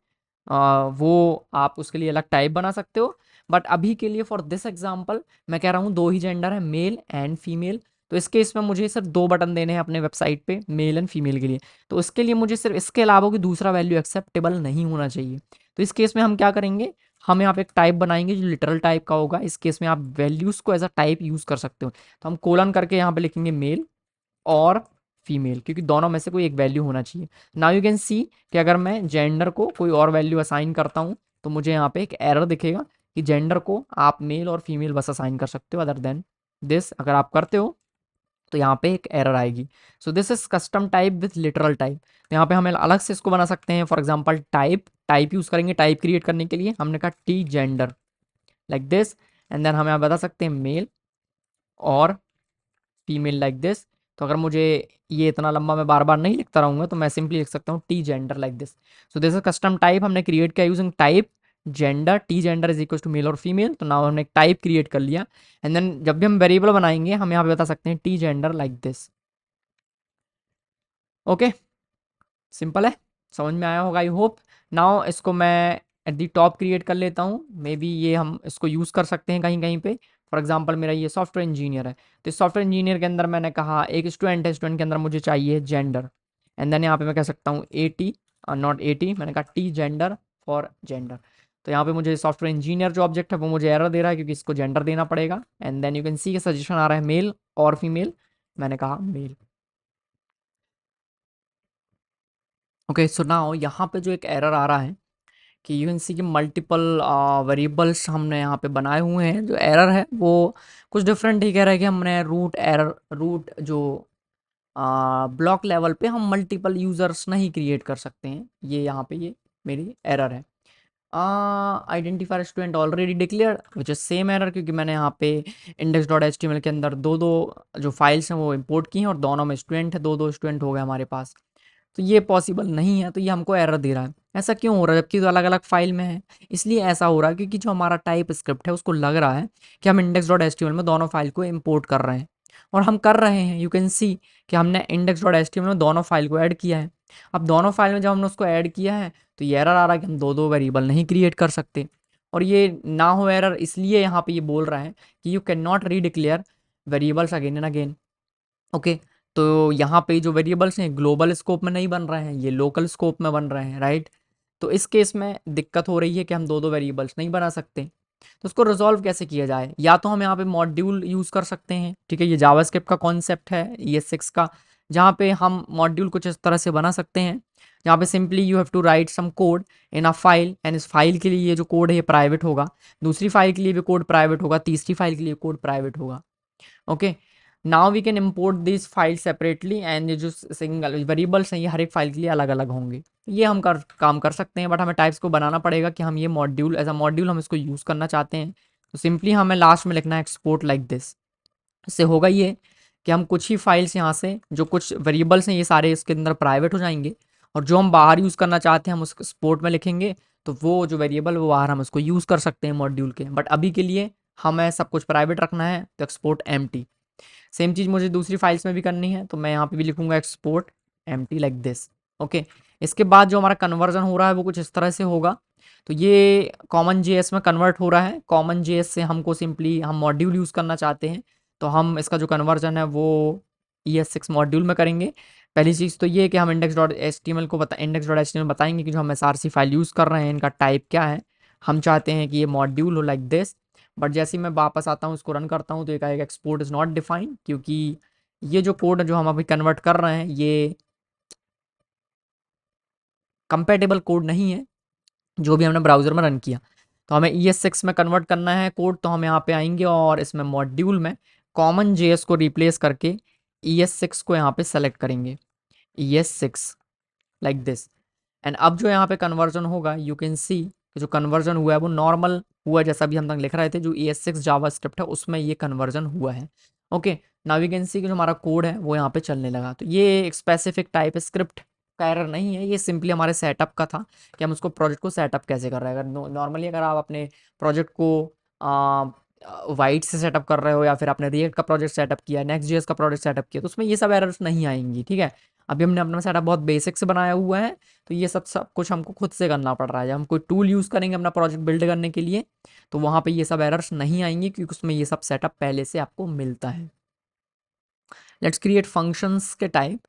वो आप उसके लिए अलग टाइप बना सकते हो, बट अभी के लिए फॉर दिस एग्जांपल मैं कह रहा हूँ दो ही जेंडर है, मेल एंड फीमेल। तो इस केस में मुझे सिर्फ दो बटन देने हैं अपने वेबसाइट पे मेल एंड फीमेल के लिए, तो इसके लिए मुझे सिर्फ इसके अलावा कोई दूसरा वैल्यू एक्सेप्टेबल नहीं होना चाहिए। तो इस केस में हम क्या करेंगे, हम यहाँ पे एक टाइप बनाएंगे जो लिटरल टाइप का होगा, इस केस में आप वैल्यूज़ को एज अ टाइप यूज़ कर सकते हो, तो हम कोलन करके यहाँ पे लिखेंगे मेल और फीमेल, क्योंकि दोनों में से कोई एक वैल्यू होना चाहिए। नाउ यू कैन सी कि अगर मैं जेंडर को कोई और वैल्यू असाइन करता हूँ तो मुझे यहाँ पे एक एरर दिखेगा कि जेंडर को आप मेल और फीमेल बस असाइन कर सकते हो, अदर देन दिस अगर आप करते हो तो यहाँ पे एक एरर आएगी। सो this is custom type with literal type. तो यहाँ पे हमें अलग से इसको बना सकते हैं, for example type, type use करेंगे टाइप क्रिएट करने के लिए, हमने कहा T gender like this, and then हम यहाँ बता सकते हैं मेल और फीमेल लाइक दिस। तो अगर मुझे ये इतना लंबा मैं बार बार नहीं लिखता रहूँगा तो मैं सिंपली लिख सकता हूँ T gender like this. So this is custom type हमने क्रिएट किया using type gender, T gender is equal to male और फीमेल, तो नाउ हमने एक टाइप क्रिएट कर लिया, एंड देन जब भी हम वेरिएबल बनाएंगे हम यहाँ पे बता सकते हैं T gender like this. Okay simple है, समझ में आया होगा आई होप। नाउ इसको मैं एट दी टॉप क्रिएट कर लेता हूँ, मे बी ये हम इसको यूज़ कर सकते हैं कहीं कहीं पे। फॉर एग्जांपल मेरा ये सॉफ्टवेयर इंजीनियर है, तो इस सॉफ्टवेयर इंजीनियर के अंदर मैंने कहा एक स्टूडेंट है, स्टूडेंट के अंदर मुझे चाहिए जेंडर, एंड देन यहाँ पे मैं कह सकता हूँ 80 नॉट 80, मैंने कहा टी जेंडर फॉर जेंडर। तो यहाँ पे मुझे सॉफ्टवेयर इंजीनियर जो ऑब्जेक्ट है वो मुझे एरर दे रहा है क्योंकि इसको जेंडर देना पड़ेगा, and then you can see के सजेशन आ रहा है मेल और फीमेल, मैंने कहा मेल। ओके सो नाउ यहाँ पे जो एक एरर आ रहा है कि यू कैन सी कि मल्टीपल वेरिएबल्स हमने यहाँ पे बनाए हुए हैं, जो एरर है वो कुछ डिफरेंट ही कह रहा है कि हमने रूट एरर, रूट जो ब्लॉक लेवल पे हम मल्टीपल यूज़र्स नहीं क्रिएट कर सकते हैं, ये यहाँ पे ये मेरी एरर है। Identifier student already declare which is same error, क्योंकि मैंने यहाँ पे index dot H T M L के अंदर दो दो जो फाइल्स हैं वो इंपोर्ट की हैं और दोनों में स्टूडेंट है, दो दो स्टूडेंट हो गए हमारे पास, तो ये पॉसिबल नहीं है, तो ये हमको एरर दे रहा है। ऐसा क्यों हो रहा है जबकि तो अलग अलग फाइल में है, इसलिए ऐसा हो रहा है क्योंकि जो हमारा टाइप स्क्रिप्ट है उसको लग रहा है कि हम index dot H T M L में दोनों फाइल को इम्पोर्ट कर रहे हैं, और हम कर रहे हैं। यू कैन सी कि हमने index.html में दोनों फाइल को ऐड किया है। अब दोनों फाइल में जब हमने उसको ऐड किया है तो ये एरर आ रहा है कि हम दो दो वेरिएबल नहीं क्रिएट कर सकते। और ये ना हो एरर इसलिए यहाँ पे ये बोल रहा है कि you can not redeclare variables again and again. Okay, तो यहाँ पे जो वेरिएबल्स हैं ग्लोबल स्कोप में नहीं बन रहे हैं, ये लोकल स्कोप में बन रहे हैं, राइट। तो इस केस में दिक्कत हो रही है कि हम दो दो वेरिएबल्स नहीं बना सकते। तो उसको रिजॉल्व कैसे किया जाए? या तो हम यहाँ पे मॉड्यूल यूज़ कर सकते हैं, ठीक है, ये जावास्क्रिप्ट का कॉन्सेप्ट है ES6 का, जहाँ पे हम मॉड्यूल कुछ इस तरह से बना सकते हैं, जहाँ पे simply you have to write some code in a file, and इस फाइल के लिए ये जो कोड है ये प्राइवेट होगा, दूसरी फाइल के लिए भी कोड प्राइवेट होगा, तीसरी फाइल के लिए कोड प्राइवेट होगा। Okay, now we can import this file separately, and ये जो सिंगल वेरिएबल्स हैं ये हर एक फाइल के लिए अलग अलग होंगे। ये हम काम कर सकते हैं, बट हमें टाइप्स को बनाना पड़ेगा कि हम ये मॉड्यूल एज अ मॉड्यूल हम इसको यूज़ करना चाहते हैं। तो सिंपली हमें लास्ट में लिखना है एक्सपोर्ट लाइक दिस। इससे होगा ये कि हम कुछ ही फाइल्स यहाँ से जो कुछ वेरिएबल्स हैं ये सारे इसके अंदर प्राइवेट हो जाएंगे, और जो हम बाहर यूज़ करना चाहते हैं हम उसको एक्सपोर्ट में लिखेंगे, तो वो जो वेरिएबल वो बाहर हम उसको यूज़ कर सकते हैं मॉड्यूल के। बट अभी के लिए हमें सब कुछ प्राइवेट रखना है, तो एक्सपोर्ट एम्प्टी। सेम चीज़ मुझे दूसरी फाइल्स में भी करनी है, तो मैं यहाँ पे भी लिखूंगा export empty like this. Okay, इसके बाद जो हमारा कन्वर्जन हो रहा है वो कुछ इस तरह से होगा। तो ये कॉमन जेएस में कन्वर्ट हो रहा है। कॉमन जेएस से हमको सिंपली हम मॉड्यूल यूज़ करना चाहते हैं, तो हम इसका जो कन्वर्जन है वो ES6 मॉड्यूल में करेंगे। पहली चीज़ तो ये कि हम index.html को index.html बताएंगे कि जो हम SRC फाइल यूज़ कर रहे हैं इनका टाइप क्या है। हम चाहते हैं कि ये मॉड्यूल हो लाइक दिस। बट जैसे ही मैं वापस आता हूँ इसको रन करता हूँ तो ये कहेगा एक्सपोर्ट इज़ नॉट डिफाइंड, क्योंकि ये जो कोड जो हम अभी कन्वर्ट कर रहे हैं ये कंपेटेबल कोड नहीं है जो भी हमने ब्राउज़र में रन किया। तो हमें ES6 में कन्वर्ट करना है कोड, तो हम यहाँ पे आएंगे और इसमें मॉड्यूल में कॉमन जेएस को रिप्लेस करके ES6 को यहाँ पे सेलेक्ट करेंगे, ES6 लाइक दिस। एंड अब जो यहाँ पे कन्वर्जन होगा यू कैन सी कि जो कन्वर्जन हुआ है वो नॉर्मल हुआ, जैसा भी हम तक लिख रहे थे जो ES6 जावास्क्रिप्ट है उसमें ये कन्वर्जन हुआ है। Okay, now we can see कि जो हमारा कोड है वो यहाँ पे चलने लगा। तो ये एक स्पेसिफिक टाइप स्क्रिप्ट का एरर नहीं है, ये सिंपली हमारे सेटअप का था कि हम उसको प्रोजेक्ट को सेटअप कैसे कर रहे हैं। अगर नॉर्मली अगर आप अपने प्रोजेक्ट को वाइट से सेटअप कर रहे हो या फिर आपने रिएक्ट का प्रोजेक्ट सेटअप किया, नेक्स्ट जेएस का प्रोजेक्ट सेटअप किया, तो उसमें ये सब एरर्स नहीं आएंगी, ठीक है। अभी हमने अपना सेटअप बहुत बेसिक से बनाया हुआ है, तो ये सब कुछ हमको खुद से करना पड़ रहा है। जब हम कोई टूल यूज़ करेंगे अपना प्रोजेक्ट बिल्ड करने के लिए तो वहाँ पे ये सब एरर्स नहीं आएंगी, क्योंकि उसमें ये सब सेटअप पहले से आपको मिलता है। लेट्स क्रिएट फंक्शंस के टाइप।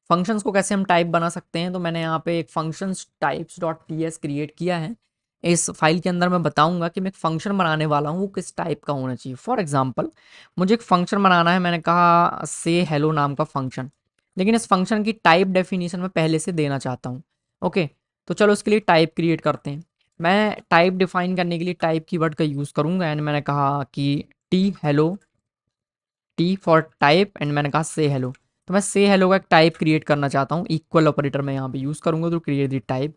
फंक्शंस को कैसे हम टाइप बना सकते हैं, तो मैंने यहाँ पे एक functions types dot ts create किया है। इस फाइल के अंदर मैं बताऊंगा कि मैं एक फंक्शन बनाने वाला हूँ वो किस टाइप का होना चाहिए। फॉर एग्जांपल मुझे एक फंक्शन बनाना है, मैंने कहा से हेलो नाम का फंक्शन, लेकिन इस फंक्शन की टाइप डेफिनेशन में पहले से देना चाहता हूँ। ओके, तो चलो उसके लिए टाइप क्रिएट करते हैं। मैं टाइप डिफाइन करने के लिए टाइप कीवर्ड का यूज़ करूँगा, एंड मैंने कहा कि टी फॉर टाइप, एंड मैंने कहा से हेलो। तो मैं से हेलो का एक टाइप क्रिएट करना चाहता हूँ, इक्वल ऑपरेटर मैं यहाँ पे यूज़ करूँगा तो क्रिएट दी टाइप।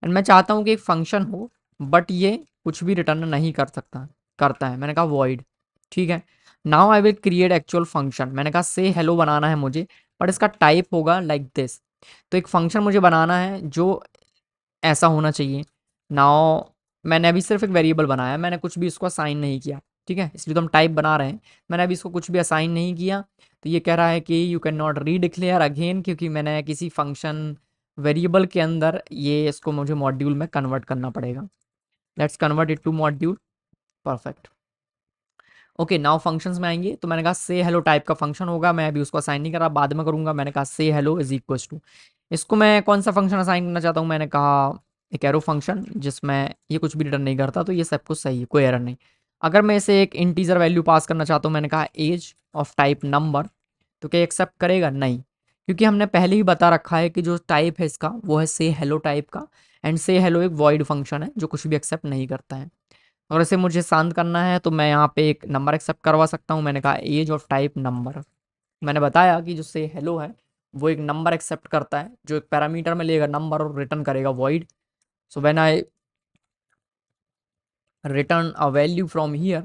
एंड मैं चाहता हूँ कि एक फंक्शन हो बट ये कुछ भी रिटर्न नहीं कर सकता करता है, मैंने कहा वॉइड, ठीक है। Now I will create actual function. मैंने कहा से हेलो बनाना है मुझे, बट इसका टाइप होगा लाइक दिस। तो एक फंक्शन मुझे बनाना है जो ऐसा होना चाहिए। नाउ मैंने अभी सिर्फ एक वेरिएबल बनाया, मैंने कुछ भी इसको असाइन नहीं किया, ठीक है, इसलिए तो हम टाइप बना रहे हैं। मैंने अभी इसको कुछ भी असाइन नहीं किया, तो ये कह रहा है कि यू कैन नॉट रीडिक्लेयर अगेन, क्योंकि मैंने किसी फंक्शन वेरिएबल के अंदर ये इसको मुझे मॉड्यूल में कन्वर्ट करना पड़ेगा। Let's convert it to module. Perfect. Okay, now functions में आएंगे, तो मैंने कहा से हेलो टाइप का फंक्शन होगा, मैं अभी उसको असाइन नहीं कर रहा, बाद में करूंगा। मैंने कहा से हेलो इज इक्वल टू, इसको मैं कौन सा फंक्शन असाइन करना चाहता हूँ, मैंने कहा एक एरो फंक्शन जिसमें ये कुछ भी रिटर्न नहीं करता, तो ये सब कुछ सही है, कोई एरर नहीं। अगर मैं इसे एक इंटीजर वैल्यू पास करना चाहता हूँ, मैंने कहा एज ऑफ टाइप नंबर, तो क्या एक्सेप्ट करेगा? नहीं, क्योंकि हमने पहले ही बता रखा है कि जो टाइप है इसका वो है से हेलो टाइप का, एंड से हेलो एक वॉइड फंक्शन है जो कुछ भी एक्सेप्ट नहीं करता है। और इसे मुझे शांत करना है तो मैं यहाँ पे एक नंबर एक्सेप्ट करवा सकता हूँ। मैंने कहा एज ऑफ टाइप नंबर। मैंने बताया कि जो से हेलो है वो एक नंबर एक्सेप्ट करता है, जो एक पैरामीटर में लेगा नंबर और रिटर्न करेगा void. So when I return a value from here,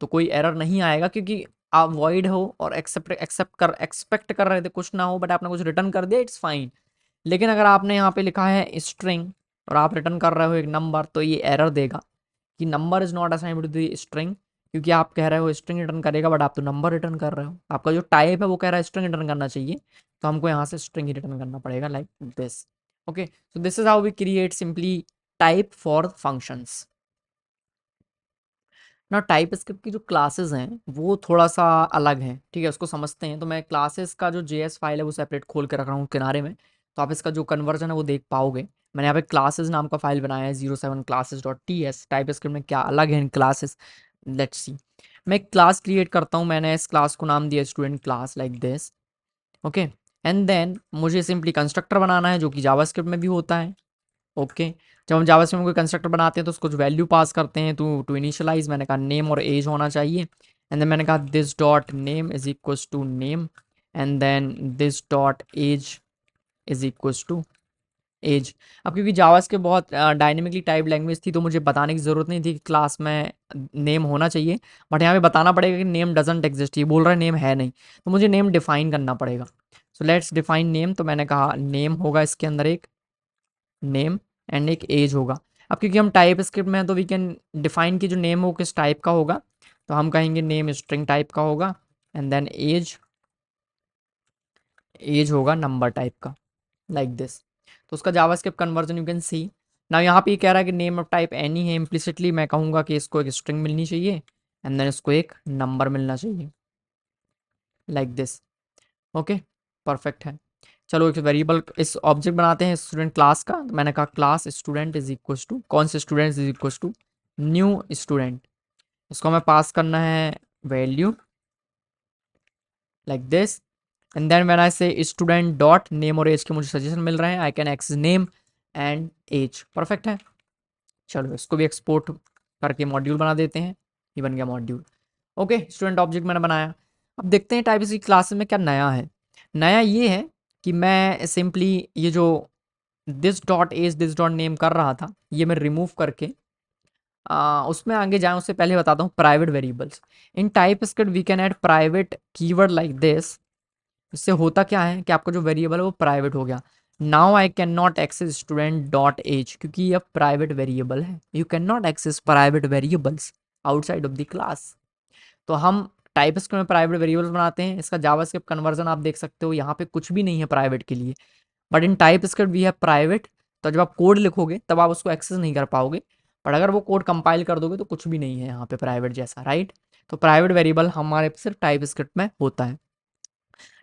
तो कोई एरर नहीं आएगा, क्योंकि आप वॉइड हो और एक्सपेक्ट कर रहे थे कुछ ना हो, बट आपने कुछ रिटर्न कर दिया, इट्स फाइन। लेकिन अगर आपने यहाँ पे लिखा है स्ट्रिंग और आप रिटर्न कर रहे हो एक नंबर, तो ये एरर देगा कि number is not assigned to the string, क्योंकि आप कह रहे हो स्ट्रिंग रिटर्न करेगा, बट आप तो नंबर रिटर्न कर रहे हो। आपका जो टाइप है वो कह रहा है स्ट्रिंग रिटर्न करना चाहिए, तो हमको यहाँ से स्ट्रिंग रिटर्न करना पड़ेगा like this. Okay, so this is how we create simply type for functions. ना टाइप स्क्रिप्ट की जो क्लासेस हैं वो थोड़ा सा अलग हैं, ठीक है, उसको समझते हैं। तो मैं क्लासेस का जो जेएस फाइल है वो सेपरेट खोल के रख रहा हूँ किनारे में, तो आप इसका जो कन्वर्जन है वो देख पाओगे। मैंने यहाँ पे क्लासेस नाम का फाइल बनाया है 07classes.ts। टाइप स्क्रिप्ट में क्या अलग है इन क्लासेस, लेट्स सी। मैं एक क्लास क्रिएट करता हूँ, मैंने इस क्लास को नाम दिया student class like this. Okay, and then मुझे सिंपली कंस्ट्रक्टर बनाना है जो कि जावास्क्रिप्ट में भी होता है। ओके, जब हम जावास्क्रिप्ट में कोई कंस्ट्रक्टर बनाते हैं तो उसको कुछ वैल्यू पास करते हैं। टू इनिशियलाइज मैंने कहा नेम और एज होना चाहिए, एंड देन मैंने कहा this dot name is equals to name, and then this dot age is equals to age. अब क्योंकि जावास्क्रिप्ट बहुत डायनेमिकली टाइप लैंग्वेज थी तो मुझे बताने की ज़रूरत नहीं थी कि क्लास में नेम होना चाहिए, बट यहाँ पे बताना पड़ेगा कि नेम डजंट एग्जिस्ट। ये बोल रहा है नेम है नहीं, तो मुझे नेम डिफाइन करना पड़ेगा। So let's define name. तो मैंने कहा नेम होगा इसके अंदर एक नेम एंड एक एज होगा। अब क्योंकि हम टाइप स्क्रिप्ट में हैं तो वी कैन डिफाइन की जो नेम हो किस टाइप का होगा, तो हम कहेंगे नेम स्ट्रिंग टाइप का होगा, एंड देन एज, एज होगा नंबर टाइप का लाइक दिस। तो उसका जावास्क्रिप्ट कन्वर्जन यू कैन सी। ना यहाँ पे ये कह रहा है कि नेम ऑफ टाइप एनी है, इम्प्लिसिटली मैं कहूँगा कि इसको एक स्ट्रिंग मिलनी चाहिए एंड देन इसको एक नंबर मिलना चाहिए लाइक दिस। ओके, परफेक्ट है। चलो एक वेरिएबल इस ऑब्जेक्ट बनाते हैं स्टूडेंट क्लास का। तो मैंने कहा class student is equals to कौन से student is equals to new student. इसको हमें पास करना है value like this, and then when I say student dot name और एज के मुझे सजेशन मिल रहे हैं, I can access name and age. Perfect है। चलो इसको भी एक्सपोर्ट करके मॉड्यूल बना देते हैं। ये बन गया मॉड्यूल। ओके, स्टूडेंट ऑब्जेक्ट मैंने बनाया। अब देखते हैं टाइप सी क्लासेस में क्या नया है। नया ये है कि मैं सिंपली ये जो this dot age this dot name कर रहा था ये मैं रिमूव करके उसमें आगे जाएं उससे पहले बताता हूँ private variables. In TypeScript we can add private keyword like this. इससे होता क्या है कि आपका जो वेरिएबल है वो प्राइवेट हो गया। Now I can not access student dot age, क्योंकि यह प्राइवेट वेरिएबल है। You can not access private variables outside of the class. तो हम टाइप स्क्रिप्ट में प्राइवेट वेरिएबल्स बनाते हैं। इसका जावास्क्रिप्ट कन्वर्जन आप देख सकते हो, यहाँ पे कुछ भी नहीं है प्राइवेट के लिए, but in TypeScript we have private. तो जब आप कोड लिखोगे तब आप उसको एक्सेस नहीं कर पाओगे, पर अगर वो कोड कंपाइल कर दोगे तो कुछ भी नहीं है यहाँ पे प्राइवेट जैसा, राइट। तो प्राइवेट वेरिएबल हमारे सिर्फ टाइप स्क्रिप्ट में होता है।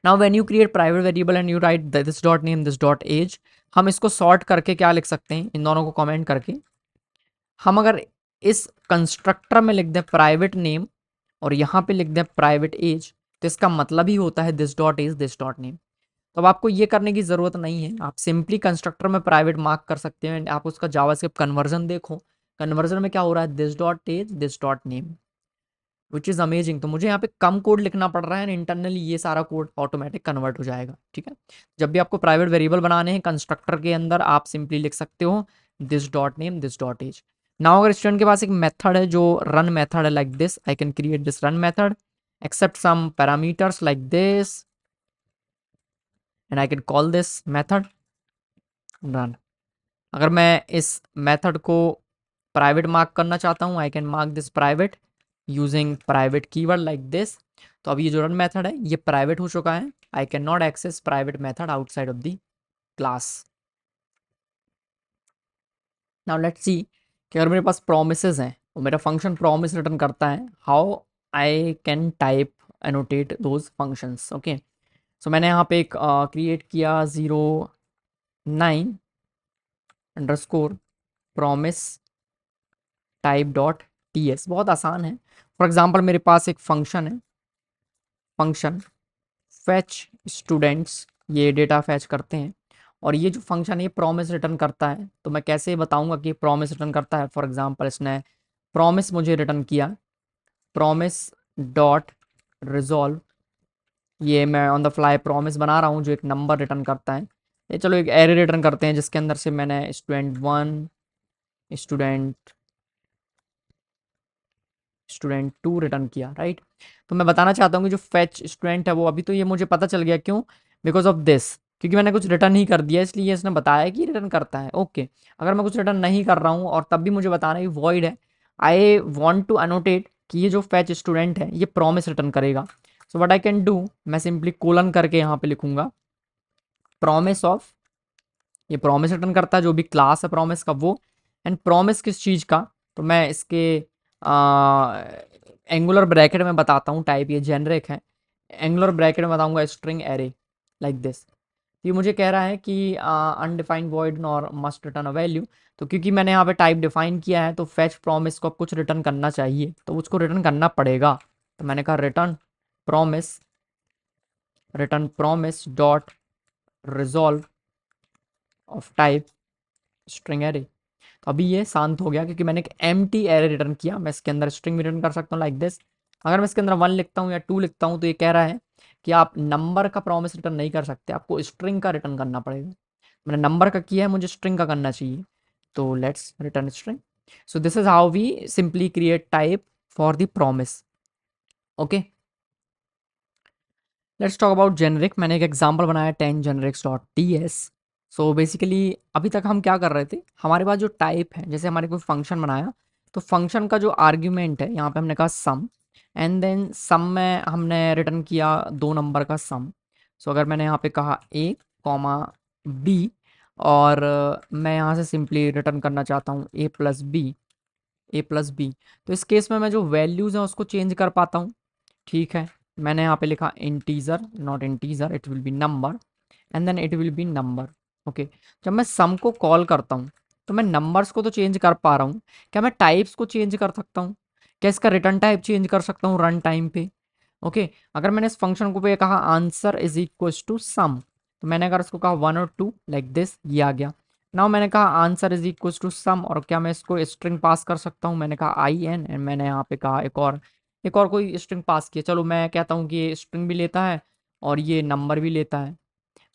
Now when you create private variable and you write this dot name this dot age, हम इसको सॉर्ट करके क्या लिख सकते हैं, इन दोनों को कमेंट करके हम अगर इस कंस्ट्रक्टर में लिख दें प्राइवेट नेम और यहाँ पे लिख दें प्राइवेट एज, तो इसका मतलब ही होता है this dot age this dot name. तो अब आपको ये करने की ज़रूरत नहीं है, आप सिंपली कंस्ट्रक्टर में प्राइवेट मार्क कर सकते हैं। आप उसका जावास्क्रिप्ट कन्वर्जन देखो, कन्वर्जन में क्या हो रहा है, this dot age this dot name, which is amazing. तो मुझे यहाँ पे कम कोड लिखना पड़ रहा है एंड इंटरनली ये सारा कोड ऑटोमेटिक कन्वर्ट हो जाएगा, ठीक है। जब भी आपको प्राइवेट वेरिएबल बनाने हैं कंस्ट्रक्टर के अंदर, आप सिंपली लिख सकते हो this dot name this dot age. Now अगर स्टूडेंट के पास एक मेथड है जो रन मेथड है like this, I can create this run method accept some parameters like this and I can call this method run. अगर मैं इस मेथड को प्राइवेट मार्क करना चाहता हूँ, I can mark this private using private keyword like this. तो अब ये जो रन मेथड है ये प्राइवेट हो चुका है। I can not access private method outside of the class. Now let's see कि अगर मेरे पास प्रोमिसेस हैं और मेरा फंक्शन प्रोमिस रिटर्न करता है, how I can type annotate those functions. Okay, so मैंने यहाँ पे एक क्रिएट किया 09 underscore promise type dot ts। बहुत आसान है। फॉर एग्जांपल मेरे पास एक फंक्शन है, फंक्शन फैच स्टूडेंट्स, ये डेटा फैच करते हैं और ये जो फंक्शन है ये प्रॉमिस रिटर्न करता है। तो मैं कैसे बताऊंगा कि प्रॉमिस रिटर्न करता है। फॉर एग्जांपल इसने प्रॉमिस मुझे रिटर्न किया, प्रॉमिस डॉट रिजॉल्व। ये मैं ऑन द फ्लाई प्रॉमिस बना रहा हूँ जो एक नंबर रिटर्न करता है। ये चलो एक एरे रिटर्न करते हैं जिसके अंदर से मैंने स्टूडेंट 1 स्टूडेंट स्टूडेंट 2 रिटर्न किया, राइट। तो मैं बताना चाहता हूँ कि जो फैच स्टूडेंट है वो अभी तो ये मुझे पता चल गया, क्यों, बिकॉज ऑफ दिस, क्योंकि मैंने कुछ रिटर्न ही कर दिया इसलिए इसने बताया कि रिटर्न करता है। ओके, अगर मैं कुछ रिटर्न नहीं कर रहा हूँ और तब भी मुझे बताना है कि वॉइड है, आई वॉन्ट टू अनोटेट कि ये जो फैच स्टूडेंट है ये प्रॉमिस रिटर्न करेगा। So what I can do, मैं सिंपली कोलन करके यहाँ पे लिखूंगा प्रॉमिस ऑफ, ये प्रॉमिस रिटर्न करता है जो भी क्लास है प्रॉमिस का वो, एंड प्रॉमिस किस चीज़ का, तो मैं इसके एंगुलर ब्रैकेट में बताता हूँ, टाइप ये जेनरिक है, एंगुलर ब्रैकेट में बताऊंगा स्ट्रिंग एरे लाइक दिस। ये मुझे कह रहा है कि undefined void nor must return a value, तो क्योंकि मैंने यहाँ पे टाइप डिफाइन किया है तो फैच प्रॉमिस को अब कुछ रिटर्न करना चाहिए, तो उसको रिटर्न करना पड़ेगा। तो मैंने कहा return promise dot resolve of type string array. तो अभी ये शांत हो गया क्योंकि मैंने एक एम्प्टी एरे रिटर्न किया। मैं इसके अंदर स्ट्रिंग भी रिटर्न कर सकता हूँ लाइक दिस। अगर मैं इसके अंदर 1 लिखता हूँ या 2 लिखता हूँ तो ये कह रहा है कि आप नंबर का प्रॉमिस रिटर्न नहीं कर सकते, आपको स्ट्रिंग का रिटर्न करना पड़ेगा। मैंने नंबर का किया है, मुझे स्ट्रिंग का करना चाहिए, तो let's return string. So this is how we simply create type for the promise. Okay, let's talk about generic. मैंने एक एग्जांपल बनाया 10 generics dot ts। So basically अभी तक हम क्या कर रहे थे, हमारे पास जो टाइप है, जैसे हमारे कोई फंक्शन बनाया तो फंक्शन का जो आर्ग्यूमेंट है यहाँ पे हमने कहा सम, एंड देन सम में हमने रिटर्न किया 2 नंबर का सम। सो अगर मैंने यहाँ पे कहा a कॉमा b और मैं यहाँ से सिंपली रिटर्न करना चाहता हूँ a प्लस बी, तो इस केस में मैं जो वैल्यूज़ हैं उसको चेंज कर पाता हूँ। ठीक है, मैंने यहाँ पे लिखा integer, not integer, it will be number, and then it will be number. Okay, जब मैं सम को कॉल करता हूँ तो मैं नंबर्स को तो चेंज कर पा रहा हूँ, क्या मैं टाइप्स को चेंज कर सकता हूँ, क्या इसका रिटर्न टाइप चेंज कर सकता हूँ रन टाइम पे। ओके, अगर मैंने इस फंक्शन को पे कहा answer is equal to some, तो मैंने अगर इसको कहा 1 और 2 लाइक दिस, ये आ गया। नाउ मैंने कहा answer is equal to some, और क्या मैं इसको स्ट्रिंग पास कर सकता हूँ, मैंने कहा आई एन, एंड मैंने यहाँ पे कहा एक और कोई स्ट्रिंग पास किया। चलो मैं कहता हूँ कि ये स्ट्रिंग भी लेता है और ये नंबर भी लेता है।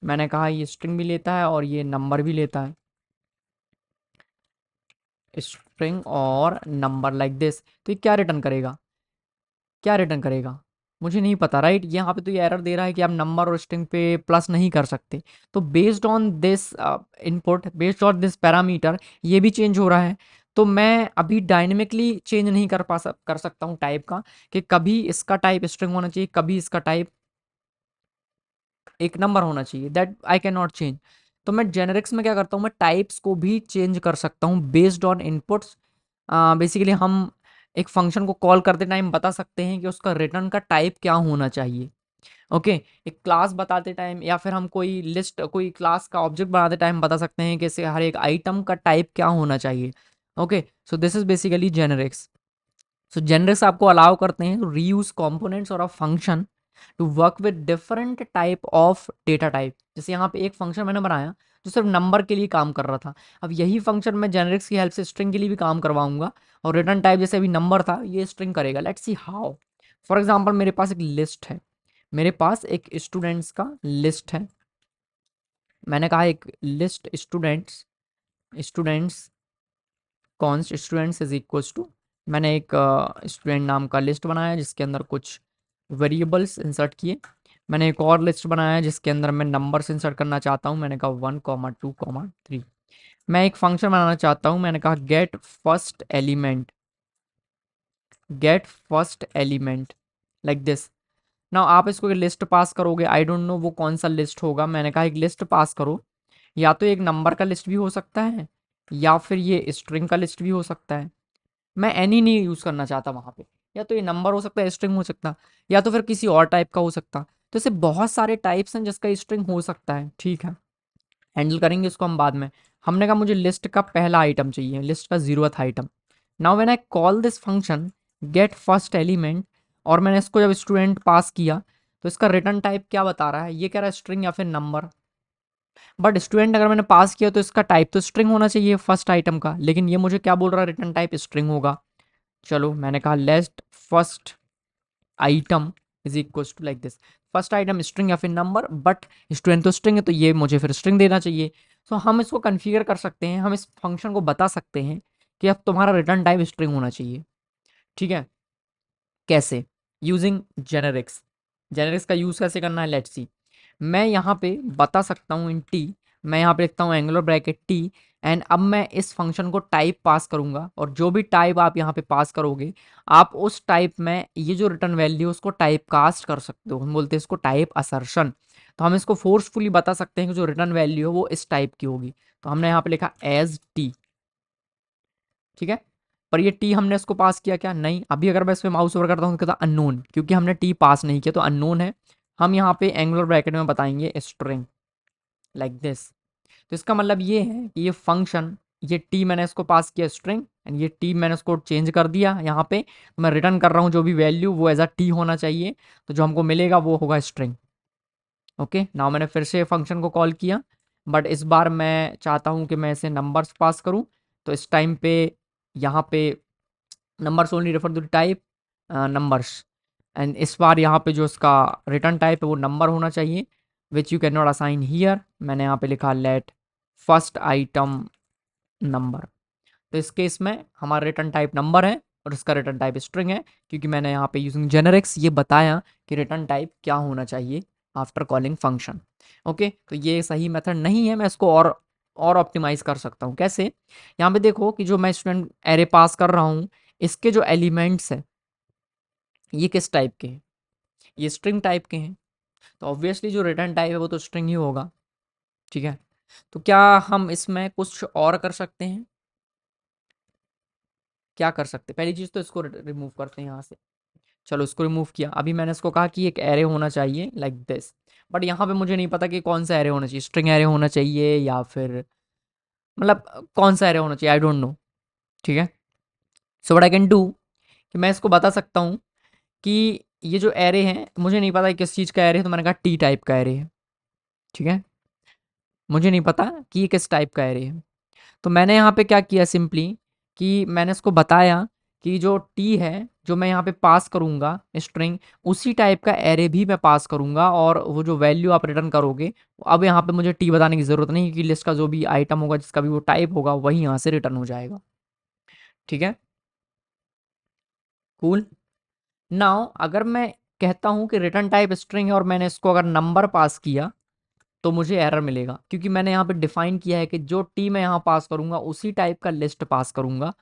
मैंने कहा ये स्ट्रिंग भी लेता है और ये नंबर भी लेता है, स्ट्रिंग और नंबर लाइक दिस। तो ये क्या रिटर्न करेगा, क्या रिटर्न करेगा मुझे नहीं पता, राइट। यहाँ पे तो ये एरर दे रहा है कि आप नंबर और स्ट्रिंग पे प्लस नहीं कर सकते। तो based on this input, based on this parameter, ये भी चेंज हो रहा है। तो मैं अभी डायनेमिकली चेंज नहीं कर सकता हूँ टाइप का, कि कभी इसका टाइप स्ट्रिंग होना चाहिए, कभी इसका टाइप एक नंबर होना चाहिए, that I can not change. तो मैं जेनेरिक्स में क्या करता हूँ, मैं टाइप्स को भी चेंज कर सकता हूँ बेस्ड ऑन इनपुट्स। बेसिकली हम एक फंक्शन को कॉल करते टाइम बता सकते हैं कि उसका रिटर्न का टाइप क्या होना चाहिए। ओके, एक क्लास बताते टाइम या फिर हम कोई लिस्ट, कोई क्लास का ऑब्जेक्ट बनाते टाइम बता सकते हैं कि इसे हर एक आइटम का टाइप क्या होना चाहिए। Okay, so this is basically generics. So generics आपको अलाउ करते हैं रीयूज कंपोनेंट्स और a function to work with different type of data type. जैसे यहाँ पे एक फंक्शन मैंने बनाया जो सिर्फ नंबर के लिए काम कर रहा था, अब यही फंक्शन मैं जेनरिक्स की हेल्प से स्ट्रिंग के लिए भी काम करवाऊंगा, और रिटर्न टाइप जैसे अभी नंबर था ये स्ट्रिंग करेगा। Let's see how. For example मेरे पास एक लिस्ट है, मेरे पास एक स्टूडेंट्स का लिस्ट है। मैंने कहा एक list students, students const students is equals to, मैंने एक स्टूडेंट नाम का लिस्ट बनाया जिसके अंदर कुछ वेरिएबल्स इंसर्ट किए। मैंने एक और लिस्ट बनाया जिसके अंदर मैं नंबर्स इंसर्ट करना चाहता हूँ, मैंने कहा 1, 2, 3। मैं एक फंक्शन बनाना चाहता हूँ, मैंने कहा get first element like this. Now आप इसको लिस्ट पास करोगे, आई डोंट नो वो कौन सा लिस्ट होगा, मैंने कहा एक लिस्ट पास करो, या तो एक नंबर का लिस्ट भी हो सकता है या फिर ये स्ट्रिंग का लिस्ट भी हो सकता है। मैं एनी नहीं यूज़ करना चाहता वहाँ पे, या तो ये नंबर हो सकता है, स्ट्रिंग हो सकता, या तो फिर किसी और टाइप का हो सकता। तो ऐसे बहुत सारे टाइप्स हैं जिसका स्ट्रिंग हो सकता है, ठीक है, हैंडल करेंगे इसको हम बाद में। हमने कहा मुझे लिस्ट का पहला आइटम चाहिए, लिस्ट का 0th item. Now when I call this function get first element, और मैंने इसको जब स्टूडेंट पास किया तो इसका रिटर्न टाइप क्या बता रहा है, ये कह रहा है स्ट्रिंग या फिर नंबर। बट स्टूडेंट अगर मैंने पास किया तो इसका टाइप तो स्ट्रिंग होना चाहिए फर्स्ट आइटम का, लेकिन ये मुझे क्या बोल रहा है, रिटर्न टाइप स्ट्रिंग होगा। चलो मैंने कहा लेस्ट first item is equal to like this, first item string या फिर नंबर, बट स्टूडेंट तो स्ट्रिंग है तो ये मुझे फिर स्ट्रिंग देना चाहिए। सो हम इसको कन्फिगर कर सकते हैं, हम इस फंक्शन को बता सकते हैं कि अब तुम्हारा रिटर्न टाइप स्ट्रिंग होना चाहिए। ठीक है, कैसे, यूजिंग जेनेरिक्स। जेनेरिक्स का यूज़ कैसे करना है, लेट्स सी। मैं यहाँ पे बता सकता हूँ इन टी, मैं यहाँ पे लिखता हूँ एंगुलर ब्रैकेट टी, एंड अब मैं इस फंक्शन को टाइप पास करूंगा, और जो भी टाइप आप यहाँ पे पास करोगे आप उस टाइप में ये जो रिटर्न वैल्यू उसको टाइप कास्ट कर सकते हो। हम बोलते हैं इसको टाइप असर्शन। तो हम इसको फोर्सफुली बता सकते हैं कि जो रिटर्न वैल्यू है वो इस टाइप की होगी। तो हमने यहाँ पे लिखा एज टी, ठीक है। पर ये टी हमने इसको पास किया क्या? नहीं। अभी अगर मैं इस पे माउस ओवर करता हूँ तो कहता अननोन, क्योंकि हमने टी पास नहीं किया तो अननोन है। हम यहाँ पे एंगुलर ब्रैकेट में बताएंगे स्ट्रिंग लाइक दिस। तो इसका मतलब ये है कि ये फंक्शन, ये टी मैंने इसको पास किया स्ट्रिंग, एंड ये टी मैंने उसको चेंज कर दिया यहाँ पे। तो मैं रिटर्न कर रहा हूँ जो भी वैल्यू वो एज अ टी होना चाहिए। तो जो हमको मिलेगा वो होगा स्ट्रिंग। ओके, नाउ मैंने फिर से फंक्शन को कॉल किया, बट इस बार मैं चाहता हूँ कि मैं इसे नंबर्स पास करूँ। तो इस टाइम पे यहाँ पे numbers only refer to type numbers, and इस बार यहाँ पे जो इसका रिटर्न टाइप है वो नंबर होना चाहिए, which you can not assign here. मैंने यहाँ पे लिखा लेट फर्स्ट आइटम नंबर। तो इस केस में हमारा रिटर्न टाइप नंबर है और इसका रिटर्न टाइप स्ट्रिंग है, क्योंकि मैंने यहाँ पे यूजिंग जेनेरिक्स ये बताया कि रिटर्न टाइप क्या होना चाहिए आफ्टर कॉलिंग फंक्शन। ओके, तो ये सही मेथड नहीं है, मैं इसको और ऑप्टिमाइज कर सकता हूँ। कैसे? यहाँ पे देखो कि जो मैं स्टूडेंट एरे पास कर रहा हूँ इसके जो एलिमेंट्स है ये किस टाइप के हैं? ये स्ट्रिंग टाइप के हैं। तो ऑब्वियसली जो रिटर्न टाइप है वो तो स्ट्रिंग ही होगा, ठीक है। तो क्या हम इसमें कुछ और कर सकते हैं? क्या कर सकते हैं? पहली चीज़ तो इसको रिमूव करते हैं यहाँ से। चलो इसको रिमूव किया। अभी मैंने इसको कहा कि एक एरे होना चाहिए लाइक दिस, बट यहाँ पे मुझे नहीं पता कि कौन सा एरे होना चाहिए, स्ट्रिंग एरे होना चाहिए या फिर मतलब कौन सा एरे होना चाहिए, आई डोंट नो, ठीक है। So what I can do कि मैं इसको बता सकता हूँ कि ये जो एरे है मुझे नहीं पता किस चीज़ का एरे है, तो मैंने कहा टी टाइप का एरे है, ठीक है। मुझे नहीं पता कि ये किस टाइप का एरे है। तो मैंने यहाँ पे क्या किया सिंपली कि मैंने इसको बताया कि जो टी है जो मैं यहाँ पे पास करूँगा स्ट्रिंग, उसी टाइप का एरे भी मैं पास करूँगा, और वो जो वैल्यू आप रिटर्न करोगे अब यहाँ पे मुझे टी बताने की ज़रूरत नहीं, क्योंकि लिस्ट का जो भी आइटम होगा जिसका भी वो टाइप होगा वही यहाँ से रिटर्न हो जाएगा, ठीक है। कूल। नाउ अगर मैं कहता हूँ कि रिटर्न टाइप स्ट्रिंग है और मैंने इसको अगर नंबर पास किया तो मुझे एरर मिलेगा, क्योंकि मैंने यहाँ पे डिफाइन किया है कि जो टी मैं यहाँ पास करूँगा उसी टाइप का लिस्ट पास करूँगा।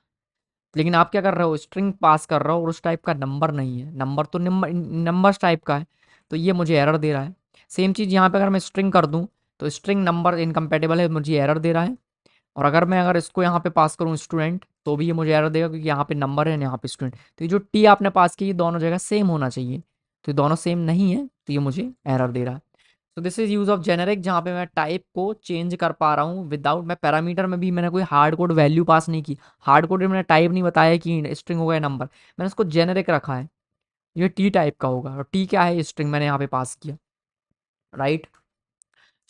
लेकिन आप क्या कर रहे हो, स्ट्रिंग पास कर रहे हो और उस टाइप का नंबर नहीं है, नंबर तो नंबर्स टाइप का है, तो ये मुझे एरर दे रहा है। सेम चीज़ यहाँ पे अगर मैं स्ट्रिंग कर दूँ तो स्ट्रिंग नंबर इनकम्पेटेबल है, मुझे एरर दे रहा है। और अगर इसको यहाँ पे पास करूँ स्टूडेंट तो भी ये मुझे एरर देगा, क्योंकि यहाँ पे नंबर है यहाँ पे स्टूडेंट। तो ये जो टी आपने पास की ये दोनों जगह सेम होना चाहिए, तो ये दोनों सेम नहीं है, तो ये मुझे एरर दे रहा है। तो this is use of generic, जहाँ पे मैं टाइप को चेंज कर पा रहा हूँ विदाउट, मैं पैरामीटर में भी मैंने कोई हार्ड कोड वैल्यू पास नहीं की, हार्ड कोड में मैंने टाइप नहीं बताया कि स्ट्रिंग होगा या नंबर, मैंने उसको जेनेरिक रखा है, ये टी टाइप का होगा, और टी क्या है, स्ट्रिंग मैंने यहाँ पे पास किया, राइट।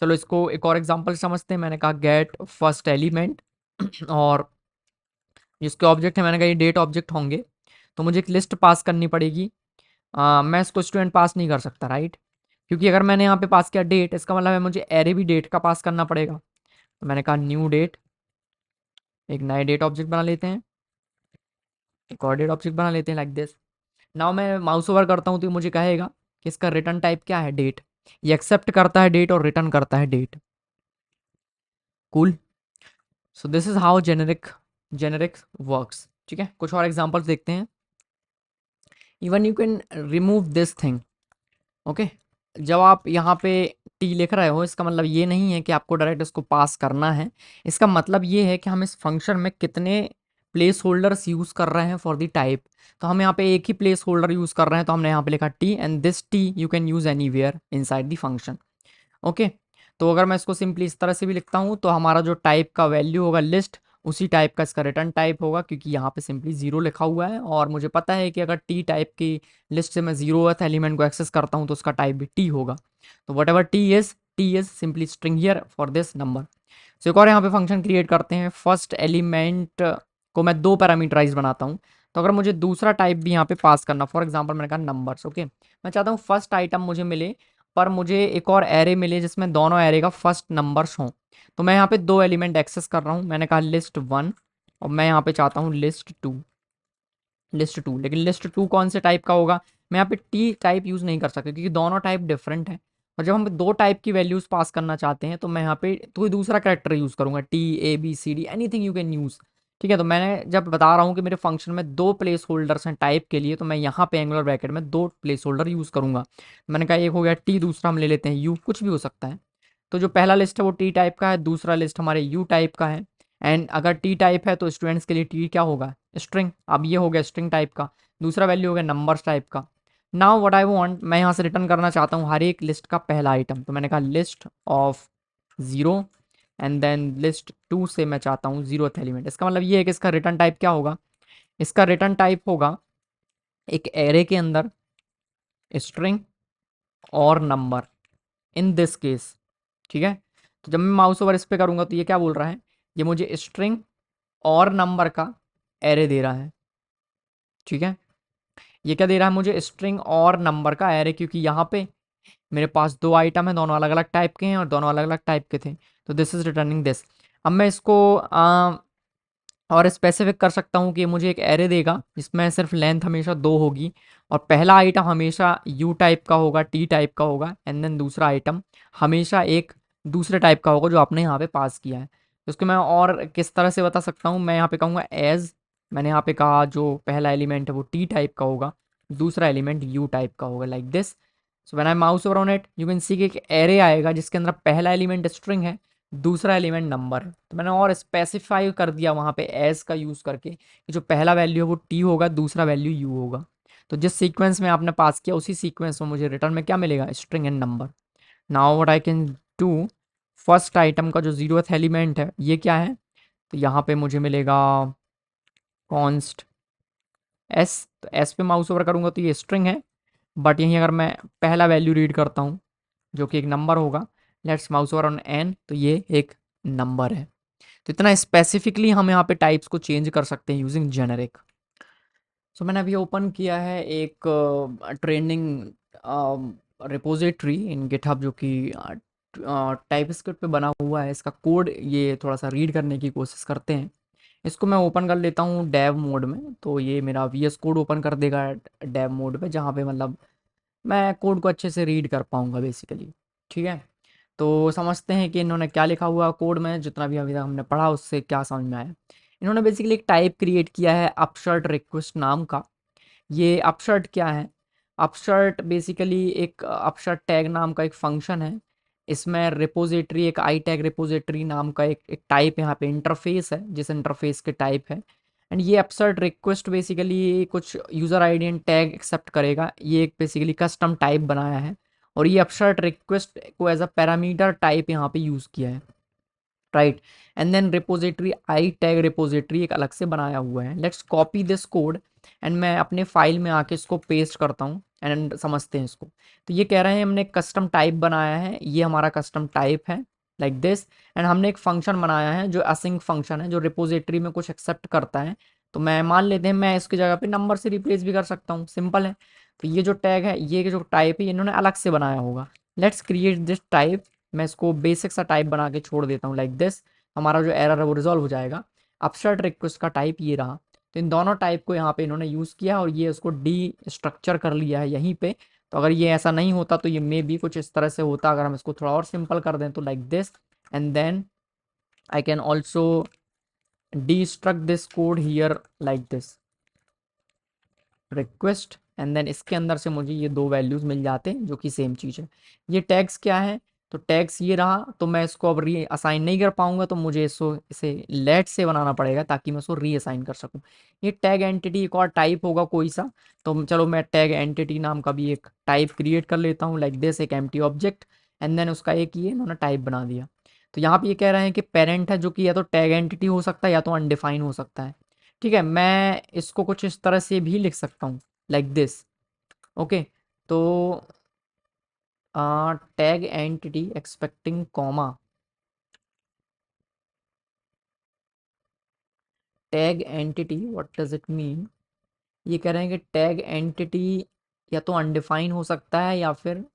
चलो इसको एक और एग्जांपल समझते हैं। मैंने कहा गेट फर्स्ट एलिमेंट और जिसके ऑब्जेक्ट है मैंने कहा ये डेट ऑब्जेक्ट होंगे, तो मुझे एक लिस्ट पास करनी पड़ेगी। मैं इसको स्टूडेंट पास नहीं कर सकता, राइट, क्योंकि अगर मैंने यहाँ पे पास किया डेट, इसका मतलब है मुझे एरे भी डेट का पास करना पड़ेगा। तो मैंने कहा न्यू डेट, एक नए डेट ऑब्जेक्ट बना लेते हैं, एक और डेट ऑब्जेक्ट बना लेते हैं लाइक दिस। नाउ मैं माउस ओवर करता हूँ तो ये मुझे कहेगा कि इसका रिटर्न टाइप क्या है, डेट। ये एक्सेप्ट करता है डेट और रिटर्न करता है date. Cool. So this is how generic works, ठीक है। कुछ और एग्जांपल्स देखते हैं। Even you can remove this thing, okay. जब आप यहाँ पे टी लिख रहे हो इसका मतलब ये नहीं है कि आपको डायरेक्ट इसको पास करना है, इसका मतलब ये है कि हम इस फंक्शन में कितने प्लेस होल्डर्स यूज़ कर रहे हैं फॉर द टाइप। तो हम यहाँ पे एक ही प्लेस होल्डर यूज़ कर रहे हैं, तो हमने यहाँ पे लिखा T, and this T you can use anywhere inside the function, okay. तो अगर मैं इसको सिंपली इस तरह से भी लिखता हूँ तो हमारा जो टाइप का वैल्यू होगा लिस्ट, उसी टाइप का इसका रिटर्न टाइप होगा, क्योंकि यहाँ पे सिंपली जीरो लिखा हुआ है, और मुझे पता है कि अगर टी टाइप की लिस्ट से मैं जीरोथ एलिमेंट को एक्सेस करता हूँ तो उसका टाइप भी टी होगा। तो whatever T is simply string here for this number. So एक और यहाँ पे फंक्शन क्रिएट करते हैं। फर्स्ट एलिमेंट को मैं दो पैरामीटराइज बनाता हूँ, तो अगर मुझे दूसरा टाइप भी यहाँ पे पास करना, फॉर एग्जाम्पल मैंने कहा नंबर्स, ओके। मैं चाहता हूँ फर्स्ट आइटम मुझे मिले पर मुझे एक और एरे मिले जिसमें दोनों एरे का फर्स्ट नंबर्स हों। तो मैं यहाँ पे दो एलिमेंट एक्सेस कर रहा हूँ, मैंने कहा लिस्ट वन, और मैं यहाँ पे चाहता हूँ लिस्ट टू। लेकिन लिस्ट टू कौन से टाइप का होगा? मैं यहाँ पे टी टाइप यूज़ नहीं कर सकता, क्योंकि दोनों टाइप डिफरेंट है। और जब हम दो टाइप की वैल्यूज पास करना चाहते हैं तो मैं यहाँ पे कोई दूसरा कैरेक्टर यूज़ करूँगा, TABCD anything you can use. ठीक है, तो मैंने जब बता रहा हूँ कि मेरे फंक्शन में दो प्लेस होल्डर्स हैं टाइप के लिए, तो मैं यहाँ पे एंगुलर ब्रैकेट में दो प्लेस होल्डर यूज़ करूँगा। मैंने कहा एक हो गया T, दूसरा हम ले लेते हैं U, कुछ भी हो सकता है। तो जो पहला लिस्ट है वो T टाइप का है, दूसरा लिस्ट हमारे U टाइप का है। एंड अगर T टाइप है तो स्टूडेंट्स के लिए T क्या होगा, स्ट्रिंग। अब ये हो गया स्ट्रिंग टाइप का, दूसरा वैल्यू हो गया नंबर्स टाइप का। नाउ व्हाट आई वांट, मैं यहाँ से रिटर्न करना चाहता हूँ हर एक लिस्ट का पहला आइटम, तो मैंने कहा list of 0 and then list 2 से मैं चाहता हूँ 0th एलिमेंट। इसका मतलब ये है कि इसका रिटर्न टाइप क्या होगा, इसका रिटर्न टाइप होगा एक एरे के अंदर स्ट्रिंग और नंबर इन दिस केस। ठीक है, तो जब मैं माउस ओवर इस पे करूँगा तो ये क्या बोल रहा है, ये मुझे स्ट्रिंग और नंबर का एरे दे रहा है। ठीक है, ये क्या दे रहा है मुझे, स्ट्रिंग और नंबर का एरे, क्योंकि यहाँ पे मेरे पास दो आइटम है, दोनों अलग अलग टाइप के हैं और दोनों अलग अलग टाइप के थे, तो दिस इज रिटर्निंग दिस। अब मैं इसको और स्पेसिफिक कर सकता हूँ कि मुझे एक एरे देगा जिसमें सिर्फ लेंथ हमेशा 2 होगी और पहला आइटम हमेशा यू टाइप का होगा, टी टाइप का होगा, एंड देन दूसरा आइटम हमेशा एक दूसरे टाइप का होगा जो आपने यहाँ पे पास किया है। तो इसको मैं और किस तरह से बता सकता हूँ, मैं यहाँ पे कहूँगा एज, मैंने यहाँ पे कहा जो पहला एलिमेंट है वो टी टाइप का होगा, दूसरा एलिमेंट यू टाइप का होगा, like this. So when I mouse over on it you can see कि एक एरे आएगा जिसके अंदर पहला एलिमेंट स्ट्रिंग है, दूसरा एलिमेंट नंबर है। तो मैंने और स्पेसिफाई कर दिया वहाँ पे एज का यूज़ करके कि जो पहला वैल्यू है वो टी होगा, दूसरा वैल्यू यू होगा। तो जिस सीक्वेंस में आपने पास किया उसी सीक्वेंस में मुझे रिटर्न में क्या मिलेगा, string and number. Now what I can do, first item का जो 0th एलिमेंट है ये क्या है, तो यहाँ पे मुझे मिलेगा कॉन्स्ट एस। तो एस पे माउस ओवर करूँगा तो ये स्ट्रिंग है, बट यहीं अगर मैं पहला वैल्यू रीड करता हूँ जो कि एक नंबर होगा, let's mouse over on an, तो ये एक नंबर है। तो इतना स्पेसिफिकली हम यहाँ पे टाइप्स को चेंज कर सकते हैं यूजिंग जेनेरिक। सो मैंने अभी ओपन किया है एक ट्रेंडिंग रिपोजिटरी इन गिटहब जो कि टाइप स्क्रिप्ट पे बना हुआ है। इसका कोड ये थोड़ा सा रीड करने की कोशिश करते हैं। इसको मैं ओपन कर लेता हूँ डेव मोड में, तो ये मेरा VS कोड ओपन कर देगा डेव मोड पे, जहाँ पे मतलब मैं कोड को अच्छे से रीड कर पाऊँगा बेसिकली। ठीक है, तो समझते हैं कि इन्होंने क्या लिखा हुआ कोड में, जितना भी अभी तक हमने पढ़ा उससे क्या समझ में आया। इन्होंने बेसिकली एक टाइप क्रिएट किया है अपशर्ट रिक्वेस्ट नाम का। ये अपशर्ट क्या है, अपशर्ट बेसिकली एक अपशर्ट टैग नाम का एक फंक्शन है। इसमें रिपोजिटरी, एक आई टैग रिपोजिटरी नाम का एक टाइप यहाँ पे इंटरफेस है, जिस इंटरफेस के टाइप है। एंड ये अपसर्ट रिक्वेस्ट बेसिकली कुछ user ID and tag accept करेगा, ये एक बेसिकली कस्टम टाइप बनाया है। और ये अपसर्ट रिक्वेस्ट को एज अ पैरामीटर टाइप यहाँ पे यूज़ किया है, right. And then repository I tag repository एक अलग से बनाया हुआ है। Let's copy this code and मैं अपने फाइल में आके इसको पेस्ट करता हूँ एंड समझते हैं इसको। तो ये कह रहे हैं हमने कस्टम टाइप बनाया है, ये हमारा कस्टम टाइप है लाइक दिस। एंड हमने एक फंक्शन बनाया है जो असिंक फंक्शन है, जो रिपोजिटरी में कुछ एक्सेप्ट करता है। तो मैं मान लेते हैं मैं इसकी जगह पे नंबर से रिप्लेस भी कर सकता हूँ, सिंपल है। तो ये जो टैग है, ये जो टाइप है, ये इन्होंने अलग से बनाया होगा। लेट्स क्रिएट दिस टाइप, मैं इसको बेसिक सा टाइप बना के छोड़ देता हूँ लाइक दिस। हमारा जो एरर है वो रिजॉल्व हो जाएगा। अपसर्ट रिक्वेस्ट का टाइप ये रहा। तो इन दोनों टाइप को यहाँ पे इन्होंने यूज़ किया और ये उसको डी स्ट्रक्चर कर लिया है यहीं पे। तो अगर ये ऐसा नहीं होता तो ये मे बी कुछ इस तरह से होता, अगर हम इसको थोड़ा और सिंपल कर दें तो like this. And then I can also destruct this code here like this request. And then इसके अंदर से मुझे ये दो वैल्यूज मिल जाते हैं जो कि सेम चीज़ है। ये टैग्स क्या है, तो टैग्स ये रहा। तो मैं इसको अब री असाइन नहीं कर पाऊंगा, तो मुझे इसको इसे लेट से बनाना पड़ेगा ताकि मैं इसको री असाइन कर सकूं। ये टैग एंटिटी एक और टाइप होगा कोई सा, तो चलो मैं टैग एंटिटी नाम का भी एक टाइप क्रिएट कर लेता हूँ लाइक दिस, एक एम्प्टी ऑब्जेक्ट। एंड देन उसका एक ये इन्होंने टाइप बना दिया। तो यहाँ पे ये कह रहे हैं कि पेरेंट है जो कि या तो टैग एंटिटी हो सकता है या तो अनडिफाइन हो सकता है। ठीक है, मैं इसको कुछ इस तरह से भी लिख सकता हूँ लाइक दिस। ओके, तो tag entity expecting comma, tag entity what does it mean. ये कह रहे हैं कि टैग एंटिटी या तो अनडिफाइन हो सकता है या फिर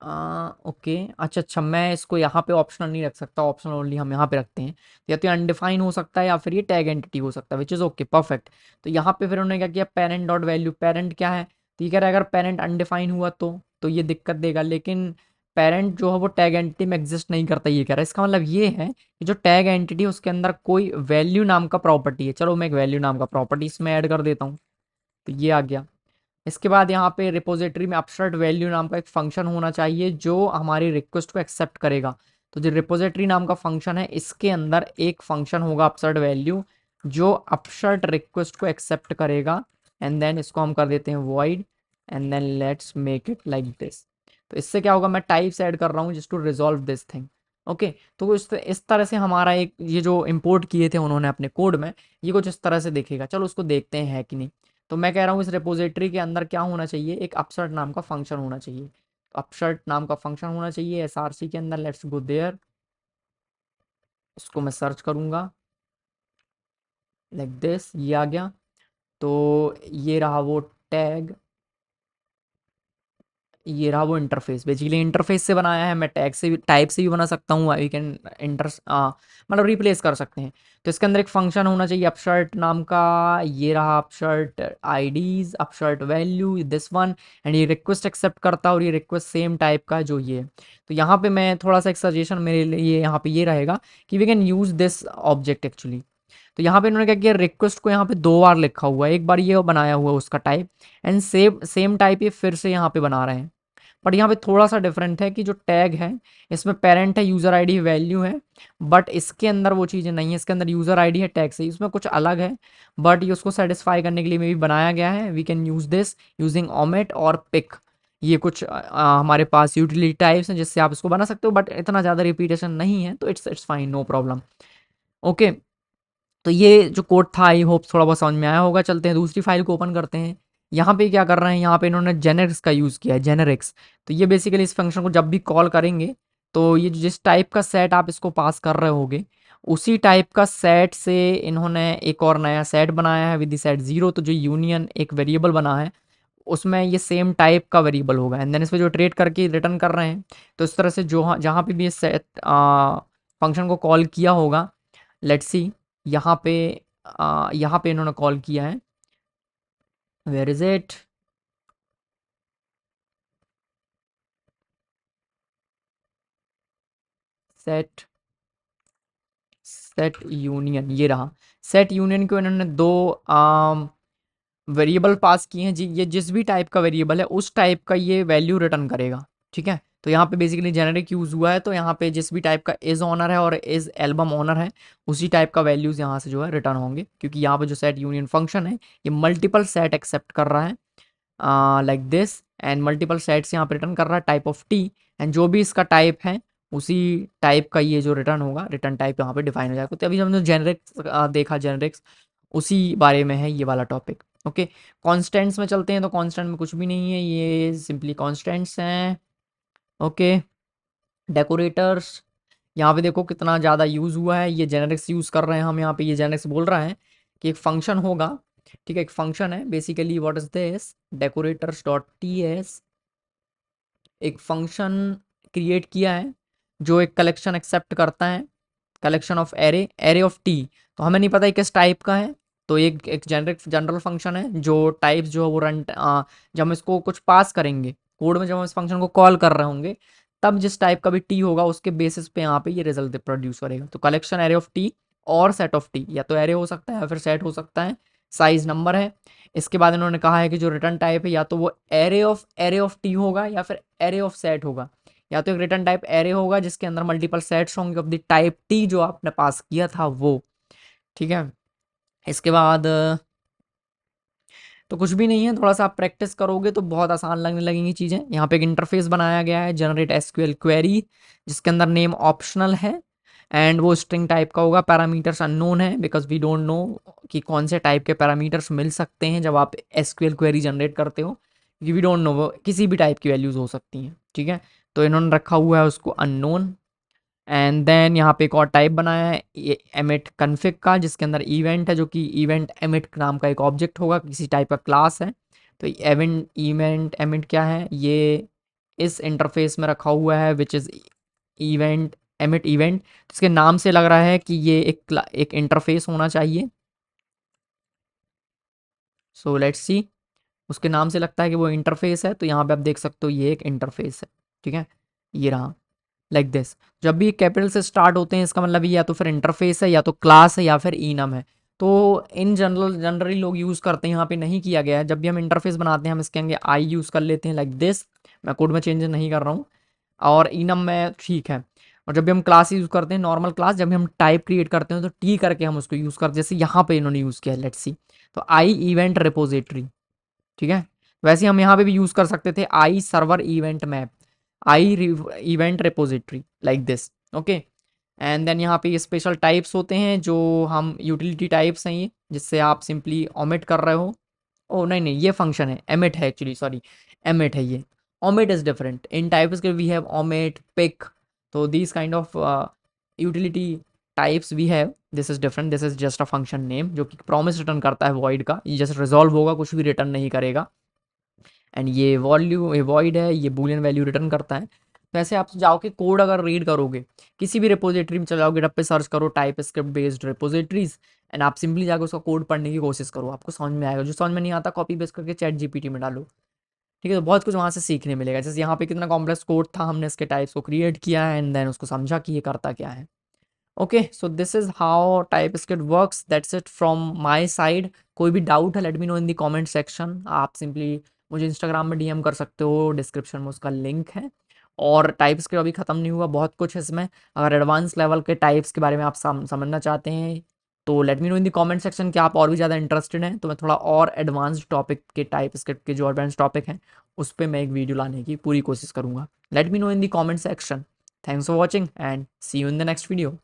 ओके, अच्छा अच्छा, मैं इसको यहाँ पे ऑप्शनल नहीं रख सकता, ऑप्शनल ओनली हम यहाँ पे रखते हैं। या तो अनडिफाइन हो सकता है या फिर ये टैग एंटिटी हो सकता है, विच इज़ ओके परफेक्ट। तो यहाँ पे फिर उन्होंने क्या किया, पेरेंट डॉट वैल्यू, पेरेंट क्या है, तो ये कह रहा है अगर पेरेंट अनडिफाइन हुआ तो तो ये दिक्कत देगा, लेकिन पेरेंट जो है वो टैग एंटिटी में एग्जिस्ट नहीं करता, ये कह रहा है। इसका मतलब ये है कि जो टैग एंटिटी है उसके अंदर कोई वैल्यू नाम का प्रॉपर्टी है। चलो मैं एक वैल्यू नाम का प्रॉपर्टी इसमें ऐड कर देता हूँ, तो ये आ गया। इसके बाद यहाँ पे रिपोजिटरी में अपसर्ट वैल्यू नाम का एक फंक्शन होना चाहिए जो हमारी रिक्वेस्ट को एक्सेप्ट करेगा। तो जो रिपोजिटरी नाम का फंक्शन है इसके अंदर एक फंक्शन होगा अपसर्ट वैल्यू जो अपसर्ट रिक्वेस्ट को एक्सेप्ट करेगा। एंड देन इसको हम कर देते हैं void, and then let's make it like this. तो इससे क्या होगा, मैं टाइप्स ऐड कर रहा हूँ just to resolve this thing. Okay, तो इस तरह से हमारा एक ये जो इंपोर्ट किए थे उन्होंने अपने कोड में, ये कुछ इस तरह से दिखेगा। चलो उसको देखते हैं है कि नहीं। तो मैं कह रहा हूँ इस रिपोजिटरी के अंदर क्या होना चाहिए, एक अपसर्ट नाम का फंक्शन होना चाहिए। तो अपसर्ट नाम का फंक्शन होना चाहिए एसआरसी के अंदर। लेट्स गो देयर, उसको मैं सर्च करूँगा लाइक दिस, ये आ गया। तो ये रहा वो टैग, ये रहा वो इंटरफेस। बेसिकली इंटरफेस से बनाया है, मैं टैग से भी टाइप से भी बना सकता हूँ। आई कैन इंटर मतलब रिप्लेस कर सकते हैं। तो इसके अंदर एक फंक्शन होना चाहिए अपशर्ट नाम का। ये रहा upsert IDs, upsert value this one, and ये रिक्वेस्ट एक्सेप्ट करता है और ये रिक्वेस्ट सेम टाइप का जो ये है। तो यहाँ पे मैं थोड़ा सा एक सजेशन मेरे लिए यहाँ पे ये रहेगा कि we can use this object actually. तो यहाँ पे इन्होंने क्या किया, रिक्वेस्ट को यहाँ पे दो बार लिखा हुआ है, एक बार ये बनाया हुआ है उसका टाइप, एंड सेम टाइप ये फिर से यहाँ पे बना रहे हैं। बट यहाँ पे थोड़ा सा डिफरेंट है कि जो टैग है इसमें पेरेंट है, यूज़र आईडी वैल्यू है, बट इसके अंदर वो चीज़ें नहीं है। इसके अंदर यूज़र आईडी है, टैग से इसमें कुछ अलग है, बट ये उसको सेटिस्फाई करने के लिए में भी बनाया गया है। We can use this using omit और पिक। ये कुछ हमारे पास यूटिलिटी टाइप्स हैं जिससे आप इसको बना सकते हो, बट इतना ज़्यादा रिपीटेशन नहीं है, तो it's fine, no problem. Okay, तो ये जो कोड था आई होप थोड़ा बहुत समझ में आया होगा। चलते हैं दूसरी फाइल को ओपन करते हैं। यहाँ पे क्या कर रहे हैं, यहाँ पे इन्होंने जेनेरिक्स का यूज़ किया है, जेनेरिक्स। तो ये बेसिकली इस फंक्शन को जब भी कॉल करेंगे तो ये जिस टाइप का सेट आप इसको पास कर रहे होगे उसी टाइप का सेट से इन्होंने एक और नया सेट बनाया है विद द सेट जीरो। तो जो यूनियन एक वेरिएबल बना है उसमें ये सेम टाइप का वेरिएबल होगा, एंड देन इस पे जो ट्रेड करके रिटर्न कर रहे हैं। तो इस तरह से जो जहाँ पे भी ये सेट फंक्शन को कॉल किया होगा, लेट्स सी यहाँ पे इन्होंने कॉल किया है, where is it, set set union, ये रहा। सेट यूनियन को इन्होंने दो वेरिएबल पास किए हैं जी। ये जिस भी टाइप का वेरिएबल है उस टाइप का ये वैल्यू रिटर्न करेगा, ठीक है। तो यहाँ पे बेसिकली जेनेरिक यूज़ हुआ है, तो यहाँ पे जिस भी टाइप का इज ऑनर है और इज एल्बम ऑनर है उसी टाइप का वैल्यूज़ यहाँ से जो है रिटर्न होंगे, क्योंकि यहाँ पे जो सेट यूनियन फंक्शन है ये मल्टीपल सेट एक्सेप्ट कर रहा है like this, and multiple sets यहाँ पे रिटर्न कर रहा है टाइप ऑफ टी, एंड जो भी इसका टाइप है उसी टाइप का ये जो रिटर्न होगा, रिटर्न टाइप यहाँ पे डिफाइन हो जाएगा। तो अभी हमने जेनरिक्स देखा, जेनरिक्स उसी बारे में है ये वाला टॉपिक। ओके, कॉन्स्टेंट्स में चलते हैं। तो कॉन्स्टेंट में कुछ भी नहीं है, ये सिंपली कॉन्स्टेंट्स हैं। ओके, डेकोरेटर्स, यहाँ पे देखो कितना ज़्यादा यूज़ हुआ है, ये जेनेरिक्स यूज़ कर रहे हैं हम यहाँ पे। ये जेनेरिक्स बोल रहा है कि एक फंक्शन होगा, ठीक है, एक फंक्शन है basically. What is this, decorators dot T S, एक फंक्शन क्रिएट किया है जो एक कलेक्शन एक्सेप्ट करता है, collection of array, array of T. तो हमें नहीं पता है किस टाइप का है, तो एक एक जेनरिक जनरल फंक्शन है जो टाइप्स जो है वो जब हम इसको कुछ पास करेंगे कोड में, जब हम इस फंक्शन को कॉल कर रहे होंगे तब जिस टाइप का भी टी होगा उसके बेसिस पे यहाँ पे ये रिजल्ट प्रोड्यूस करेगा। तो कलेक्शन एरे ऑफ टी और सेट ऑफ टी, या तो एरे हो सकता है या फिर सेट हो सकता है, साइज नंबर है। इसके बाद इन्होंने कहा है कि जो रिटर्न टाइप है या तो वो एरे ऑफ टी होगा या फिर एरे ऑफ सेट होगा। या तो एक रिटर्न टाइप एरे होगा जिसके अंदर मल्टीपल सेट्स होंगे ऑफ द टाइप टी जो आपने पास किया था वो, ठीक है। इसके बाद तो कुछ भी नहीं है, थोड़ा सा आप प्रैक्टिस करोगे तो बहुत आसान लगने लगेंगी चीज़ें। यहाँ पे एक इंटरफेस बनाया गया है, जनरेट एसक्यूएल क्वेरी, जिसके अंदर नेम ऑप्शनल है एंड वो स्ट्रिंग टाइप का होगा। पैरामीटर्स अननोन है बिकॉज वी डोंट नो कि कौन से टाइप के पैरामीटर्स मिल सकते हैं जब आप एसक्यूएल क्वेरी जनरेट करते हो, क्योंकि वी डोंट नो, वो किसी भी टाइप की वैल्यूज़ हो सकती हैं, ठीक है। तो इन्होंने रखा हुआ है उसको अननोन। एंड देन यहाँ पे एक और टाइप बनाया है एमिट कन्फिग का, जिसके अंदर इवेंट है जो कि इवेंट एमिट नाम का एक ऑब्जेक्ट होगा, किसी टाइप का क्लास है। तो इवेंट एमिट क्या है, ये इस इंटरफेस में रखा हुआ है which is event emit event. इसके नाम से लग रहा है कि ये एक इंटरफेस होना चाहिए। सो लेट्स सी, उसके नाम से लगता है कि वो इंटरफेस है, तो यहाँ पे आप देख सकते हो ये एक इंटरफेस है, ठीक है, ये रहा, लाइक दिस। जब भी कैपिटल से स्टार्ट होते हैं इसका मतलब ये या तो फिर इंटरफेस है, या तो क्लास है, या फिर इनम है। तो इन जनरली लोग यूज़ करते हैं, यहाँ पे नहीं किया गया है। जब भी हम इंटरफेस बनाते हैं हम इसके आगे आई यूज़ कर लेते हैं, लाइक दिस। मैं कोड में चेंज नहीं कर रहा हूँ, और इनम में ठीक है। और जब भी हम क्लास यूज़ करते हैं, नॉर्मल क्लास, जब भी हम टाइप क्रिएट करते हैं तो टी करके हम उसको यूज़ करते हैं, जैसे यहाँ पे इन्होंने यूज़ किया है, लेट्स सी। तो आई इवेंट रिपोजिटरी, ठीक है। वैसे हम यहाँ पे भी यूज़ कर सकते थे I server event map, I event repository, like this, okay. And then यहाँ पे ये स्पेशल टाइप्स होते हैं जो हम यूटिलिटी टाइप्स हैं ये, जिससे आप सिंपली ओमिट कर रहे हो। ओ नहीं नहीं, ये फंक्शन है, एमिट है एक्चुअली, सॉरी, एमिट है ये। Omit is different in types के, we have omit, pick. So these kind of utility types we have, this is different, this is just a function name जो कि प्रॉमिस रिटर्न करता है वॉइड का, ये जस्ट रिजॉल्व होगा, कुछ भी रिटर्न नहीं करेगा। एंड ये वॉल्यू, ये वॉइड है, ये बूलियन वैल्यू रिटर्न करता है। तो ऐसे आप जाओ के कोड अगर रीड करोगे, किसी भी रिपोजिटरी में चले जाओ, गिटहब पे सर्च करो type script based repositories, and आप सिंपली जाकर उसका कोड पढ़ने की कोशिश करो, आपको समझ में आएगा। जो समझ में नहीं आता कॉपी पेस्ट करके चैट जीपीटी में डालो, ठीक है। तो बहुत कुछ वहाँ से सीखने मिलेगा। जैसे यहाँ पे कितना कॉम्प्लेक्स कोड था, हमने इसके टाइप्स को क्रिएट किया एंड देन उसको समझा कि ये करता क्या है। Okay, so this is how type script works, that's it from my side. कोई भी डाउट है let me know in the comment section. आप सिंपली मुझे इंस्टाग्राम में डीएम कर सकते हो, डिस्क्रिप्शन में उसका लिंक है। और टाइप स्क्रिप्ट अभी ख़त्म नहीं हुआ, बहुत कुछ है इसमें। अगर एडवांस लेवल के टाइप्स के बारे में आप समझना चाहते हैं तो late me know in the comment section कि आप और भी ज़्यादा इंटरेस्टेड हैं, तो मैं थोड़ा और एडवांस्ड टॉपिक के, टाइप स्क्रिप्ट के जो एडवांस टॉपिक हैं उस पर मैं एक वीडियो लाने की पूरी कोशिश करूँगा। Let me know in the comment section. Thanks for watching and see you in the next video.